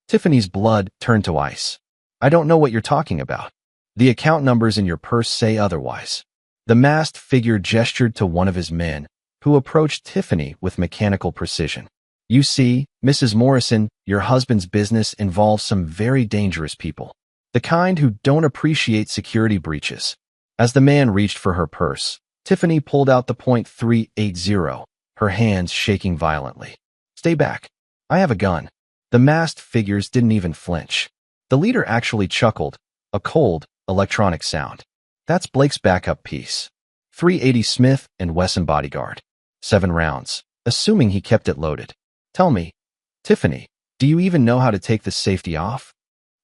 Speaker 2: Tiffany's blood turned to ice. I don't know what you're talking about. The account numbers in your purse say otherwise. The masked figure gestured to one of his men, who approached Tiffany with mechanical precision. You see, Mrs. Morrison, your husband's business involves some very dangerous people. The kind who don't appreciate security breaches. As the man reached for her purse, Tiffany pulled out the .380, her hands shaking violently. Stay back. I have a gun. The masked figures didn't even flinch. The leader actually chuckled, a cold, electronic sound. That's Blake's backup piece. .380 Smith & Wesson bodyguard. 7 rounds, assuming he kept it loaded. Tell me, Tiffany, do you even know how to take the safety off?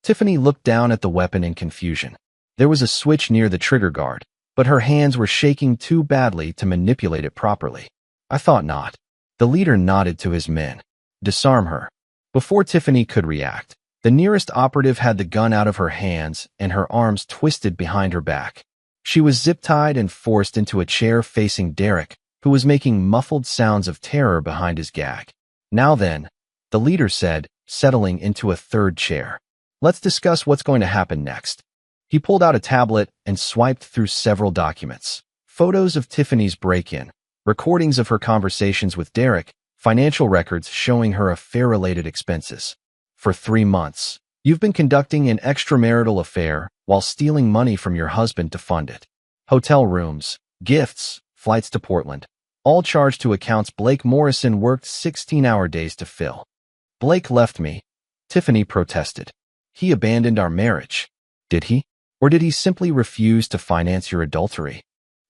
Speaker 2: Tiffany looked down at the weapon in confusion. There was a switch near the trigger guard, but her hands were shaking too badly to manipulate it properly. I thought not. The leader nodded to his men. Disarm her. Before Tiffany could react, the nearest operative had the gun out of her hands and her arms twisted behind her back. She was zip-tied and forced into a chair facing Derek, who was making muffled sounds of terror behind his gag. Now then, the leader said, settling into a third chair. Let's discuss what's going to happen next. He pulled out a tablet and swiped through several documents. Photos of Tiffany's break-in, recordings of her conversations with Derek, financial records showing her affair-related expenses. For 3 months, you've been conducting an extramarital affair while stealing money from your husband to fund it. Hotel rooms, gifts, flights to Portland, all charged to accounts Blake Morrison worked 16-hour days to fill. Blake left me, Tiffany protested. He abandoned our marriage. Did he? Or did he simply refuse to finance your adultery?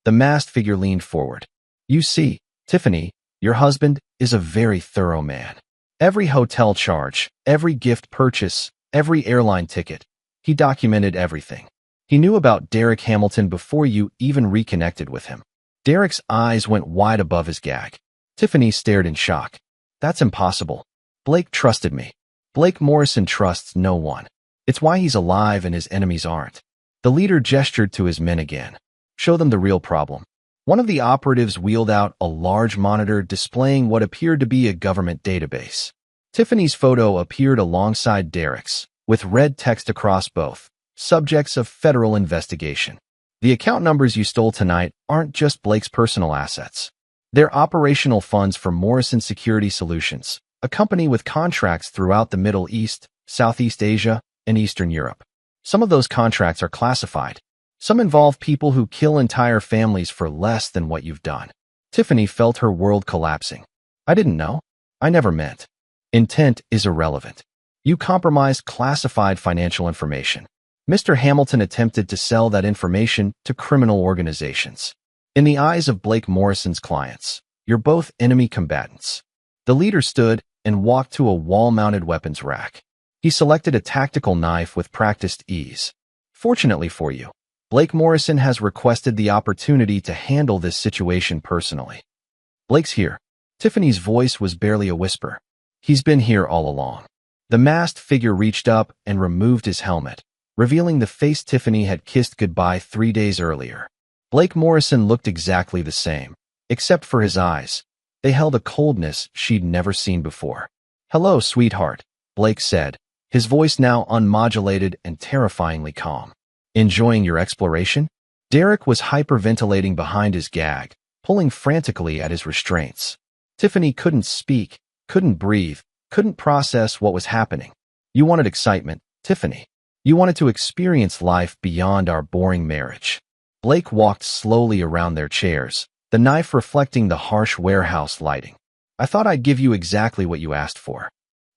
Speaker 2: The masked figure leaned forward. You see, Tiffany, your husband is a very thorough man. Every hotel charge, every gift purchase, every airline ticket, he documented everything. He knew about Derek Hamilton before you even reconnected with him. Derek's eyes went wide above his gag. Tiffany stared in shock. That's impossible. Blake trusted me. Blake Morrison trusts no one. It's why he's alive and his enemies aren't. The leader gestured to his men again. Show them the real problem. One of the operatives wheeled out a large monitor displaying what appeared to be a government database. Tiffany's photo appeared alongside Derek's, with red text across both, subjects of federal investigation. The account numbers you stole tonight aren't just Blake's personal assets. They're operational funds for Morrison Security Solutions, a company with contracts throughout the Middle East, Southeast Asia, and Eastern Europe. Some of those contracts are classified. Some involve people who kill entire families for less than what you've done. Tiffany felt her world collapsing. I didn't know. I never meant. Intent is irrelevant. You compromised classified financial information. Mr. Hamilton attempted to sell that information to criminal organizations. In the eyes of Blake Morrison's clients, you're both enemy combatants. The leader stood and walked to a wall-mounted weapons rack. He selected a tactical knife with practiced ease. Fortunately for you, Blake Morrison has requested the opportunity to handle this situation personally. Blake's here. Tiffany's voice was barely a whisper. He's been here all along. The masked figure reached up and removed his helmet, revealing the face Tiffany had kissed goodbye 3 days earlier. Blake Morrison looked exactly the same, except for his eyes. They held a coldness she'd never seen before. Hello, sweetheart, Blake said, his voice now unmodulated and terrifyingly calm. Enjoying your exploration? Derek was hyperventilating behind his gag, pulling frantically at his restraints. Tiffany couldn't speak, couldn't breathe, couldn't process what was happening. You wanted excitement, Tiffany. You wanted to experience life beyond our boring marriage. Blake walked slowly around their chairs, the knife reflecting the harsh warehouse lighting. I thought I'd give you exactly what you asked for.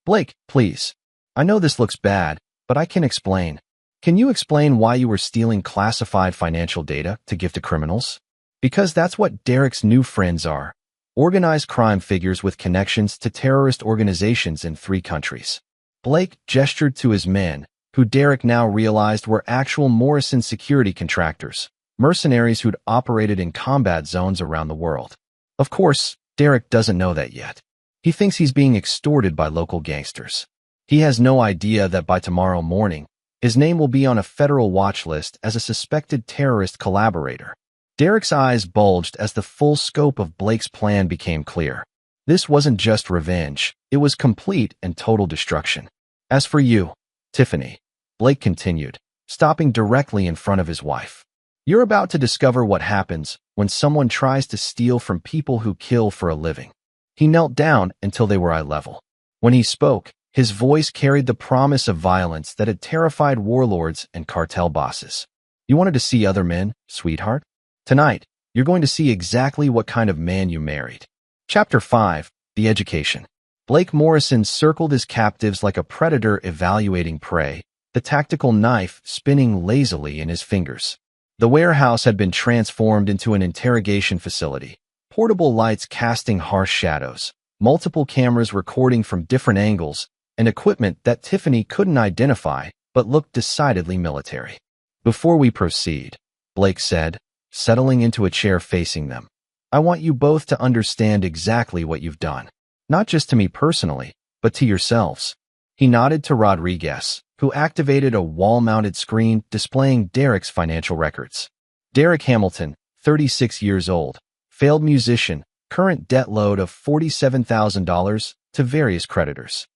Speaker 2: Blake, please. I know this looks bad, but I can explain. Can you explain why you were stealing classified financial data to give to criminals? Because that's what Derek's new friends are. Organized crime figures with connections to terrorist organizations in 3 countries. Blake gestured to his men, who Derek now realized were actual Morrison security contractors, mercenaries who'd operated in combat zones around the world. Of course, Derek doesn't know that yet. He thinks he's being extorted by local gangsters. He has no idea that by tomorrow morning, his name will be on a federal watch list as a suspected terrorist collaborator. Derek's eyes bulged as the full scope of Blake's plan became clear. This wasn't just revenge, it was complete and total destruction. As for you, Tiffany, Blake continued, stopping directly in front of his wife. You're about to discover what happens when someone tries to steal from people who kill for a living. He knelt down until they were eye level. When he spoke, his voice carried the promise of violence that had terrified warlords and cartel bosses. You wanted to see other men, sweetheart? Tonight, you're going to see exactly what kind of man you married. Chapter 5, The Education. Blake Morrison circled his captives like a predator evaluating prey, the tactical knife spinning lazily in his fingers. The warehouse had been transformed into an interrogation facility, portable lights casting harsh shadows, multiple cameras recording from different angles, and equipment that Tiffany couldn't identify but looked decidedly military. Before we proceed, Blake said, settling into a chair facing them, I want you both to understand exactly what you've done. Not just to me personally, but to yourselves. He nodded to Rodriguez, who activated a wall-mounted screen displaying Derek's financial records. Derek Hamilton, 36 years old, failed musician, current debt load of $47,000 to various creditors.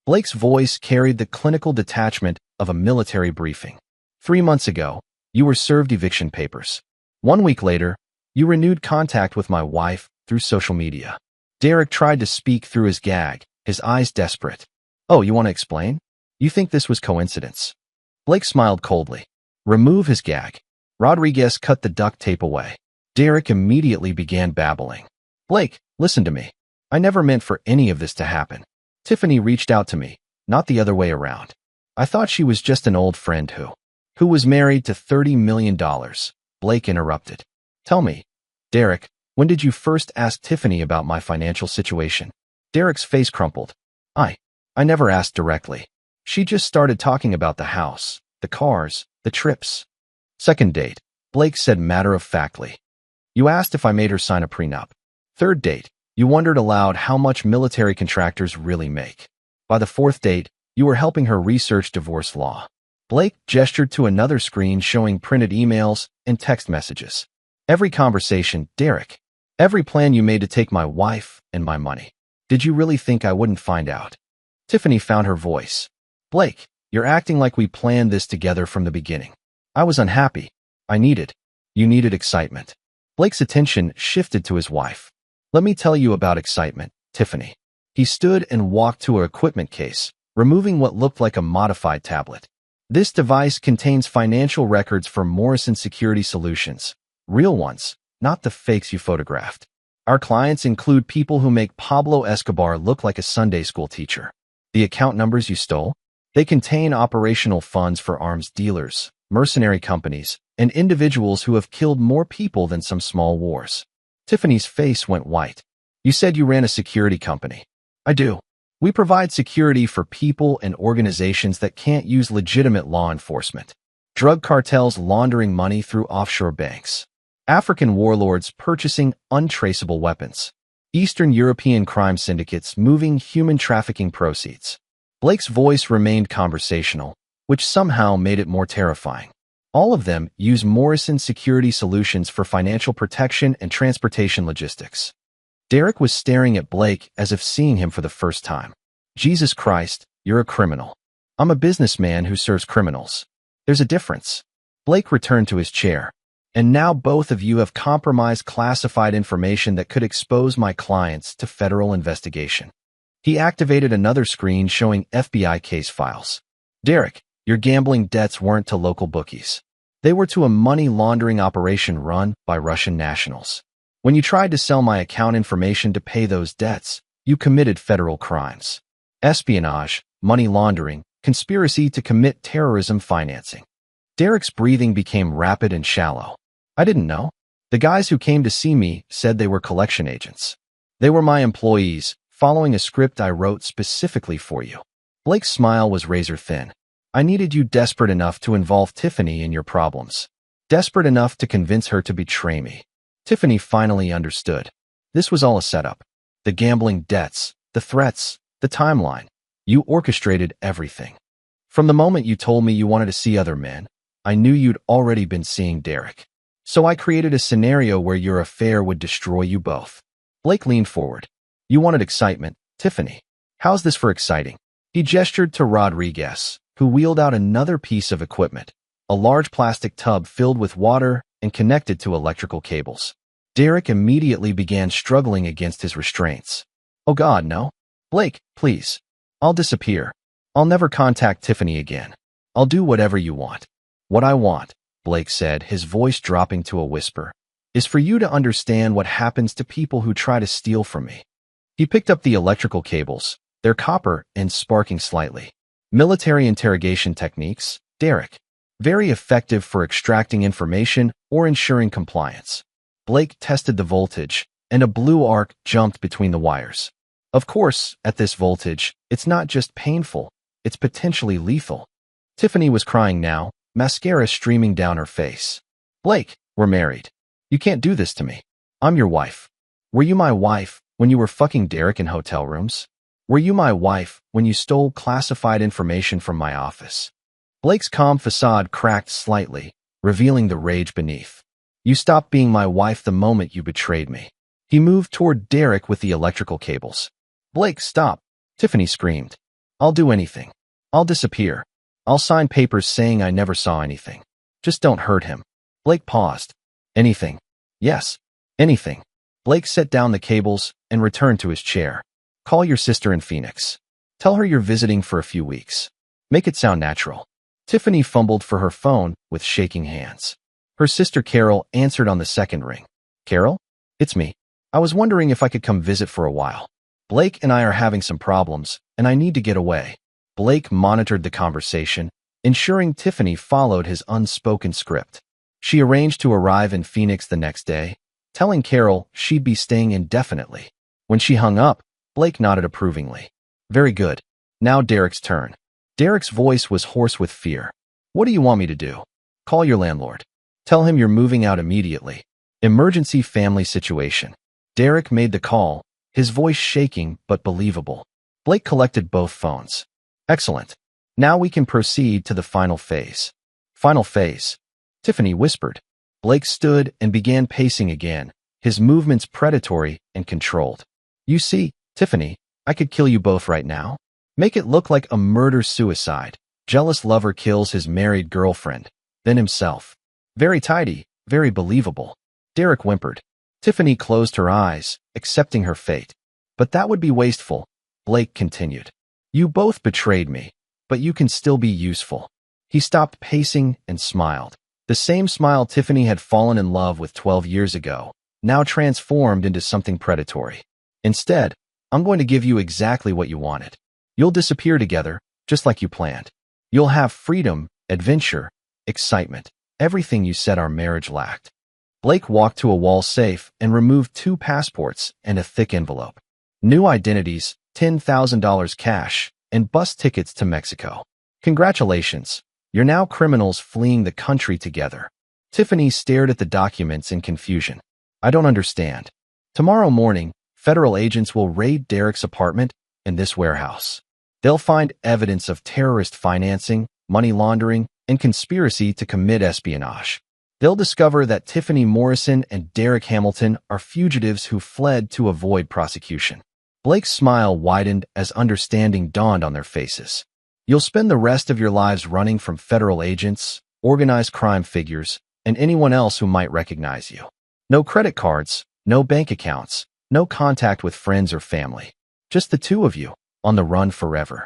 Speaker 2: Blake's voice carried the clinical detachment of a military briefing. 3 months ago, you were served eviction papers. 1 week later, you renewed contact with my wife through social media. Derek tried to speak through his gag, his eyes desperate. Oh, you want to explain? You think this was coincidence? Blake smiled coldly. Remove his gag. Rodriguez cut the duct tape away. Derek immediately began babbling. Blake, listen to me. I never meant for any of this to happen. Tiffany reached out to me, not the other way around. I thought she was just an old friend who was married to $30 million. Blake interrupted. Tell me, Derek, when did you first ask Tiffany about my financial situation? Derek's face crumpled. I never asked directly. She just started talking about the house, the cars, the trips. Second date, Blake said matter-of-factly. You asked if I made her sign a prenup. Third date, you wondered aloud how much military contractors really make. By the fourth date, you were helping her research divorce law. Blake gestured to another screen showing printed emails and text messages. Every conversation, Derek. Every plan you made to take my wife and my money. Did you really think I wouldn't find out? Tiffany found her voice. Blake, you're acting like we planned this together from the beginning. I was unhappy. You needed excitement. Blake's attention shifted to his wife. Let me tell you about excitement, Tiffany. He stood and walked to an equipment case, removing what looked like a modified tablet. This device contains financial records for Morrison Security Solutions. Real ones, not the fakes you photographed. Our clients include people who make Pablo Escobar look like a Sunday school teacher. The account numbers you stole? They contain operational funds for arms dealers, mercenary companies, and individuals who have killed more people than some small wars. Tiffany's face went white. You said you ran a security company. I do. We provide security for people and organizations that can't use legitimate law enforcement. Drug cartels laundering money through offshore banks. African warlords purchasing untraceable weapons. Eastern European crime syndicates moving human trafficking proceeds. Blake's voice remained conversational, which somehow made it more terrifying. All of them use Morrison Security Solutions for financial protection and transportation logistics. Derek was staring at Blake as if seeing him for the first time. Jesus Christ, you're a criminal. I'm a businessman who serves criminals. There's a difference. Blake returned to his chair. And now both of you have compromised classified information that could expose my clients to federal investigation. He activated another screen showing FBI case files. Derek, your gambling debts weren't to local bookies. They were to a money laundering operation run by Russian nationals. When you tried to sell my account information to pay those debts, you committed federal crimes. Espionage, money laundering, conspiracy to commit terrorism financing. Derek's breathing became rapid and shallow. I didn't know. The guys who came to see me said they were collection agents. They were my employees, following a script I wrote specifically for you. Blake's smile was razor thin. I needed you desperate enough to involve Tiffany in your problems. Desperate enough to convince her to betray me. Tiffany finally understood. This was all a setup. The gambling debts, the threats, the timeline. You orchestrated everything. From the moment you told me you wanted to see other men, I knew you'd already been seeing Derek. So I created a scenario where your affair would destroy you both. Blake leaned forward. You wanted excitement, Tiffany. How's this for exciting? He gestured to Rodriguez, who wheeled out another piece of equipment, a large plastic tub filled with water and connected to electrical cables. Derek immediately began struggling against his restraints. Oh God, no. Blake, please. I'll disappear. I'll never contact Tiffany again. I'll do whatever you want. What I want, Blake said, his voice dropping to a whisper, is for you to understand what happens to people who try to steal from me. He picked up the electrical cables, their copper ends sparking slightly. Military interrogation techniques, Derek. Very effective for extracting information or ensuring compliance. Blake tested the voltage, and a blue arc jumped between the wires. Of course, at this voltage, it's not just painful, it's potentially lethal. Tiffany was crying now, mascara streaming down her face. Blake, we're married. You can't do this to me. I'm your wife. Were you my wife when you were fucking Derek in hotel rooms? Were you my wife when you stole classified information from my office? Blake's calm facade cracked slightly, revealing the rage beneath. You stopped being my wife the moment you betrayed me. He moved toward Derek with the electrical cables. Blake, stop. Tiffany screamed. I'll do anything. I'll disappear. I'll sign papers saying I never saw anything. Just don't hurt him. Blake paused. Anything. Yes. Anything. Blake set down the cables and returned to his chair. Call your sister in Phoenix. Tell her you're visiting for a few weeks. Make it sound natural. Tiffany fumbled for her phone with shaking hands. Her sister Carol answered on the second ring. Carol? It's me. I was wondering if I could come visit for a while. Blake and I are having some problems, and I need to get away. Blake monitored the conversation, ensuring Tiffany followed his unspoken script. She arranged to arrive in Phoenix the next day, telling Carol she'd be staying indefinitely. When she hung up, Blake nodded approvingly. Very good. Now Derek's turn. Derek's voice was hoarse with fear. What do you want me to do? Call your landlord. Tell him you're moving out immediately. Emergency family situation. Derek made the call, his voice shaking but believable. Blake collected both phones. Excellent. Now we can proceed to the final phase. Final phase. Tiffany whispered. Blake stood and began pacing again, his movements predatory and controlled. You see, Tiffany, I could kill you both right now. Make it look like a murder-suicide. Jealous lover kills his married girlfriend, then himself. Very tidy, very believable. Derek whimpered. Tiffany closed her eyes, accepting her fate. But that would be wasteful, Blake continued. You both betrayed me, but you can still be useful. He stopped pacing and smiled. The same smile Tiffany had fallen in love with 12 years ago, now transformed into something predatory. Instead, I'm going to give you exactly what you wanted. You'll disappear together, just like you planned. You'll have freedom, adventure, excitement, everything you said our marriage lacked. Blake walked to a wall safe and removed 2 passports and a thick envelope. New identities, $10,000 cash, and bus tickets to Mexico. Congratulations, you're now criminals fleeing the country together. Tiffany stared at the documents in confusion. I don't understand. Tomorrow morning, federal agents will raid Derek's apartment and this warehouse. They'll find evidence of terrorist financing, money laundering, and conspiracy to commit espionage. They'll discover that Tiffany Morrison and Derek Hamilton are fugitives who fled to avoid prosecution. Blake's smile widened as understanding dawned on their faces. You'll spend the rest of your lives running from federal agents, organized crime figures, and anyone else who might recognize you. No credit cards, no bank accounts, no contact with friends or family. Just the two of you, on the run forever.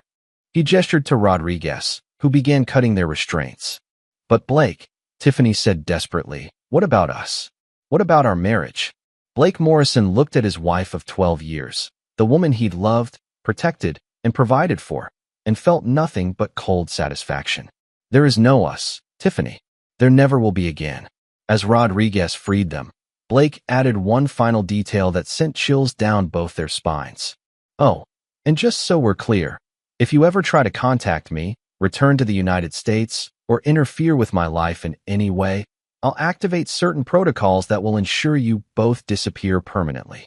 Speaker 2: He gestured to Rodriguez, who began cutting their restraints. But Blake, Tiffany said desperately, what about us? What about our marriage? Blake Morrison looked at his wife of 12 years, the woman he'd loved, protected, and provided for, and felt nothing but cold satisfaction. There is no us, Tiffany. There never will be again. As Rodriguez freed them, Blake added one final detail that sent chills down both their spines. Oh, and just so we're clear, if you ever try to contact me, return to the United States, or interfere with my life in any way, I'll activate certain protocols that will ensure you both disappear permanently.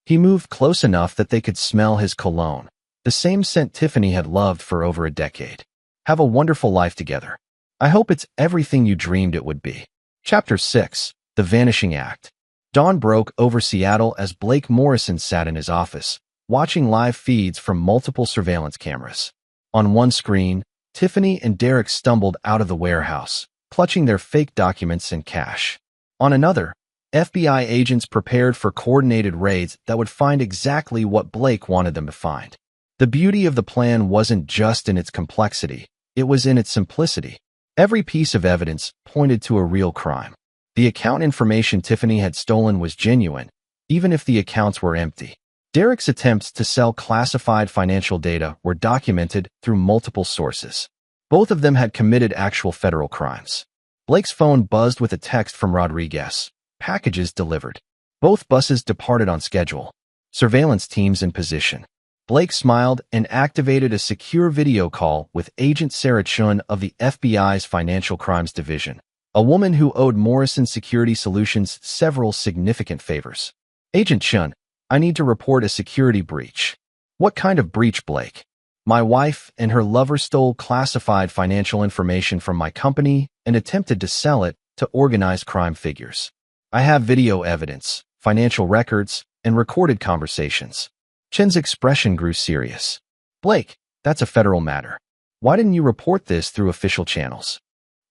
Speaker 2: He moved close enough that they could smell his cologne, the same scent Tiffany had loved for over a decade. Have a wonderful life together. I hope it's everything you dreamed it would be. Chapter 6, The Vanishing Act. Dawn broke over Seattle as Blake Morrison sat in his office, watching live feeds from multiple surveillance cameras. On one screen, Tiffany and Derek stumbled out of the warehouse, clutching their fake documents and cash. On another, FBI agents prepared for coordinated raids that would find exactly what Blake wanted them to find. The beauty of the plan wasn't just in its complexity, it was in its simplicity. Every piece of evidence pointed to a real crime. The account information Tiffany had stolen was genuine, even if the accounts were empty. Derek's attempts to sell classified financial data were documented through multiple sources. Both of them had committed actual federal crimes. Blake's phone buzzed with a text from Rodriguez. Packages delivered. Both buses departed on schedule. Surveillance teams in position. Blake smiled and activated a secure video call with Agent Sarah Chun of the FBI's Financial Crimes Division, a woman who owed Morrison Security Solutions several significant favors. Agent Chun, I need to report a security breach. What kind of breach, Blake? My wife and her lover stole classified financial information from my company and attempted to sell it to organized crime figures. I have video evidence, financial records, and recorded conversations. Chen's expression grew serious. Blake, that's a federal matter. Why didn't you report this through official channels?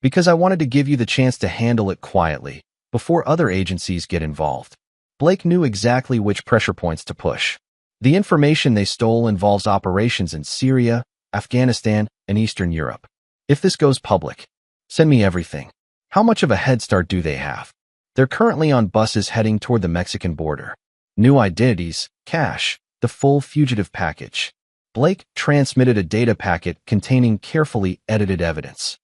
Speaker 2: Because I wanted to give you the chance to handle it quietly, before other agencies get involved. Blake knew exactly which pressure points to push. The information they stole involves operations in Syria, Afghanistan, and Eastern Europe. If this goes public, send me everything. How much of a head start do they have? They're currently on buses heading toward the Mexican border. New identities, cash, the full fugitive package. Blake transmitted a data packet containing carefully edited evidence.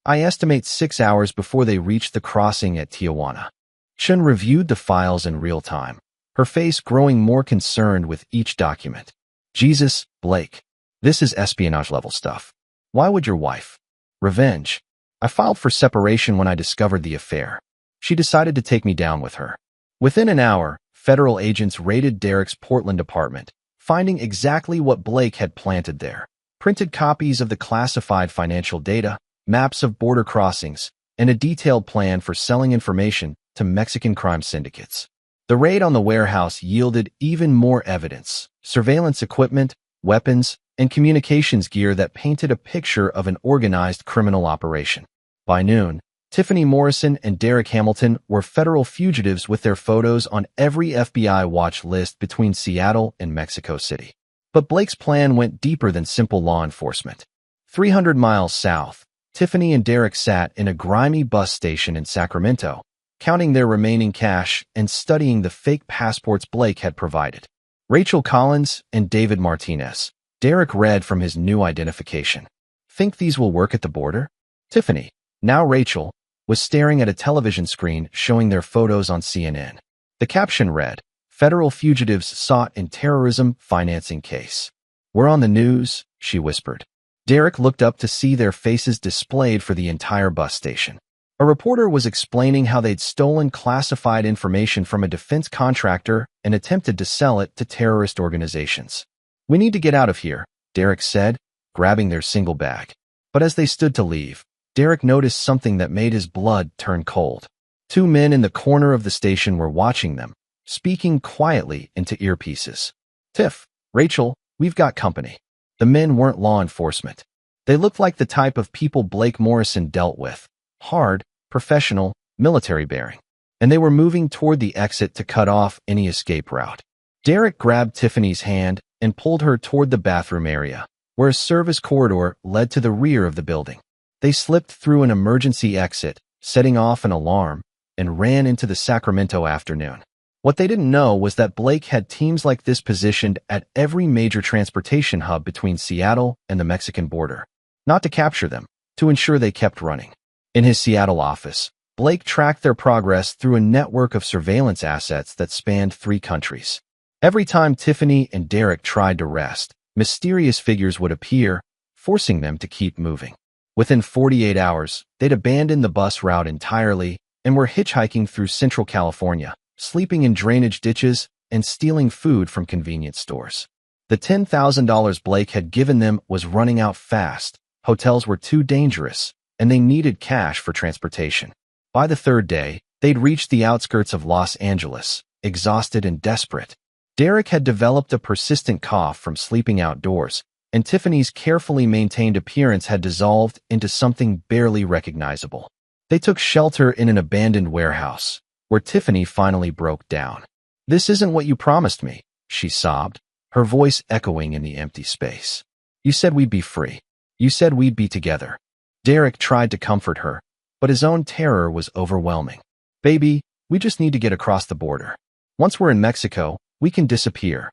Speaker 2: I estimate 6 hours before they reached the crossing at Tijuana. Chun reviewed the files in real time, her face growing more concerned with each document. Jesus, Blake. This is espionage-level stuff. Why would your wife? Revenge. I filed for separation when I discovered the affair. She decided to take me down with her. Within an hour, federal agents raided Derek's Portland apartment, finding exactly what Blake had planted there. Printed copies of the classified financial data, maps of border crossings, and a detailed plan for selling information to Mexican crime syndicates. The raid on the warehouse yielded even more evidence, surveillance equipment, weapons, and communications gear that painted a picture of an organized criminal operation. By noon, Tiffany Morrison and Derek Hamilton were federal fugitives with their photos on every FBI watch list between Seattle and Mexico City. But Blake's plan went deeper than simple law enforcement. 300 miles south, Tiffany and Derek sat in a grimy bus station in Sacramento, counting their remaining cash and studying the fake passports Blake had provided. Rachel Collins and David Martinez. Derek read from his new identification. Think these will work at the border? Tiffany, now Rachel, was staring at a television screen showing their photos on CNN. The caption read, Federal fugitives sought in terrorism financing case. We're on the news, she whispered. Derek looked up to see their faces displayed for the entire bus station. A reporter was explaining how they'd stolen classified information from a defense contractor and attempted to sell it to terrorist organizations. We need to get out of here, Derek said, grabbing their single bag. But as they stood to leave, Derek noticed something that made his blood turn cold. Two men in the corner of the station were watching them, speaking quietly into earpieces. Tiff, Rachel, we've got company. The men weren't law enforcement. They looked like the type of people Blake Morrison dealt with. Hard, professional, military-bearing. And they were moving toward the exit to cut off any escape route. Derek grabbed Tiffany's hand and pulled her toward the bathroom area, where a service corridor led to the rear of the building. They slipped through an emergency exit, setting off an alarm, and ran into the Sacramento afternoon. What they didn't know was that Blake had teams like this positioned at every major transportation hub between Seattle and the Mexican border. Not to capture them, to ensure they kept running. In his Seattle office, Blake tracked their progress through a network of surveillance assets that spanned 3 countries. Every time Tiffany and Derek tried to rest, mysterious figures would appear, forcing them to keep moving. Within 48 hours, they'd abandoned the bus route entirely and were hitchhiking through Central California, sleeping in drainage ditches and stealing food from convenience stores. The $10,000 Blake had given them was running out fast, hotels were too dangerous, and they needed cash for transportation. By the 3rd day, they'd reached the outskirts of Los Angeles, exhausted and desperate. Derek had developed a persistent cough from sleeping outdoors, and Tiffany's carefully maintained appearance had dissolved into something barely recognizable. They took shelter in an abandoned warehouse, where Tiffany finally broke down. "This isn't what you promised me," she sobbed, her voice echoing in the empty space. "You said we'd be free. You said we'd be together." Derek tried to comfort her, but his own terror was overwhelming. "Baby, we just need to get across the border. Once we're in Mexico, we can disappear."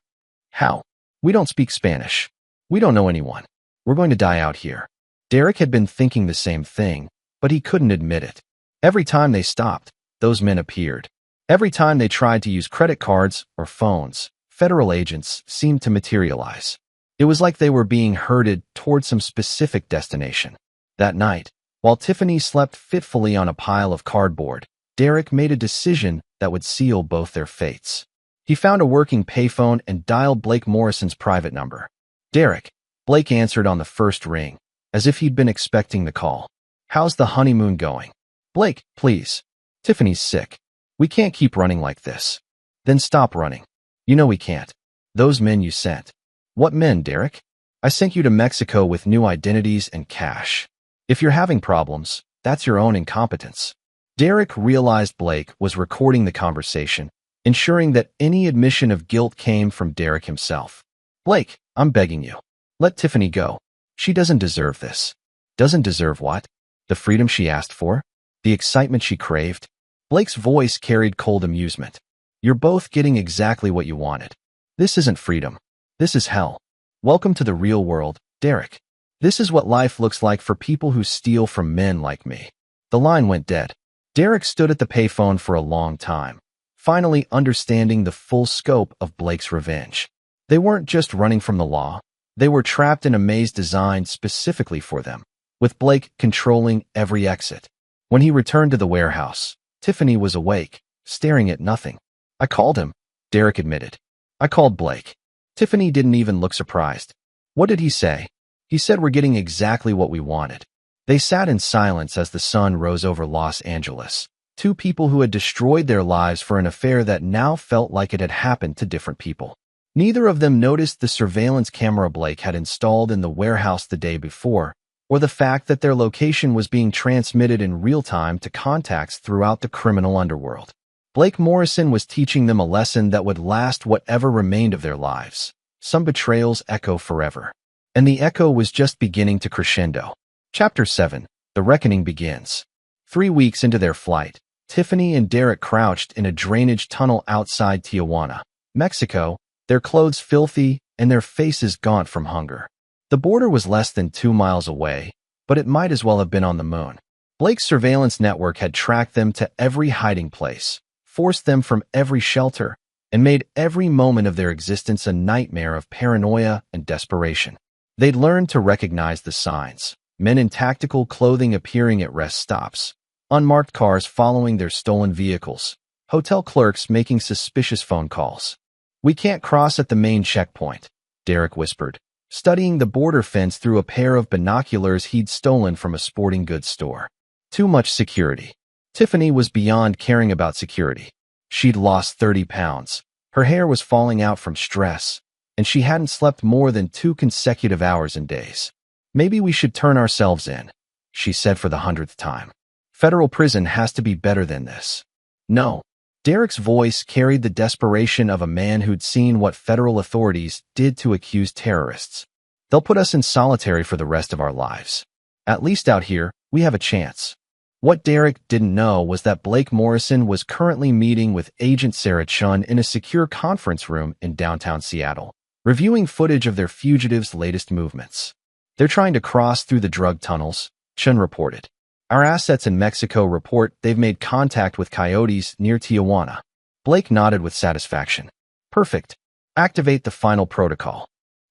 Speaker 2: "How? We don't speak Spanish. We don't know anyone. We're going to die out here." Derek had been thinking the same thing, but he couldn't admit it. Every time they stopped, those men appeared. Every time they tried to use credit cards or phones, federal agents seemed to materialize. It was like they were being herded toward some specific destination. That night, while Tiffany slept fitfully on a pile of cardboard, Derek made a decision that would seal both their fates. He found a working payphone and dialed Blake Morrison's private number. "Derek," Blake answered on the first ring, as if he'd been expecting the call. "How's the honeymoon going?" "Blake, please. Tiffany's sick. We can't keep running like this." "Then stop running." "You know we can't. Those men you sent." "What men, Derek?" "I sent you to Mexico with new identities and cash. If you're having problems, that's your own incompetence." Derek realized Blake was recording the conversation, ensuring that any admission of guilt came from Derek himself. "Blake, I'm begging you. Let Tiffany go. She doesn't deserve this." "Doesn't deserve what?" "The freedom she asked for? The excitement she craved?" Blake's voice carried cold amusement. "You're both getting exactly what you wanted. This isn't freedom. This is hell. Welcome to the real world, Derek. This is what life looks like for people who steal from men like me." The line went dead. Derek stood at the payphone for a long time, finally understanding the full scope of Blake's revenge. They weren't just running from the law. They were trapped in a maze designed specifically for them, with Blake controlling every exit. When he returned to the warehouse, Tiffany was awake, staring at nothing. "I called him," Derek admitted. "I called Blake." Tiffany didn't even look surprised. "What did he say?" "He said we're getting exactly what we wanted." They sat in silence as the sun rose over Los Angeles, two people who had destroyed their lives for an affair that now felt like it had happened to different people. Neither of them noticed the surveillance camera Blake had installed in the warehouse the day before, or the fact that their location was being transmitted in real time to contacts throughout the criminal underworld. Blake Morrison was teaching them a lesson that would last whatever remained of their lives. Some betrayals echo forever. And the echo was just beginning to crescendo. Chapter 7. The Reckoning Begins. 3 weeks into their flight, Tiffany and Derek crouched in a drainage tunnel outside Tijuana, Mexico, their clothes filthy and their faces gaunt from hunger. The border was less than 2 miles away, but it might as well have been on the moon. Blake's surveillance network had tracked them to every hiding place, forced them from every shelter, and made every moment of their existence a nightmare of paranoia and desperation. They'd learned to recognize the signs. Men in tactical clothing appearing at rest stops, unmarked cars following their stolen vehicles, hotel clerks making suspicious phone calls. "We can't cross at the main checkpoint," Derek whispered, studying the border fence through a pair of binoculars he'd stolen from a sporting goods store. "Too much security." Tiffany was beyond caring about security. She'd lost 30 pounds. Her hair was falling out from stress, and she hadn't slept more than 2 consecutive hours in days. "Maybe we should turn ourselves in," she said for the 100th time. "Federal prison has to be better than this." "No." Derek's voice carried the desperation of a man who'd seen what federal authorities did to accused terrorists. "They'll put us in solitary for the rest of our lives. At least out here, we have a chance." What Derek didn't know was that Blake Morrison was currently meeting with Agent Sarah Chun in a secure conference room in downtown Seattle, reviewing footage of their fugitives' latest movements. "They're trying to cross through the drug tunnels," Chun reported. "Our assets in Mexico report they've made contact with coyotes near Tijuana." Blake nodded with satisfaction. "Perfect. Activate the final protocol."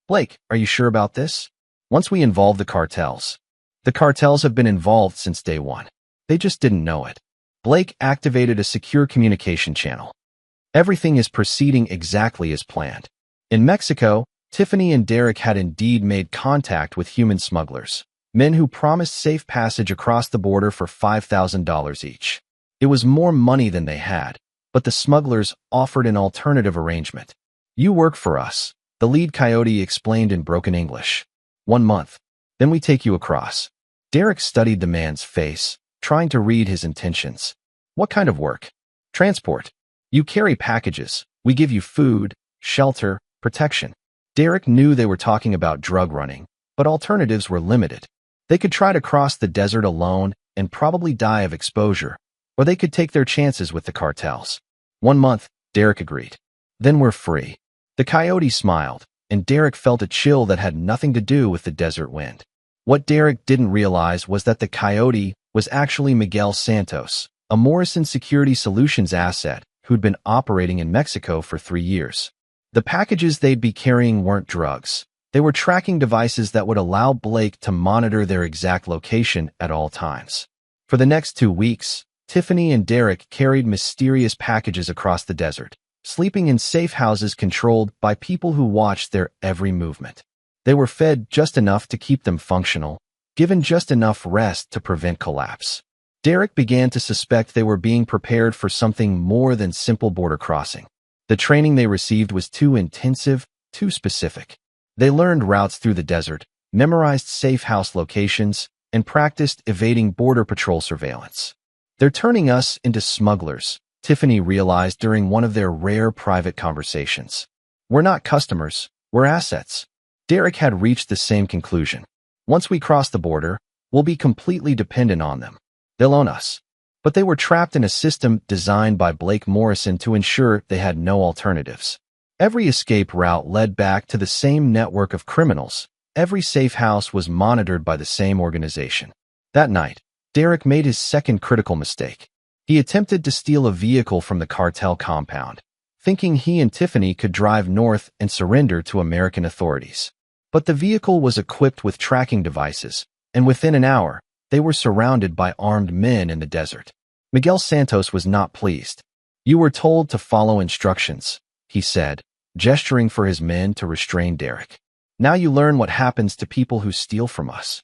Speaker 2: "Blake, are you sure about this?" "Once we involve the cartels." "The cartels have been involved since day one. They just didn't know it." Blake activated a secure communication channel. "Everything is proceeding exactly as planned." In Mexico, Tiffany and Derek had indeed made contact with human smugglers, men who promised safe passage across the border for $5,000 each. It was more money than they had, but the smugglers offered an alternative arrangement. "You work for us," the lead coyote explained in broken English. 1 month. Then we take you across. Derek studied the man's face, trying to read his intentions. What kind of work? Transport. You carry packages. We give you food, shelter, protection. Derek knew they were talking about drug running, but alternatives were limited. They could try to cross the desert alone and probably die of exposure, or they could take their chances with the cartels. 1 month, Derek agreed. Then we're free. The coyote smiled, and Derek felt a chill that had nothing to do with the desert wind. What Derek didn't realize was that the coyote was actually Miguel Santos, a Morrison Security Solutions asset who'd been operating in Mexico for 3 years. The packages they'd be carrying weren't drugs. They were tracking devices that would allow Blake to monitor their exact location at all times. For the next 2 weeks, Tiffany and Derek carried mysterious packages across the desert, sleeping in safe houses controlled by people who watched their every movement. They were fed just enough to keep them functional, given just enough rest to prevent collapse. Derek began to suspect they were being prepared for something more than simple border crossing. The training they received was too intensive, too specific. They learned routes through the desert, memorized safe house locations, and practiced evading border patrol surveillance. They're turning us into smugglers, Tiffany realized during one of their rare private conversations. We're not customers, we're assets. Derek had reached the same conclusion. Once we cross the border, we'll be completely dependent on them. They'll own us. But they were trapped in a system designed by Blake Morrison to ensure they had no alternatives. Every escape route led back to the same network of criminals. Every safe house was monitored by the same organization. That night, Derek made his second critical mistake. He attempted to steal a vehicle from the cartel compound, thinking he and Tiffany could drive north and surrender to American authorities. But the vehicle was equipped with tracking devices, and within an hour, they were surrounded by armed men in the desert. Miguel Santos was not pleased. "You were told to follow instructions," he said, gesturing for his men to restrain Derek. "Now you learn what happens to people who steal from us."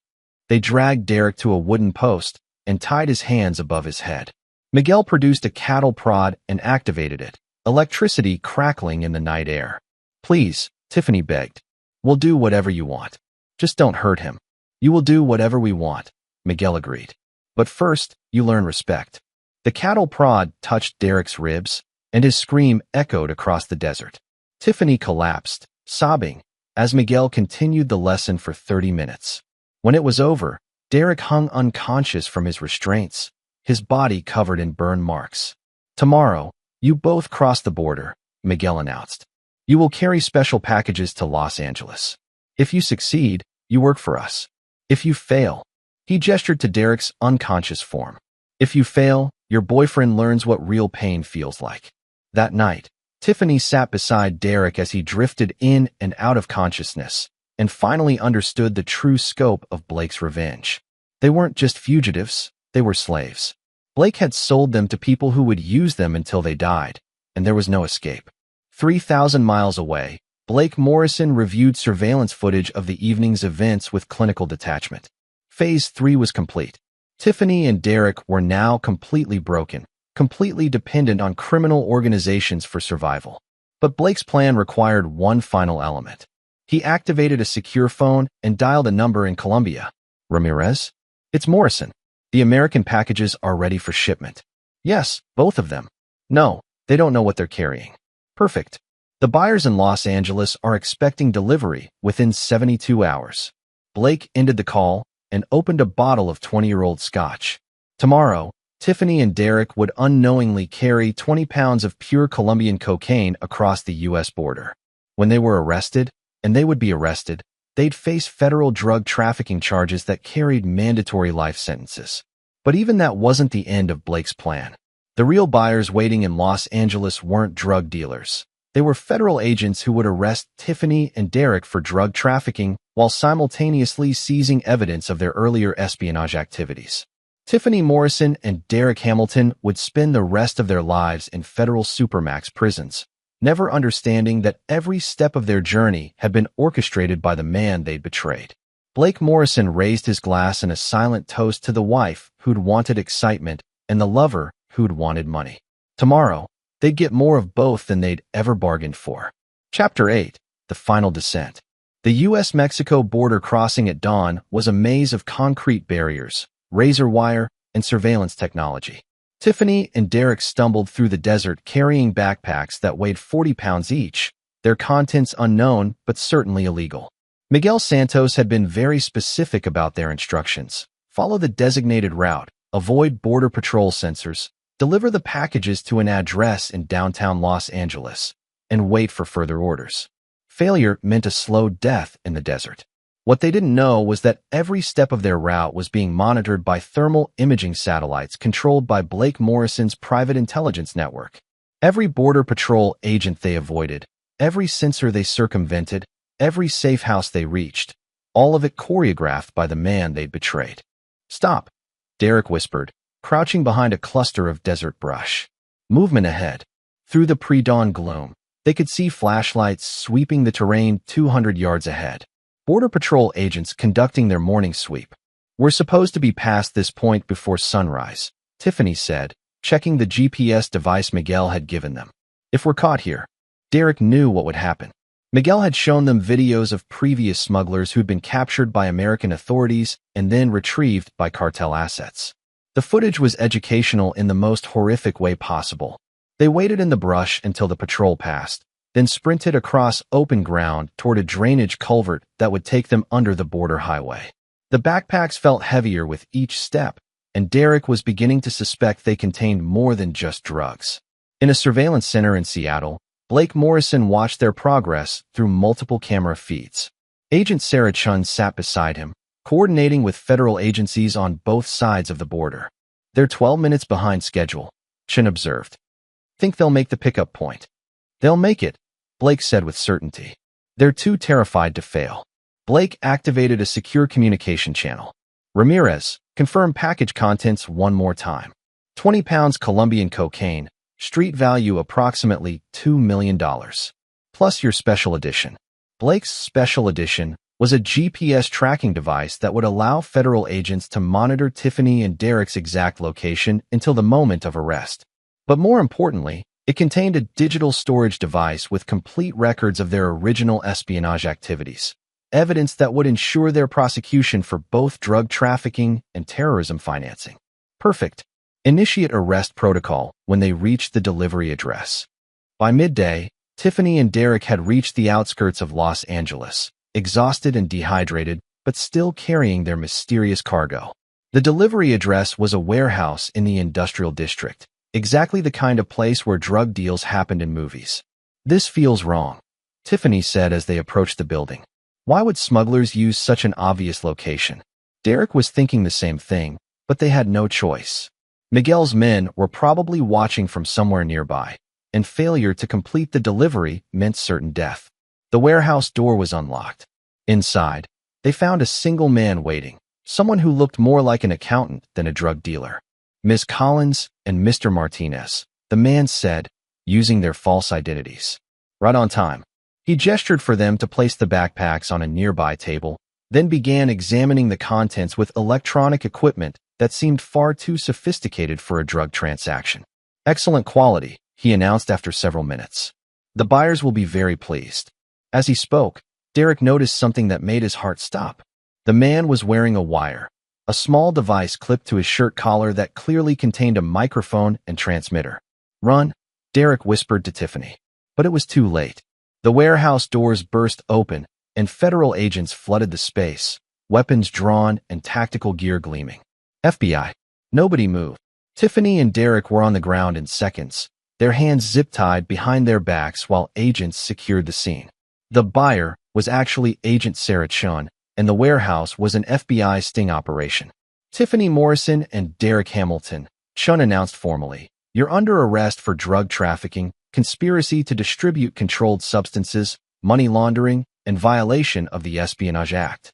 Speaker 2: They dragged Derek to a wooden post and tied his hands above his head. Miguel produced a cattle prod and activated it, electricity crackling in the night air. "Please," Tiffany begged. "We'll do whatever you want. Just don't hurt him." "You will do whatever we want," Miguel agreed. "But first, you learn respect." The cattle prod touched Derek's ribs, and his scream echoed across the desert. Tiffany collapsed, sobbing, as Miguel continued the lesson for 30 minutes. When it was over, Derek hung unconscious from his restraints, his body covered in burn marks. "Tomorrow, you both cross the border," Miguel announced. "You will carry special packages to Los Angeles. If you succeed, you work for us. If you fail," he gestured to Derek's unconscious form. "If you fail, your boyfriend learns what real pain feels like." That night, Tiffany sat beside Derek as he drifted in and out of consciousness, and finally understood the true scope of Blake's revenge. They weren't just fugitives, they were slaves. Blake had sold them to people who would use them until they died, and there was no escape. 3,000 miles away, Blake Morrison reviewed surveillance footage of the evening's events with clinical detachment. Phase 3 was complete. Tiffany and Derek were now completely broken, completely dependent on criminal organizations for survival. But Blake's plan required one final element. He activated a secure phone and dialed a number in Colombia. "Ramirez? It's Morrison. The American packages are ready for shipment." "Yes, both of them." "No, they don't know what they're carrying." "Perfect. The buyers in Los Angeles are expecting delivery within 72 hours. Blake ended the call and opened a bottle of 20-year-old scotch. Tomorrow, Tiffany and Derek would unknowingly carry 20 pounds of pure Colombian cocaine across the U.S. border. When they were arrested, and they would be arrested, they'd face federal drug trafficking charges that carried mandatory life sentences. But even that wasn't the end of Blake's plan. The real buyers waiting in Los Angeles weren't drug dealers. They were federal agents who would arrest Tiffany and Derek for drug trafficking while simultaneously seizing evidence of their earlier espionage activities. Tiffany Morrison and Derek Hamilton would spend the rest of their lives in federal supermax prisons, never understanding that every step of their journey had been orchestrated by the man they'd betrayed. Blake Morrison raised his glass in a silent toast to the wife who'd wanted excitement and the lover who'd wanted money. Tomorrow, they'd get more of both than they'd ever bargained for. Chapter 8. The Final Descent. The U.S.-Mexico border crossing at dawn was a maze of concrete barriers, razor wire, and surveillance technology. Tiffany and Derek stumbled through the desert carrying backpacks that weighed 40 pounds each, their contents unknown but certainly illegal. Miguel Santos had been very specific about their instructions. Follow the designated route, avoid Border Patrol sensors, deliver the packages to an address in downtown Los Angeles, and wait for further orders. Failure meant a slow death in the desert. What they didn't know was that every step of their route was being monitored by thermal imaging satellites controlled by Blake Morrison's private intelligence network. Every Border Patrol agent they avoided, every sensor they circumvented, every safe house they reached, all of it choreographed by the man they'd betrayed. "Stop," Derek whispered, crouching behind a cluster of desert brush. Movement ahead. Through the pre-dawn gloom, they could see flashlights sweeping the terrain 200 yards ahead. Border Patrol agents conducting their morning sweep. "We're supposed to be past this point before sunrise," Tiffany said, checking the GPS device Miguel had given them. "If we're caught here." Derek knew what would happen. Miguel had shown them videos of previous smugglers who'd been captured by American authorities and then retrieved by cartel assets. The footage was educational in the most horrific way possible. They waited in the brush until the patrol passed, then sprinted across open ground toward a drainage culvert that would take them under the border highway. The backpacks felt heavier with each step, and Derek was beginning to suspect they contained more than just drugs. In a surveillance center in Seattle, Blake Morrison watched their progress through multiple camera feeds. Agent Sarah Chun sat beside him, coordinating with federal agencies on both sides of the border. "They're 12 minutes behind schedule," Chun observed. "Think they'll make the pickup point?" "They'll make it," Blake said with certainty. "They're too terrified to fail." Blake activated a secure communication channel. "Ramirez, confirm package contents one more time. 20 pounds Colombian cocaine, street value approximately $2 million. Plus your special edition." Blake's special edition was a GPS tracking device that would allow federal agents to monitor Tiffany and Derek's exact location until the moment of arrest. But more importantly, it contained a digital storage device with complete records of their original espionage activities, evidence that would ensure their prosecution for both drug trafficking and terrorism financing. Perfect. Initiate arrest protocol when they reached the delivery address. By midday, Tiffany and Derek had reached the outskirts of Los Angeles, exhausted and dehydrated, but still carrying their mysterious cargo. The delivery address was a warehouse in the industrial district, exactly the kind of place where drug deals happened in movies. "This feels wrong," Tiffany said as they approached the building. "Why would smugglers use such an obvious location?" Derek was thinking the same thing, but they had no choice. Miguel's men were probably watching from somewhere nearby, and failure to complete the delivery meant certain death. The warehouse door was unlocked. Inside, they found a single man waiting, someone who looked more like an accountant than a drug dealer. "Ms. Collins and Mr. Martinez," the man said, using their false identities. "Right on time." He gestured for them to place the backpacks on a nearby table, then began examining the contents with electronic equipment that seemed far too sophisticated for a drug transaction. "Excellent quality," he announced after several minutes. "The buyers will be very pleased." As he spoke, Derek noticed something that made his heart stop. The man was wearing a wire, a small device clipped to his shirt collar that clearly contained a microphone and transmitter. "Run," Derek whispered to Tiffany. But it was too late. The warehouse doors burst open, and federal agents flooded the space, weapons drawn and tactical gear gleaming. "FBI." Nobody moved. Tiffany and Derek were on the ground in seconds, their hands zip-tied behind their backs while agents secured the scene. The buyer was actually Agent Sarah Chun, and the warehouse was an FBI sting operation. "Tiffany Morrison and Derek Hamilton," Chun announced formally, "you're under arrest for drug trafficking, conspiracy to distribute controlled substances, money laundering, and violation of the Espionage Act."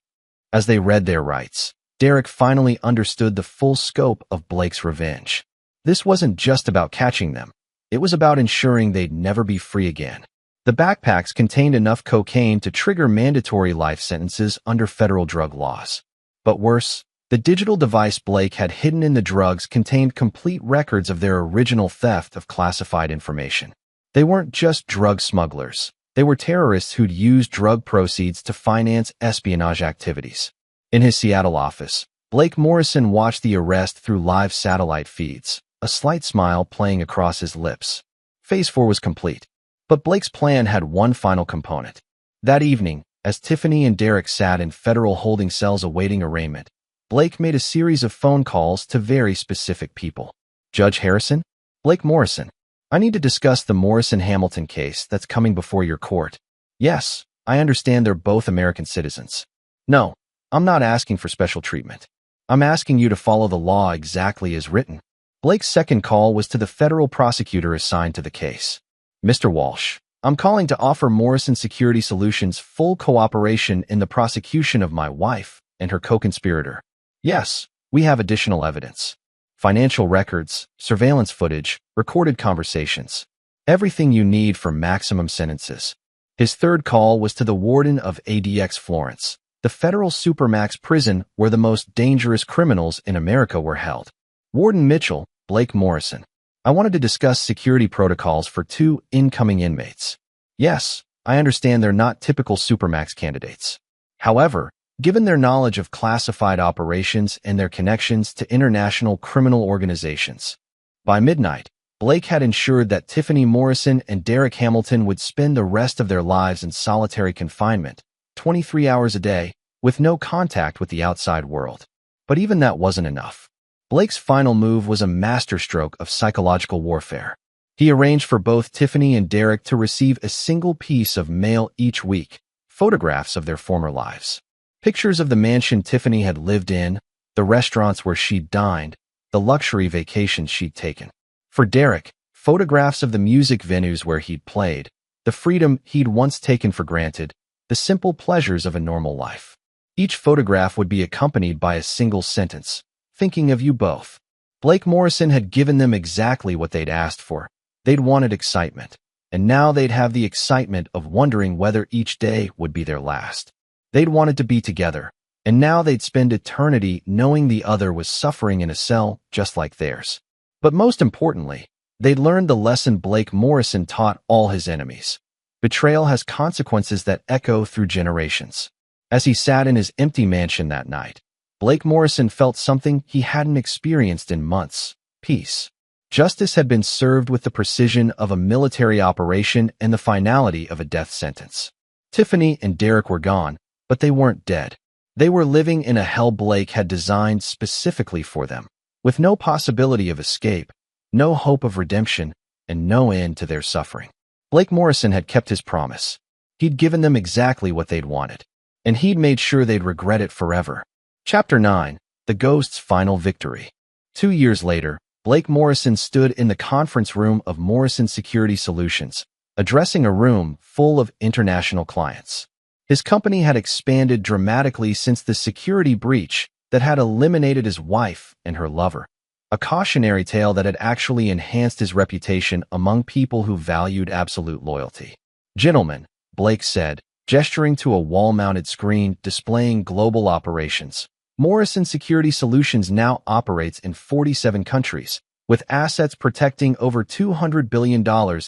Speaker 2: As they read their rights, Derek finally understood the full scope of Blake's revenge. This wasn't just about catching them. It was about ensuring they'd never be free again. The backpacks contained enough cocaine to trigger mandatory life sentences under federal drug laws. But worse, the digital device Blake had hidden in the drugs contained complete records of their original theft of classified information. They weren't just drug smugglers. They were terrorists who'd used drug proceeds to finance espionage activities. In his Seattle office, Blake Morrison watched the arrest through live satellite feeds, a slight smile playing across his lips. Phase 4 was complete. But Blake's plan had one final component. That evening, as Tiffany and Derek sat in federal holding cells awaiting arraignment, Blake made a series of phone calls to very specific people. Judge Harrison? Blake Morrison. I need to discuss the Morrison-Hamilton case that's coming before your court. Yes, I understand they're both American citizens. No, I'm not asking for special treatment. I'm asking you to follow the law exactly as written. Blake's second call was to the federal prosecutor assigned to the case. Mr. Walsh, I'm calling to offer Morrison Security Solutions full cooperation in the prosecution of my wife and her co-conspirator. Yes, we have additional evidence. Financial records, surveillance footage, recorded conversations. Everything you need for maximum sentences. His third call was to the warden of ADX Florence, the federal supermax prison where the most dangerous criminals in America were held. Warden Mitchell, Blake Morrison. I wanted to discuss security protocols for 2 incoming inmates. Yes, I understand they're not typical supermax candidates. However, given their knowledge of classified operations and their connections to international criminal organizations, by midnight, Blake had ensured that Tiffany Morrison and Derek Hamilton would spend the rest of their lives in solitary confinement, 23 hours a day, with no contact with the outside world. But even that wasn't enough. Blake's final move was a masterstroke of psychological warfare. He arranged for both Tiffany and Derek to receive a single piece of mail each week, photographs of their former lives. Pictures of the mansion Tiffany had lived in, the restaurants where she'd dined, the luxury vacations she'd taken. For Derek, photographs of the music venues where he'd played, the freedom he'd once taken for granted, the simple pleasures of a normal life. Each photograph would be accompanied by a single sentence. Thinking of you both. Blake Morrison had given them exactly what they'd asked for. They'd wanted excitement, and now they'd have the excitement of wondering whether each day would be their last. They'd wanted to be together, and now they'd spend eternity knowing the other was suffering in a cell just like theirs. But most importantly, they'd learned the lesson Blake Morrison taught all his enemies. Betrayal has consequences that echo through generations. As he sat in his empty mansion that night, Blake Morrison felt something he hadn't experienced in months: peace. Justice had been served with the precision of a military operation and the finality of a death sentence. Tiffany and Derek were gone, but they weren't dead. They were living in a hell Blake had designed specifically for them, with no possibility of escape, no hope of redemption, and no end to their suffering. Blake Morrison had kept his promise. He'd given them exactly what they'd wanted, and he'd made sure they'd regret it forever. Chapter 9. The Ghost's Final Victory. 2 years later, Blake Morrison stood in the conference room of Morrison Security Solutions, addressing a room full of international clients. His company had expanded dramatically since the security breach that had eliminated his wife and her lover, a cautionary tale that had actually enhanced his reputation among people who valued absolute loyalty. Gentlemen, Blake said, gesturing to a wall-mounted screen displaying global operations. Morrison Security Solutions now operates in 47 countries, with assets protecting over $200 billion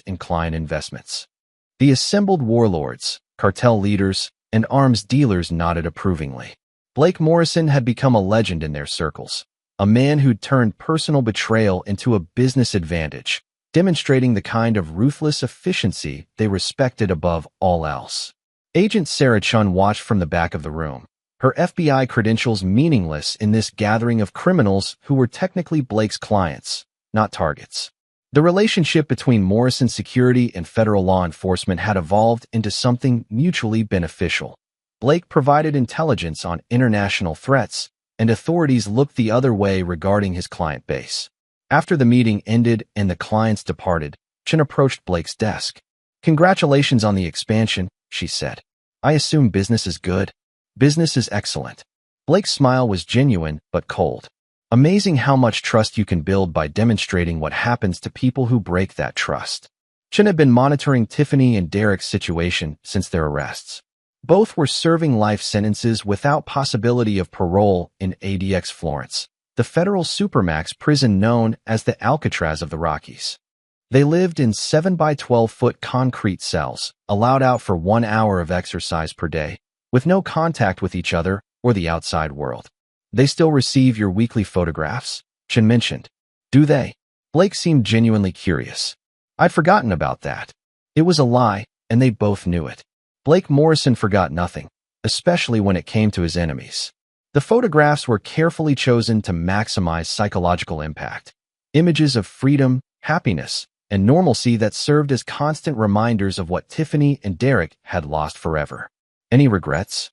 Speaker 2: in client investments. The assembled warlords, cartel leaders, and arms dealers nodded approvingly. Blake Morrison had become a legend in their circles, a man who'd turned personal betrayal into a business advantage, demonstrating the kind of ruthless efficiency they respected above all else. Agent Sarah Chun watched from the back of the room, her FBI credentials meaningless in this gathering of criminals who were technically Blake's clients, not targets. The relationship between Morrison Security and federal law enforcement had evolved into something mutually beneficial. Blake provided intelligence on international threats, and authorities looked the other way regarding his client base. After the meeting ended and the clients departed, Chun approached Blake's desk. "Congratulations on the expansion," she said. "I assume business is good." "Business is excellent." Blake's smile was genuine but cold. "Amazing how much trust you can build by demonstrating what happens to people who break that trust." Chun had been monitoring Tiffany and Derek's situation since their arrests. Both were serving life sentences without possibility of parole in ADX Florence, the federal supermax prison known as the Alcatraz of the Rockies. They lived in 7 by 12-foot concrete cells, allowed out for 1 hour of exercise per day, with no contact with each other or the outside world. They still receive your weekly photographs? Chen mentioned. Do they? Blake seemed genuinely curious. I'd forgotten about that. It was a lie, and they both knew it. Blake Morrison forgot nothing, especially when it came to his enemies. The photographs were carefully chosen to maximize psychological impact. Images of freedom, happiness, and normalcy that served as constant reminders of what Tiffany and Derek had lost forever. Any regrets?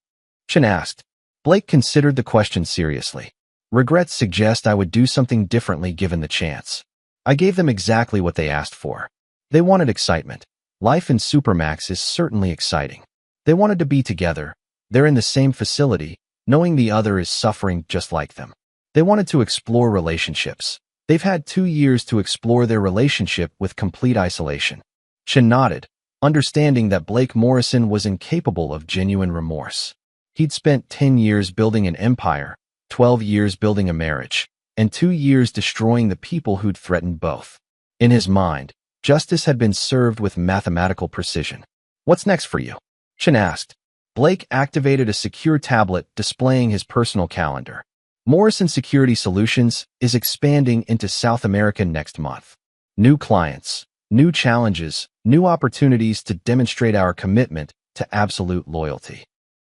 Speaker 2: Chen asked. Blake considered the question seriously. Regrets suggest I would do something differently given the chance. I gave them exactly what they asked for. They wanted excitement. Life in Supermax is certainly exciting. They wanted to be together. They're in the same facility, knowing the other is suffering just like them. They wanted to explore relationships. They've had 2 years to explore their relationship with complete isolation. Chen nodded, understanding that Blake Morrison was incapable of genuine remorse. He'd spent 10 years building an empire, 12 years building a marriage, and 2 years destroying the people who'd threatened both. In his mind, justice had been served with mathematical precision. What's next for you? Chen asked. Blake activated a secure tablet displaying his personal calendar. Morrison Security Solutions is expanding into South America next month. New clients, new challenges, new opportunities to demonstrate our commitment to absolute loyalty.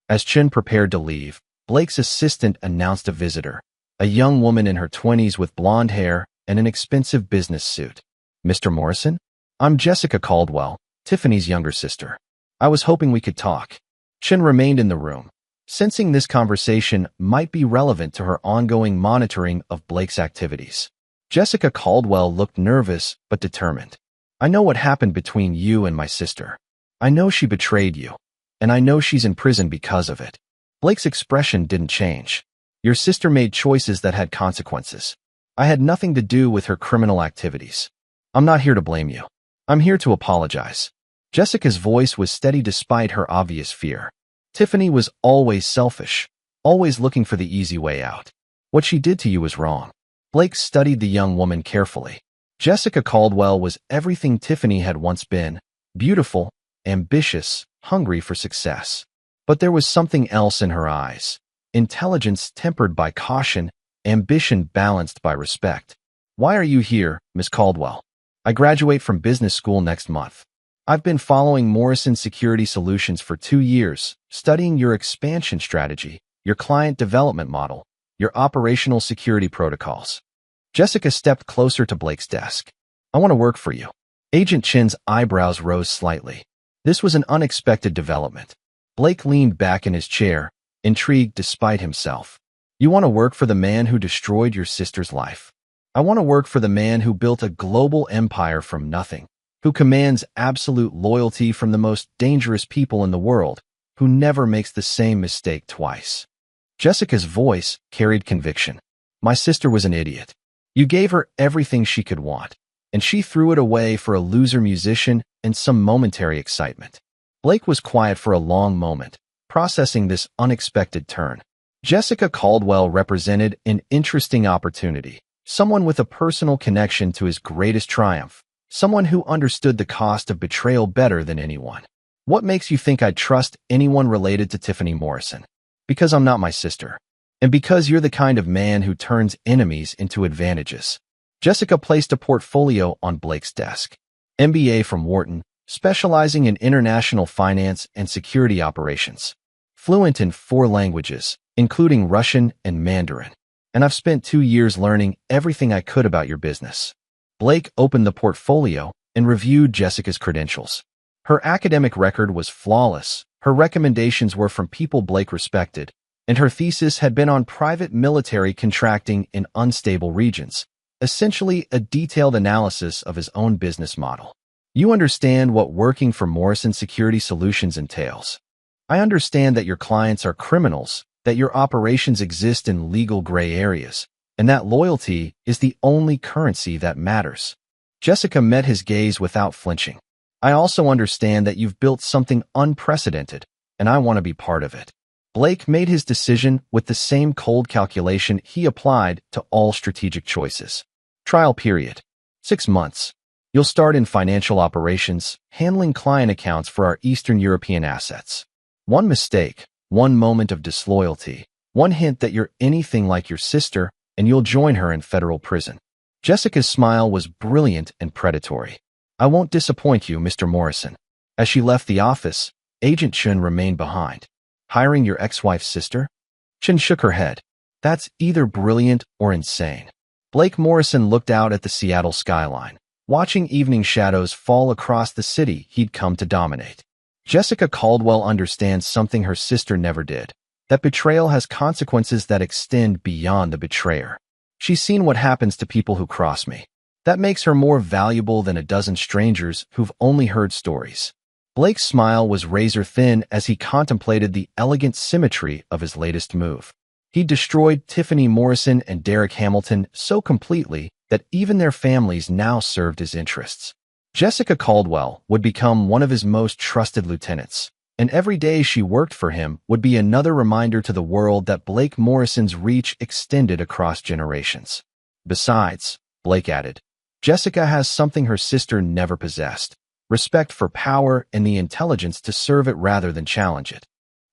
Speaker 2: As Chen prepared to leave, Blake's assistant announced a visitor, a young woman in her 20s with blonde hair and an expensive business suit. Mr. Morrison? I'm Jessica Caldwell, Tiffany's younger sister. I was hoping we could talk. Chen remained in the room, sensing this conversation might be relevant to her ongoing monitoring of Blake's activities. Jessica Caldwell looked nervous but determined. I know what happened between you and my sister. I know she betrayed you, and I know she's in prison because of it. Blake's expression didn't change. Your sister made choices that had consequences. I had nothing to do with her criminal activities. I'm not here to blame you. I'm here to apologize. Jessica's voice was steady despite her obvious fear. Tiffany was always selfish, always looking for the easy way out. What she did to you was wrong. Blake studied the young woman carefully. Jessica Caldwell was everything Tiffany had once been, beautiful, ambitious, hungry for success. But there was something else in her eyes. Intelligence tempered by caution, ambition balanced by respect. Why are you here, Miss Caldwell? I graduate from business school next month. I've been following Morrison Security Solutions for 2 years, studying your expansion strategy, your client development model, your operational security protocols. Jessica stepped closer to Blake's desk. I want to work for you. Agent Chen's eyebrows rose slightly. This was an unexpected development. Blake leaned back in his chair, intrigued despite himself. You want to work for the man who destroyed your sister's life. I want to work for the man who built a global empire from nothing, who commands absolute loyalty from the most dangerous people in the world, who never makes the same mistake twice. Jessica's voice carried conviction. My sister was an idiot. You gave her everything she could want, and she threw it away for a loser musician and some momentary excitement. Blake was quiet for a long moment, processing this unexpected turn. Jessica Caldwell represented an interesting opportunity, someone with a personal connection to his greatest triumph. Someone who understood the cost of betrayal better than anyone. What makes you think I'd trust anyone related to Tiffany Morrison? Because I'm not my sister. And because you're the kind of man who turns enemies into advantages. Jessica placed a portfolio on Blake's desk. MBA from Wharton, specializing in international finance and security operations. Fluent in 4 languages, including Russian and Mandarin. And I've spent 2 years learning everything I could about your business. Blake opened the portfolio and reviewed Jessica's credentials. Her academic record was flawless, her recommendations were from people Blake respected, and her thesis had been on private military contracting in unstable regions, essentially a detailed analysis of his own business model. You understand what working for Morrison Security Solutions entails. I understand that your clients are criminals, that your operations exist in legal gray areas, and that loyalty is the only currency that matters. Jessica met his gaze without flinching. I also understand that you've built something unprecedented, and I want to be part of it. Blake made his decision with the same cold calculation he applied to all strategic choices. Trial period. 6 months. You'll start in financial operations, handling client accounts for our Eastern European assets. One mistake, one moment of disloyalty, one hint that you're anything like your sister, and you'll join her in federal prison. Jessica's smile was brilliant and predatory. I won't disappoint you, Mr. Morrison. As she left the office, Agent Chun remained behind. Hiring your ex-wife's sister? Chun shook her head. That's either brilliant or insane. Blake Morrison looked out at the Seattle skyline, watching evening shadows fall across the city he'd come to dominate. Jessica Caldwell understands something her sister never did, that betrayal has consequences that extend beyond the betrayer. She's seen what happens to people who cross me. That makes her more valuable than a dozen strangers who've only heard stories. Blake's smile was razor-thin as he contemplated the elegant symmetry of his latest move. He destroyed Tiffany Morrison and Derek Hamilton so completely that even their families now served his interests. Jessica Caldwell would become one of his most trusted lieutenants, and every day she worked for him would be another reminder to the world that Blake Morrison's reach extended across generations. Besides, Blake added, Jessica has something her sister never possessed: respect for power and the intelligence to serve it rather than challenge it.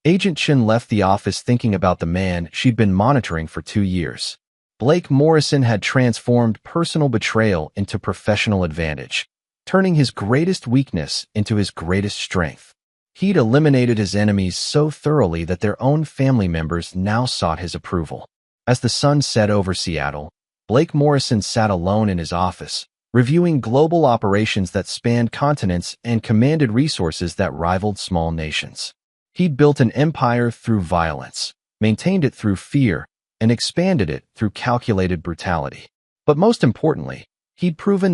Speaker 2: Agent Chin left the office thinking about the man she'd been monitoring for 2 years. Blake Morrison had transformed personal betrayal into professional advantage, turning his greatest weakness into his greatest strength. He'd eliminated his enemies so thoroughly that their own family members now sought his approval. As the sun set over Seattle, Blake Morrison sat alone in his office, reviewing global operations that spanned continents and commanded resources that rivaled small nations. He'd built an empire through violence, maintained it through fear, and expanded it through calculated brutality. But most importantly, he'd proven